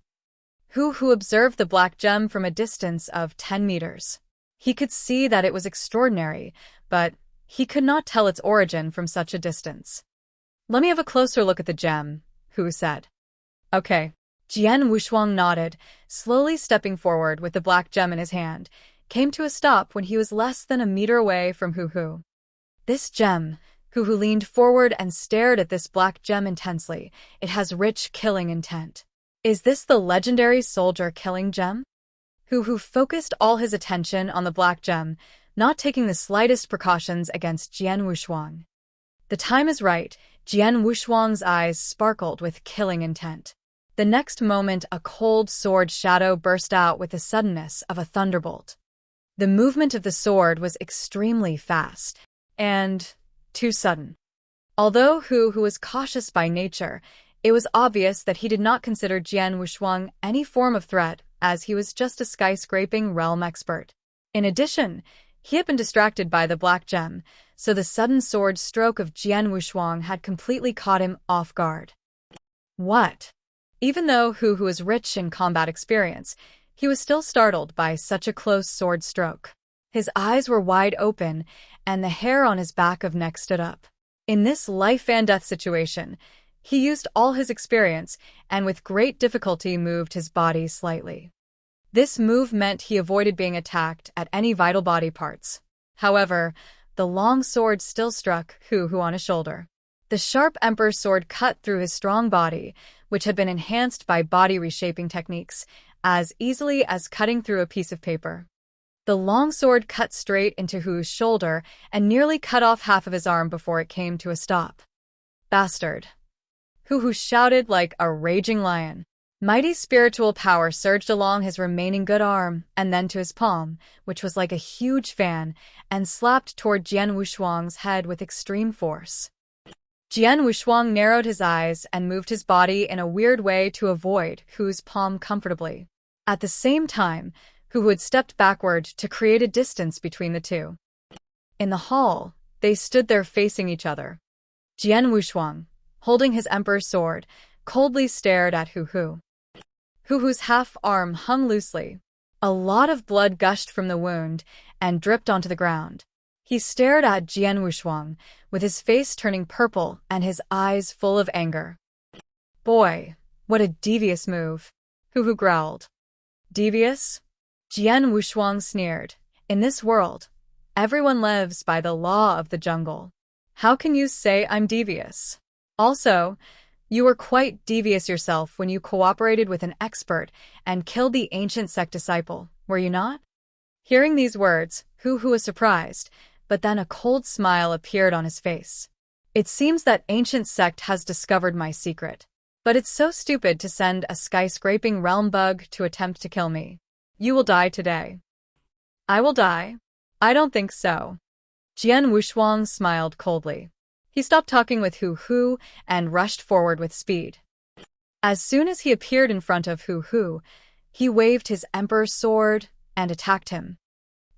Who observed the black gem from a distance of 10 meters. He could see that it was extraordinary, but he could not tell its origin from such a distance. Let me have a closer look at the gem, Hu said. Okay. Jian Wushuang nodded, slowly stepping forward with the black gem in his hand, came to a stop when he was less than a meter away from Hu. This gem, Hu leaned forward and stared at this black gem intensely. It has rich killing intent. Is this the legendary soldier killing gem? Hu focused all his attention on the black gem, not taking the slightest precautions against Jian Wushuang. The time is right. Jian Wushuang's eyes sparkled with killing intent. The next moment, a cold sword shadow burst out with the suddenness of a thunderbolt. The movement of the sword was extremely fast and too sudden. Although Hu was cautious by nature, it was obvious that he did not consider Jian Wushuang any form of threat, as he was just a skyscraping realm expert. In addition, he had been distracted by the black gem, so the sudden sword stroke of Jian Wushuang had completely caught him off guard. What? Even though Hu was rich in combat experience, he was still startled by such a close sword stroke. His eyes were wide open, and the hair on his back of neck stood up. In this life-and-death situation, he used all his experience and with great difficulty moved his body slightly. This move meant he avoided being attacked at any vital body parts. However, the long sword still struck Hu on his shoulder. The sharp emperor sword cut through his strong body, which had been enhanced by body reshaping techniques, as easily as cutting through a piece of paper. The long sword cut straight into Hu's shoulder and nearly cut off half of his arm before it came to a stop. Bastard! Hu shouted like a raging lion. Mighty spiritual power surged along his remaining good arm and then to his palm, which was like a huge fan, and slapped toward Jian Wushuang's head with extreme force. Jian Wushuang narrowed his eyes and moved his body in a weird way to avoid Hu's palm comfortably. At the same time, Hu had stepped backward to create a distance between the two. In the hall, they stood there facing each other. Jian Wushuang, holding his emperor's sword, coldly stared at Hu. Hu's half arm hung loosely. A lot of blood gushed from the wound and dripped onto the ground. He stared at Jian Wushuang, with his face turning purple and his eyes full of anger. Boy, what a devious move, Hu growled. Devious? Jian Wushuang sneered. In this world, everyone lives by the law of the jungle. How can you say I'm devious? Also, you were quite devious yourself when you cooperated with an expert and killed the ancient sect disciple, were you not? Hearing these words, Hu was surprised, but then a cold smile appeared on his face. It seems that ancient sect has discovered my secret. But it's so stupid to send a skyscraping realm bug to attempt to kill me. You will die today. I will die? I don't think so. Jian Wushuang smiled coldly. He stopped talking with Hu and rushed forward with speed. As soon as he appeared in front of Hu, he waved his emperor's sword and attacked him.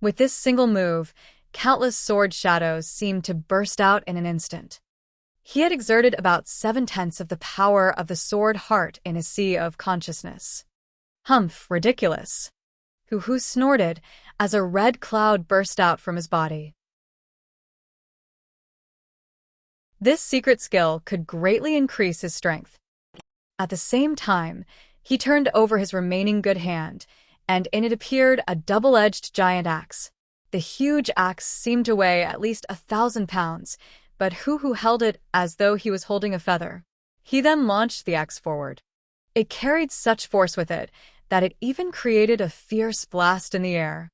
With this single move, countless sword shadows seemed to burst out in an instant. He had exerted about 7/10 of the power of the sword heart in his sea of consciousness. Humph, ridiculous. Hu snorted as a red cloud burst out from his body. This secret skill could greatly increase his strength. At the same time, he turned over his remaining good hand, and in it appeared a double-edged giant axe. The huge axe seemed to weigh at least 1,000 pounds, but Hu held it as though he was holding a feather. He then launched the axe forward. It carried such force with it that it even created a fierce blast in the air.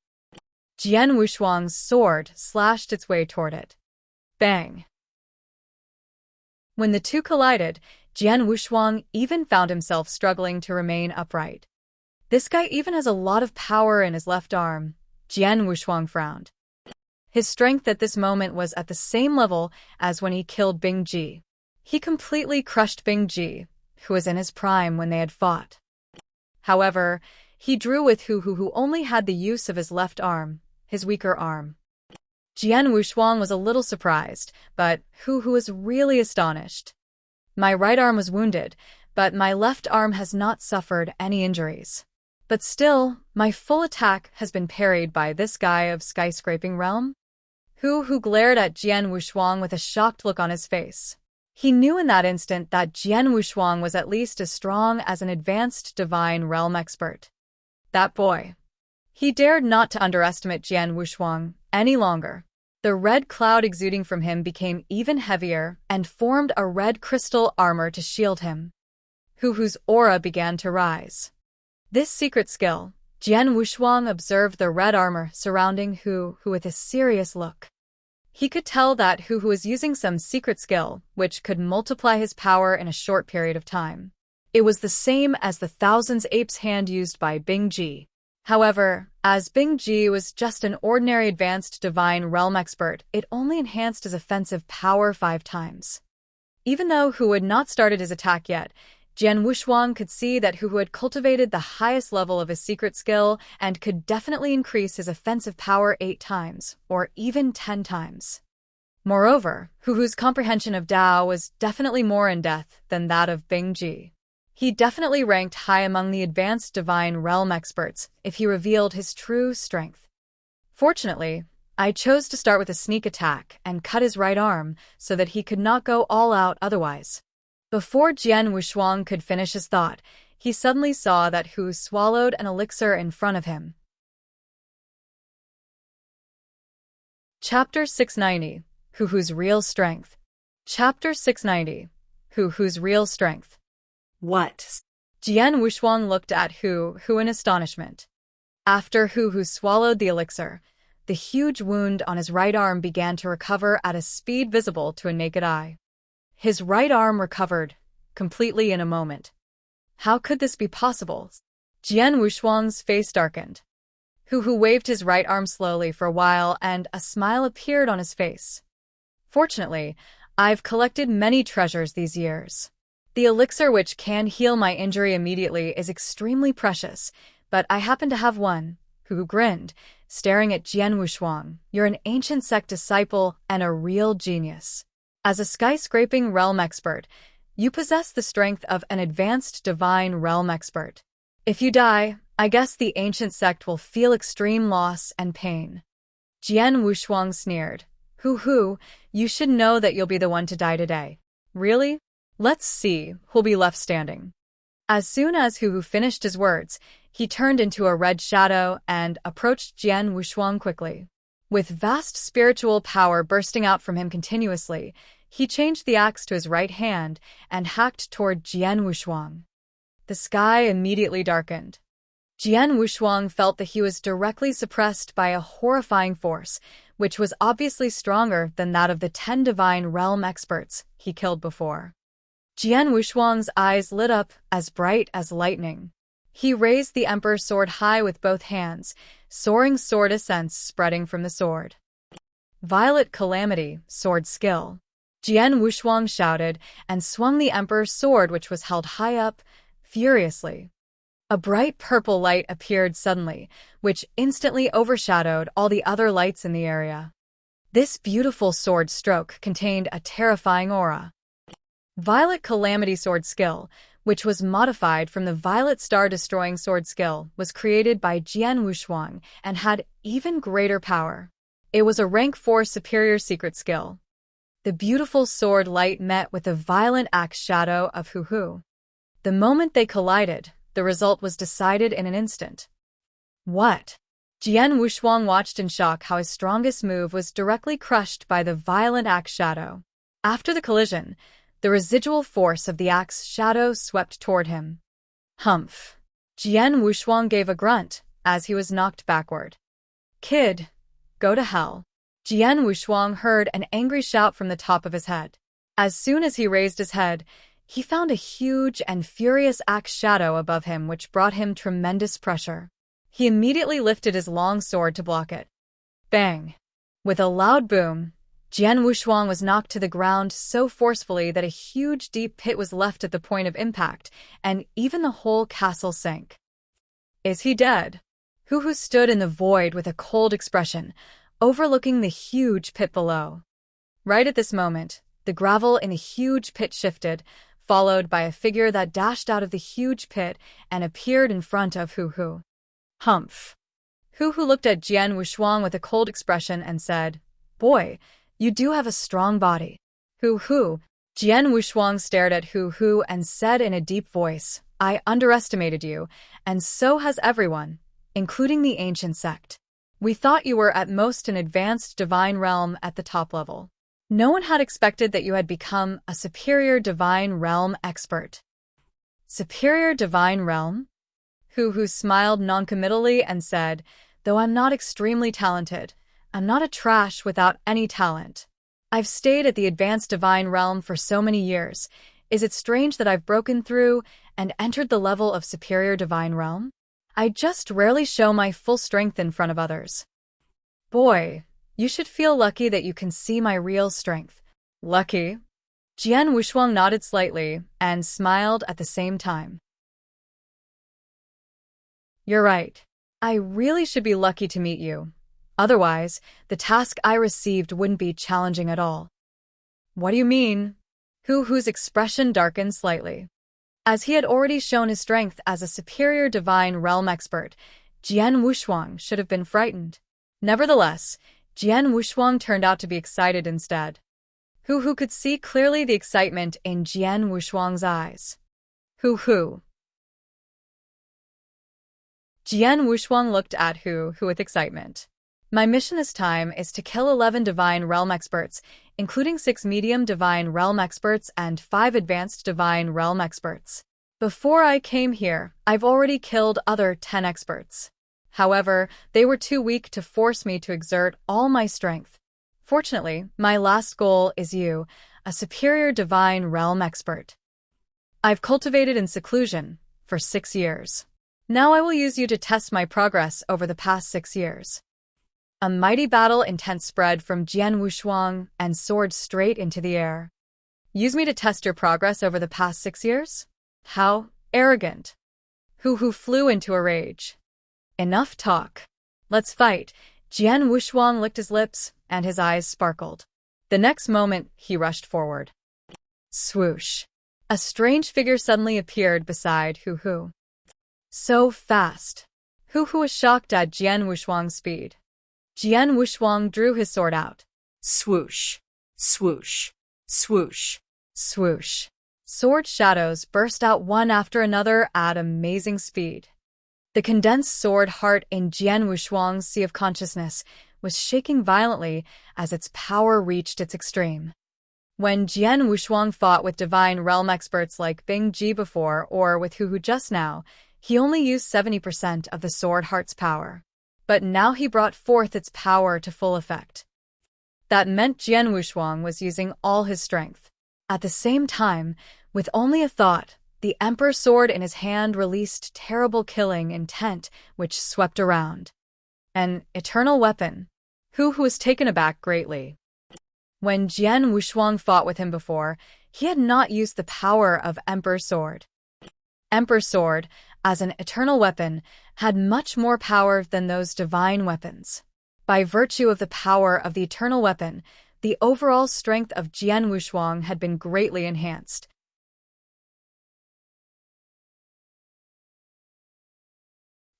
Jian Wushuang's sword slashed its way toward it. Bang! When the two collided, Jian Wushuang even found himself struggling to remain upright. This guy even has a lot of power in his left arm. Jian Wushuang frowned. His strength at this moment was at the same level as when he killed Bing Ji. He completely crushed Bing Ji, who was in his prime when they had fought. However, he drew with Hu Hu, who only had the use of his left arm, his weaker arm. Jian Wushuang was a little surprised, but Hu Hu was really astonished. My right arm was wounded, but my left arm has not suffered any injuries. But still, my full attack has been parried by this guy of skyscraping realm? Hu Hu glared at Jian Wushuang with a shocked look on his face. He knew in that instant that Jian Wushuang was at least as strong as an advanced divine realm expert. That boy. He dared not to underestimate Jian Wushuang any longer. The red cloud exuding from him became even heavier and formed a red crystal armor to shield him. Hu Hu's aura began to rise. This secret skill, Jian Wushuang observed the red armor surrounding Hu Hu with a serious look. He could tell that Hu Hu was using some secret skill which could multiply his power in a short period of time. It was the same as the Thousand Apes hand used by Bing Ji. However, as Bing Ji was just an ordinary advanced divine realm expert, it only enhanced his offensive power 5 times. Even though Hu had not started his attack yet, Jian Wushuang could see that Hu Hu had cultivated the highest level of his secret skill and could definitely increase his offensive power 8 times, or even 10 times. Moreover, Hu Hu's comprehension of Dao was definitely more in-depth than that of Bing Ji. He definitely ranked high among the advanced divine realm experts if he revealed his true strength. Fortunately, I chose to start with a sneak attack and cut his right arm so that he could not go all out otherwise. Before Jian Wushuang could finish his thought, he suddenly saw that Hu swallowed an elixir in front of him. Chapter 690. Hu Hu's Real Strength. Chapter 690. Hu Hu's Real Strength. What? Jian Wushuang looked at Hu Hu in astonishment. After Hu Hu swallowed the elixir, the huge wound on his right arm began to recover at a speed visible to a naked eye. His right arm recovered completely in a moment. How could this be possible? Jian Wushuang's face darkened. Hu Hu waved his right arm slowly for a while and a smile appeared on his face. Fortunately, I've collected many treasures these years. The elixir which can heal my injury immediately is extremely precious, but I happen to have one. Hu Hu grinned, staring at Jian Wushuang. You're an ancient sect disciple and a real genius. As a skyscraping realm expert, you possess the strength of an advanced divine realm expert. If you die, I guess the ancient sect will feel extreme loss and pain. Jian Wushuang sneered. Hu Hu, you should know that you'll be the one to die today. Really? Let's see who'll be left standing. As soon as Hu Hu finished his words, he turned into a red shadow and approached Jian Wushuang quickly. With vast spiritual power bursting out from him continuously, he changed the axe to his right hand and hacked toward Jian Wushuang. The sky immediately darkened. Jian Wushuang felt that he was directly suppressed by a horrifying force, which was obviously stronger than that of the 10 divine realm experts he killed before. Jian Wushuang's eyes lit up as bright as lightning. He raised the Emperor's sword high with both hands, soaring sword essence spreading from the sword. Violet Calamity, sword skill. Jian Wushuang shouted and swung the Emperor's sword, which was held high up, furiously. A bright purple light appeared suddenly, which instantly overshadowed all the other lights in the area. This beautiful sword stroke contained a terrifying aura. Violet Calamity sword skill, which was modified from the Violet Star Destroying sword skill, was created by Jian Wushuang and had even greater power. It was a rank 4 superior secret skill. The beautiful sword light met with the violent axe shadow of Hu Hu. The moment they collided, the result was decided in an instant. What? Jian Wushuang watched in shock how his strongest move was directly crushed by the violent axe shadow. After the collision, the residual force of the axe shadow swept toward him. Humph! Jian Wushuang gave a grunt as he was knocked backward. Kid, go to hell. Jian Wushuang heard an angry shout from the top of his head. As soon as he raised his head, he found a huge and furious axe shadow above him which brought him tremendous pressure. He immediately lifted his long sword to block it. Bang! With a loud boom, Jian Wushuang was knocked to the ground so forcefully that a huge deep pit was left at the point of impact, and even the whole castle sank. Is he dead? Hu stood in the void with a cold expression, overlooking the huge pit below. Right at this moment, the gravel in the huge pit shifted, followed by a figure that dashed out of the huge pit and appeared in front of Hu. Humph. Hu looked at Jian Wushuang with a cold expression and said, "Boy, you do have a strong body." Hu. Jian Wushuang stared at Hu and said in a deep voice, "I underestimated you, and so has everyone, including the ancient sect. We thought you were at most an advanced divine realm at the top level. No one had expected that you had become a superior divine realm expert." Superior divine realm? Hu smiled noncommittally and said, "Though I'm not extremely talented, I'm not a trash without any talent. I've stayed at the advanced divine realm for so many years. Is it strange that I've broken through and entered the level of superior divine realm? I just rarely show my full strength in front of others. Boy, you should feel lucky that you can see my real strength." Lucky? Jian Wushuang nodded slightly and smiled at the same time. "You're right. I really should be lucky to meet you. Otherwise, the task I received wouldn't be challenging at all." "What do you mean?" Hu's expression darkened slightly. As he had already shown his strength as a superior divine realm expert, Jian Wushuang should have been frightened. Nevertheless, Jian Wushuang turned out to be excited instead. Hu could see clearly the excitement in Jian Wushuang's eyes. Hu. Jian Wushuang looked at Hu with excitement. "My mission this time is to kill 11 divine realm experts, including 6 medium divine realm experts and 5 advanced divine realm experts. Before I came here, I've already killed other 10 experts. However, they were too weak to force me to exert all my strength. Fortunately, my last goal is you, a superior divine realm expert. I've cultivated in seclusion for 6 years. Now I will use you to test my progress over the past 6 years." A mighty battle intent spread from Jian Wushuang and soared straight into the air. "Use me to test your progress over the past 6 years? How arrogant." Hu flew into a rage. "Enough talk. Let's fight." Jian Wushuang licked his lips, and his eyes sparkled. The next moment, he rushed forward. Swoosh. A strange figure suddenly appeared beside Hu. So fast. Hu was shocked at Jian Wushuang's speed. Jian Wushuang drew his sword out. Swoosh. Swoosh. Swoosh. Swoosh. Sword shadows burst out one after another at amazing speed. The condensed sword heart in Jian Wushuang's sea of consciousness was shaking violently as its power reached its extreme. When Jian Wushuang fought with divine realm experts like Bing Ji before or with Hu just now, he only used 70% of the sword heart's power. But now he brought forth its power to full effect. That meant Jian Wushuang was using all his strength. At the same time, with only a thought, the Emperor's sword in his hand released terrible killing intent which swept around. An eternal weapon. Hu was taken aback greatly. When Jian Wushuang fought with him before, he had not used the power of Emperor's sword. Emperor's sword, as an eternal weapon, had much more power than those divine weapons. By virtue of the power of the eternal weapon, the overall strength of Jian Wushuang had been greatly enhanced.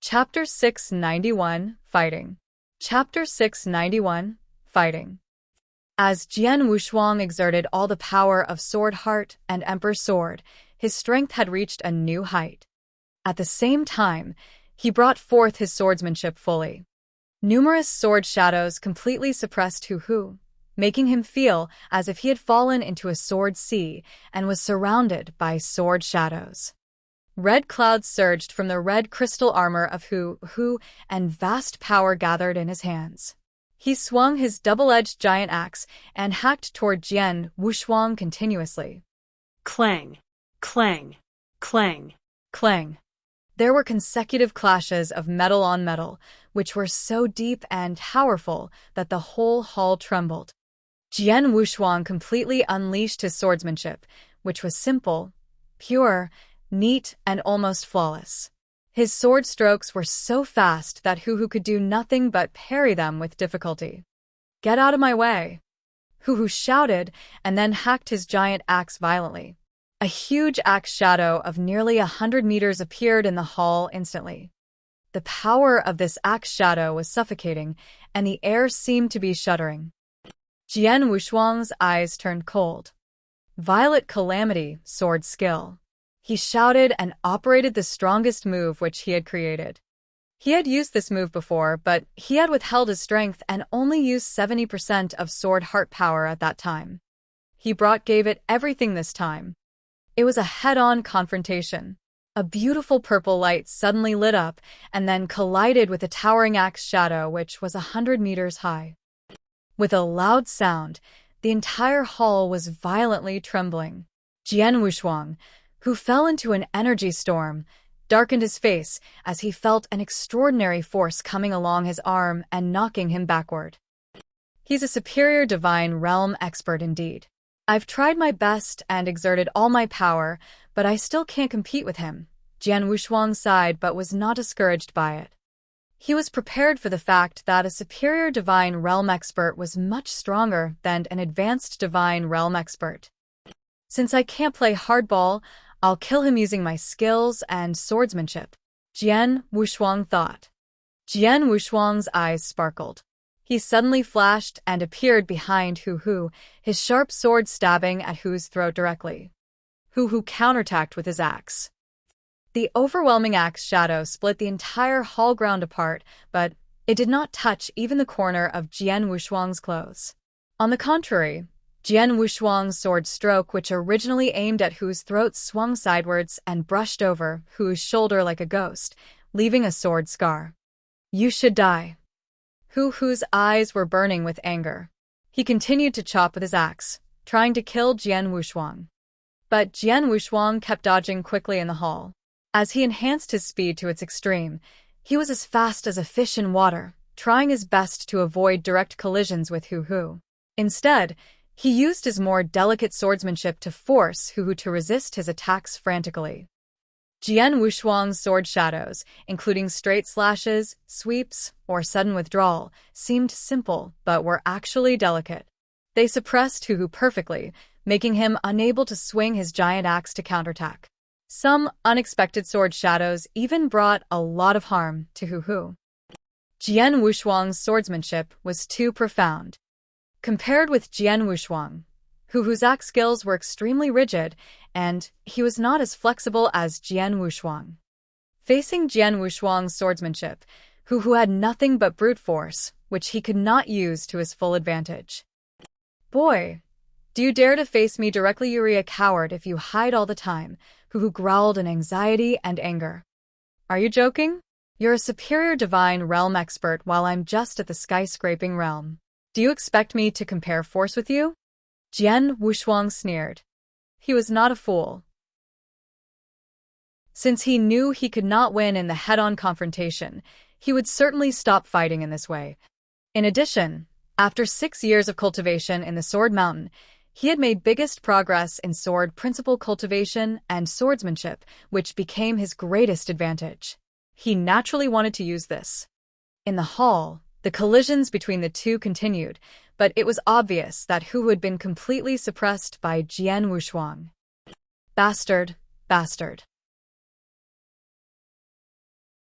Chapter 691, Fighting. Chapter 691, Fighting. As Jian Wushuang exerted all the power of Sword Heart and Emperor's Sword, his strength had reached a new height. At the same time, he brought forth his swordsmanship fully. Numerous sword shadows completely suppressed Hu, making him feel as if he had fallen into a sword sea and was surrounded by sword shadows. Red clouds surged from the red crystal armor of Hu, and vast power gathered in his hands. He swung his double-edged giant axe and hacked toward Jian Wushuang continuously. Clang, clang, clang, clang. There were consecutive clashes of metal on metal, which were so deep and powerful that the whole hall trembled. Jian Wushuang completely unleashed his swordsmanship, which was simple, pure, neat, and almost flawless. His sword strokes were so fast that Hu could do nothing but parry them with difficulty. "Get out of my way!" Hu shouted and then hacked his giant axe violently. A huge axe shadow of nearly 100 meters appeared in the hall instantly. The power of this axe shadow was suffocating, and the air seemed to be shuddering. Jian Wushuang's eyes turned cold. Violet calamity, sword skill. He shouted and operated the strongest move which he had created. He had used this move before, but he had withheld his strength and only used 70% of sword heart power at that time. He gave it everything this time. It was a head-on confrontation. A beautiful purple light suddenly lit up and then collided with a towering axe shadow which was 100 meters high. With a loud sound, the entire hall was violently trembling. Jian Wushuang, who fell into an energy storm, darkened his face as he felt an extraordinary force coming along his arm and knocking him backward. He's a superior divine realm expert indeed. I've tried my best and exerted all my power, but I still can't compete with him. Jian Wushuang sighed but was not discouraged by it. He was prepared for the fact that a superior divine realm expert was much stronger than an advanced divine realm expert. Since I can't play hardball, I'll kill him using my skills and swordsmanship, Jian Wushuang thought. Jian Wushuang's eyes sparkled. He suddenly flashed and appeared behind Hu, his sharp sword stabbing at Hu's throat directly. Hu counterattacked with his axe. The overwhelming axe shadow split the entire hall ground apart, but it did not touch even the corner of Jian Wushuang's clothes. On the contrary, Jian Wushuang's sword stroke, which originally aimed at Hu's throat, swung sidewards and brushed over Hu's shoulder like a ghost, leaving a sword scar. "You should die." Hu's eyes were burning with anger. He continued to chop with his axe, trying to kill Jian Wushuang. But Jian Wushuang kept dodging quickly in the hall. As he enhanced his speed to its extreme, he was as fast as a fish in water, trying his best to avoid direct collisions with Hu. Instead, he used his more delicate swordsmanship to force Hu to resist his attacks frantically. Jian Wushuang's sword shadows, including straight slashes, sweeps, or sudden withdrawal, seemed simple but were actually delicate. They suppressed Hu perfectly, making him unable to swing his giant axe to counterattack. Some unexpected sword shadows even brought a lot of harm to Hu. Jian Wushuang's swordsmanship was too profound. Compared with Jian Wushuang, Hu's axe skills were extremely rigid, and he was not as flexible as Jian Wushuang. Facing Jian Wushuang's swordsmanship, Hu had nothing but brute force, which he could not use to his full advantage. "Boy, do you dare to face me directly? You're a coward if you hide all the time," Hu growled in anxiety and anger. "Are you joking? You're a superior divine realm expert while I'm just at the skyscraping realm. Do you expect me to compare force with you?" Jian Wushuang sneered. He was not a fool. Since he knew he could not win in the head-on confrontation, he would certainly stop fighting in this way. In addition, after 6 years of cultivation in the Sword Mountain, he had made biggest progress in sword principle cultivation and swordsmanship, which became his greatest advantage. He naturally wanted to use this. In the hall, the collisions between the two continued, but it was obvious that Hu had been completely suppressed by Jian Wushuang. Bastard, bastard.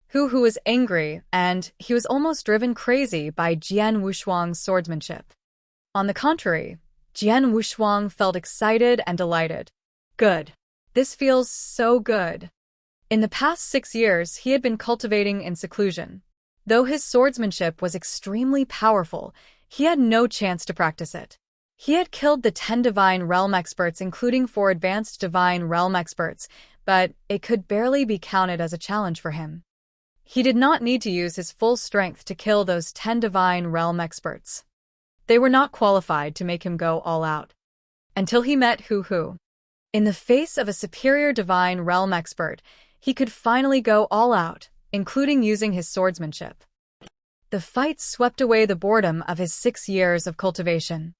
Hu was angry, and he was almost driven crazy by Jian Wushuang's swordsmanship. On the contrary, Jian Wushuang felt excited and delighted. Good. This feels so good. In the past 6 years, he had been cultivating in seclusion. Though his swordsmanship was extremely powerful, he had no chance to practice it. He had killed the 10 divine realm experts, including 4 advanced divine realm experts, but it could barely be counted as a challenge for him. He did not need to use his full strength to kill those 10 divine realm experts. They were not qualified to make him go all out. Until he met Hu. In the face of a superior divine realm expert, he could finally go all out, including using his swordsmanship. The fight swept away the boredom of his 6 years of cultivation.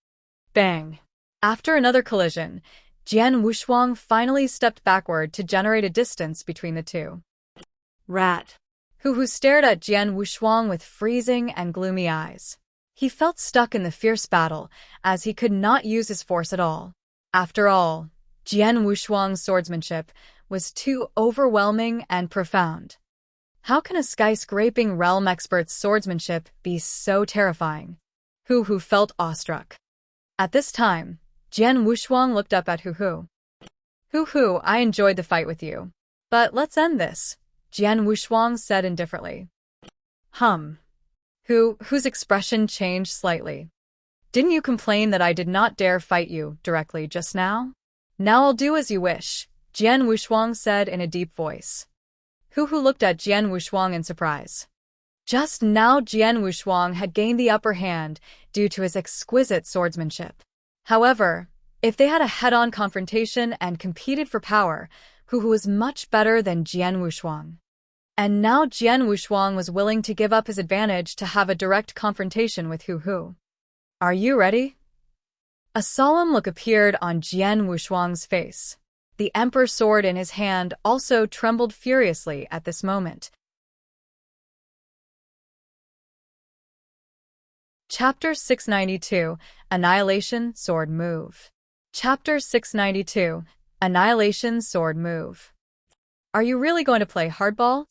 Bang! After another collision, Jian Wushuang finally stepped backward to generate a distance between the two. Rat. Hu stared at Jian Wushuang with freezing and gloomy eyes. He felt stuck in the fierce battle, as he could not use his force at all. After all, Jian Wushuang's swordsmanship was too overwhelming and profound. How can a skyscraping realm expert's swordsmanship be so terrifying? Hu felt awestruck. At this time, Jian Wushuang looked up at Hu. Hu, I enjoyed the fight with you. But let's end this, Jian Wushuang said indifferently. Whose expression changed slightly. Didn't you complain that I did not dare fight you directly just now? Now I'll do as you wish, Jian Wushuang said in a deep voice. Hu looked at Jian Wushuang in surprise. Just now Jian Wushuang had gained the upper hand due to his exquisite swordsmanship. However, if they had a head-on confrontation and competed for power, Hu was much better than Jian Wushuang. And now Jian Wushuang was willing to give up his advantage to have a direct confrontation with Hu. Are you ready? A solemn look appeared on Jian Wushuang's face. The emperor's sword in his hand also trembled furiously at this moment. Chapter 692, Annihilation Sword Move. Chapter 692, Annihilation Sword Move. Are you really going to play hardball?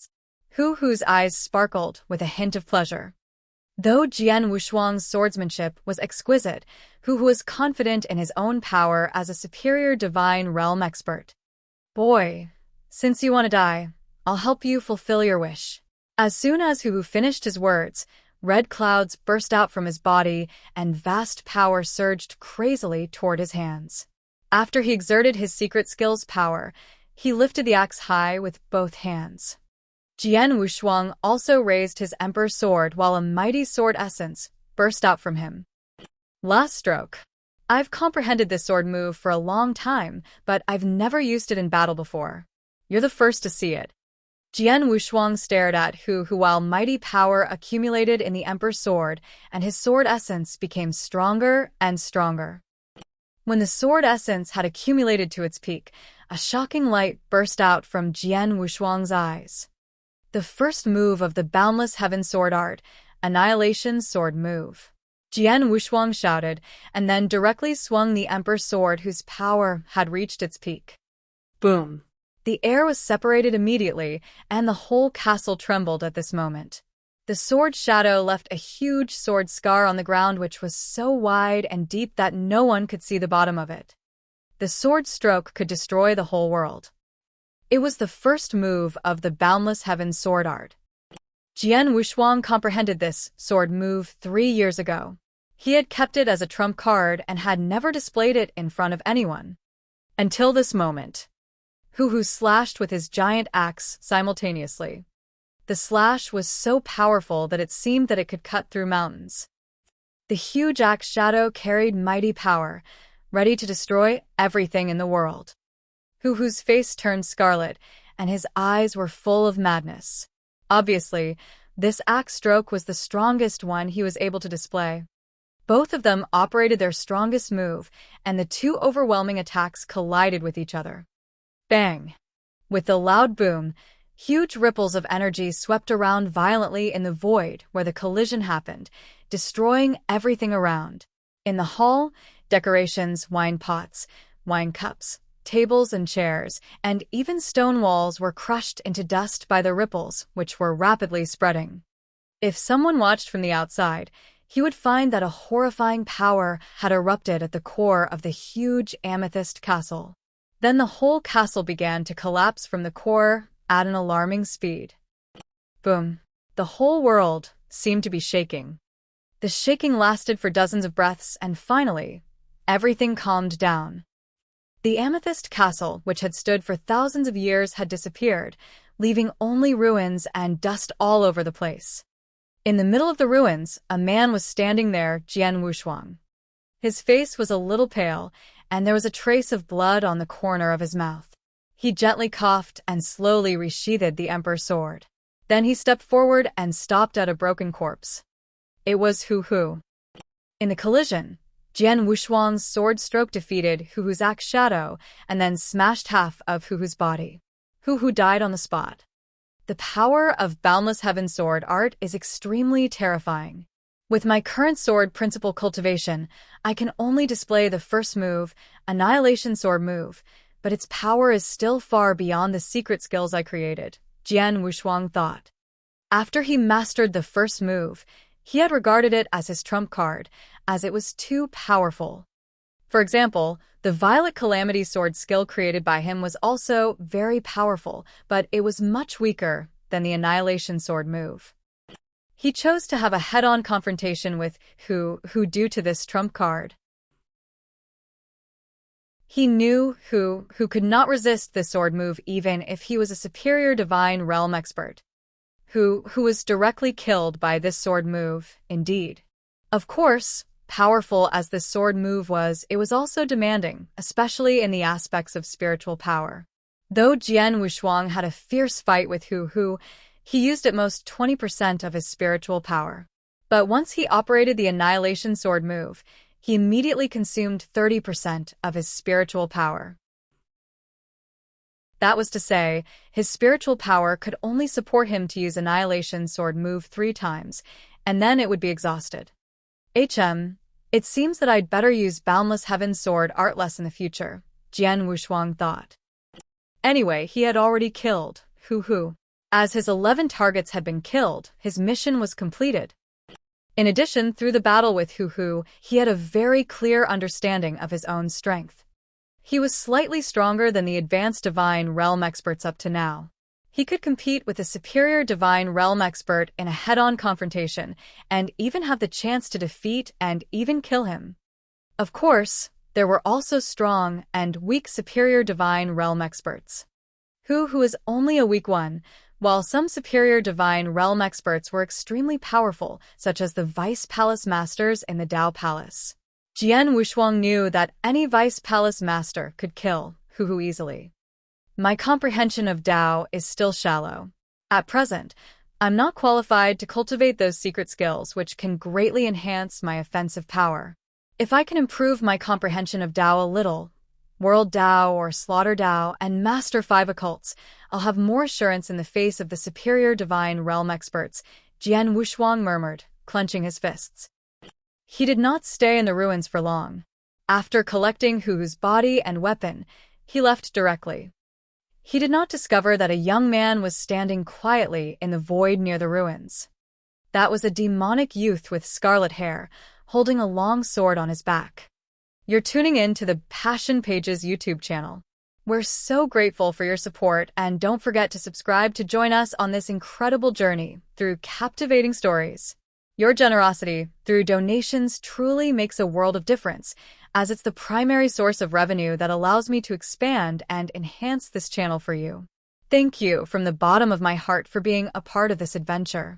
Hu's eyes sparkled with a hint of pleasure. Though Jian Wushuang's swordsmanship was exquisite, Hu was confident in his own power as a superior divine realm expert. Boy, since you want to die, I'll help you fulfill your wish. As soon as Hu finished his words, red clouds burst out from his body and vast power surged crazily toward his hands. After he exerted his secret skill's power, he lifted the axe high with both hands. Jian Wushuang also raised his emperor's sword while a mighty sword essence burst out from him. Last stroke. I've comprehended this sword move for a long time, but I've never used it in battle before. You're the first to see it. Jian Wushuang stared at Hu while mighty power accumulated in the emperor's sword, and his sword essence became stronger and stronger. When the sword essence had accumulated to its peak, a shocking light burst out from Jian Wushuang's eyes. The first move of the Boundless Heaven Sword Art, Annihilation Sword Move. Jian Wushuang shouted, and then directly swung the emperor's sword whose power had reached its peak. Boom! The air was separated immediately, and the whole castle trembled at this moment. The sword shadow left a huge sword scar on the ground which was so wide and deep that no one could see the bottom of it. The sword stroke could destroy the whole world. It was the first move of the Boundless Heaven Sword Art. Jian Wushuang comprehended this sword move 3 years ago. He had kept it as a trump card and had never displayed it in front of anyone. Until this moment. Hu slashed with his giant axe simultaneously. The slash was so powerful that it seemed that it could cut through mountains. The huge axe shadow carried mighty power, ready to destroy everything in the world. Hu's face turned scarlet, and his eyes were full of madness. Obviously, this axe stroke was the strongest one he was able to display. Both of them operated their strongest move, and the two overwhelming attacks collided with each other. Bang! With the loud boom, huge ripples of energy swept around violently in the void where the collision happened, destroying everything around. In the hall, decorations, wine pots, wine cups, tables and chairs, and even stone walls were crushed into dust by the ripples, which were rapidly spreading. If someone watched from the outside, he would find that a horrifying power had erupted at the core of the huge amethyst castle. Then the whole castle began to collapse from the core at an alarming speed. Boom! The whole world seemed to be shaking. The shaking lasted for dozens of breaths, and finally, everything calmed down. The amethyst castle, which had stood for thousands of years, had disappeared, leaving only ruins and dust all over the place. In the middle of the ruins, a man was standing there, Jian Wushuang. His face was a little pale, and there was a trace of blood on the corner of his mouth. He gently coughed and slowly resheathed the emperor's sword. Then he stepped forward and stopped at a broken corpse. It was Hu Hu. In the collision, Jian Wushuang's sword stroke defeated Hu Hu's axe shadow and then smashed half of Hu Hu's body. Hu Hu died on the spot. The power of Boundless Heaven sword art is extremely terrifying. With my current sword principle cultivation, I can only display the first move, Annihilation Sword move, but its power is still far beyond the secret skills I created, Jian Wushuang thought. After he mastered the first move, he had regarded it as his trump card, as it was too powerful. For example, the Violet Calamity sword skill created by him was also very powerful, but it was much weaker than the Annihilation Sword move. He chose to have a head-on confrontation with Hu due to this trump card. He knew Hu could not resist the sword move even if he was a superior divine realm expert. Who was directly killed by this sword move, indeed. Of course, powerful as this sword move was, it was also demanding, especially in the aspects of spiritual power. Though Jian Wushuang had a fierce fight with Hu, he used at most 20% of his spiritual power. But once he operated the Annihilation Sword move, he immediately consumed 30% of his spiritual power. That was to say, his spiritual power could only support him to use Annihilation Sword move 3 times, and then it would be exhausted. It seems that I'd better use Boundless Heaven sword art less in the future, Jian Wushuang thought. Anyway, he had already killed Hu. As his 11 targets had been killed, his mission was completed. In addition, through the battle with Hu, he had a very clear understanding of his own strength. He was slightly stronger than the advanced divine realm experts up to now. He could compete with a superior divine realm expert in a head-on confrontation and even have the chance to defeat and even kill him. Of course, there were also strong and weak superior divine realm experts. Hu is only a weak one, while some superior divine realm experts were extremely powerful, such as the Vice Palace Masters in the Dao Palace. Jian Wushuang knew that any Vice Palace Master could kill Hu easily. My comprehension of Dao is still shallow. At present, I'm not qualified to cultivate those secret skills which can greatly enhance my offensive power. If I can improve my comprehension of Dao a little, World Dao or Slaughter Dao, and master 5 occults, I'll have more assurance in the face of the superior divine realm experts, Jian Wushuang murmured, clenching his fists. He did not stay in the ruins for long. After collecting Hu's body and weapon, he left directly. He did not discover that a young man was standing quietly in the void near the ruins. That was a demonic youth with scarlet hair, holding a long sword on his back. You're tuning in to the Passion Pages YouTube channel. We're so grateful for your support, and don't forget to subscribe to join us on this incredible journey through captivating stories. Your generosity through donations truly makes a world of difference, as it's the primary source of revenue that allows me to expand and enhance this channel for you. Thank you from the bottom of my heart for being a part of this adventure.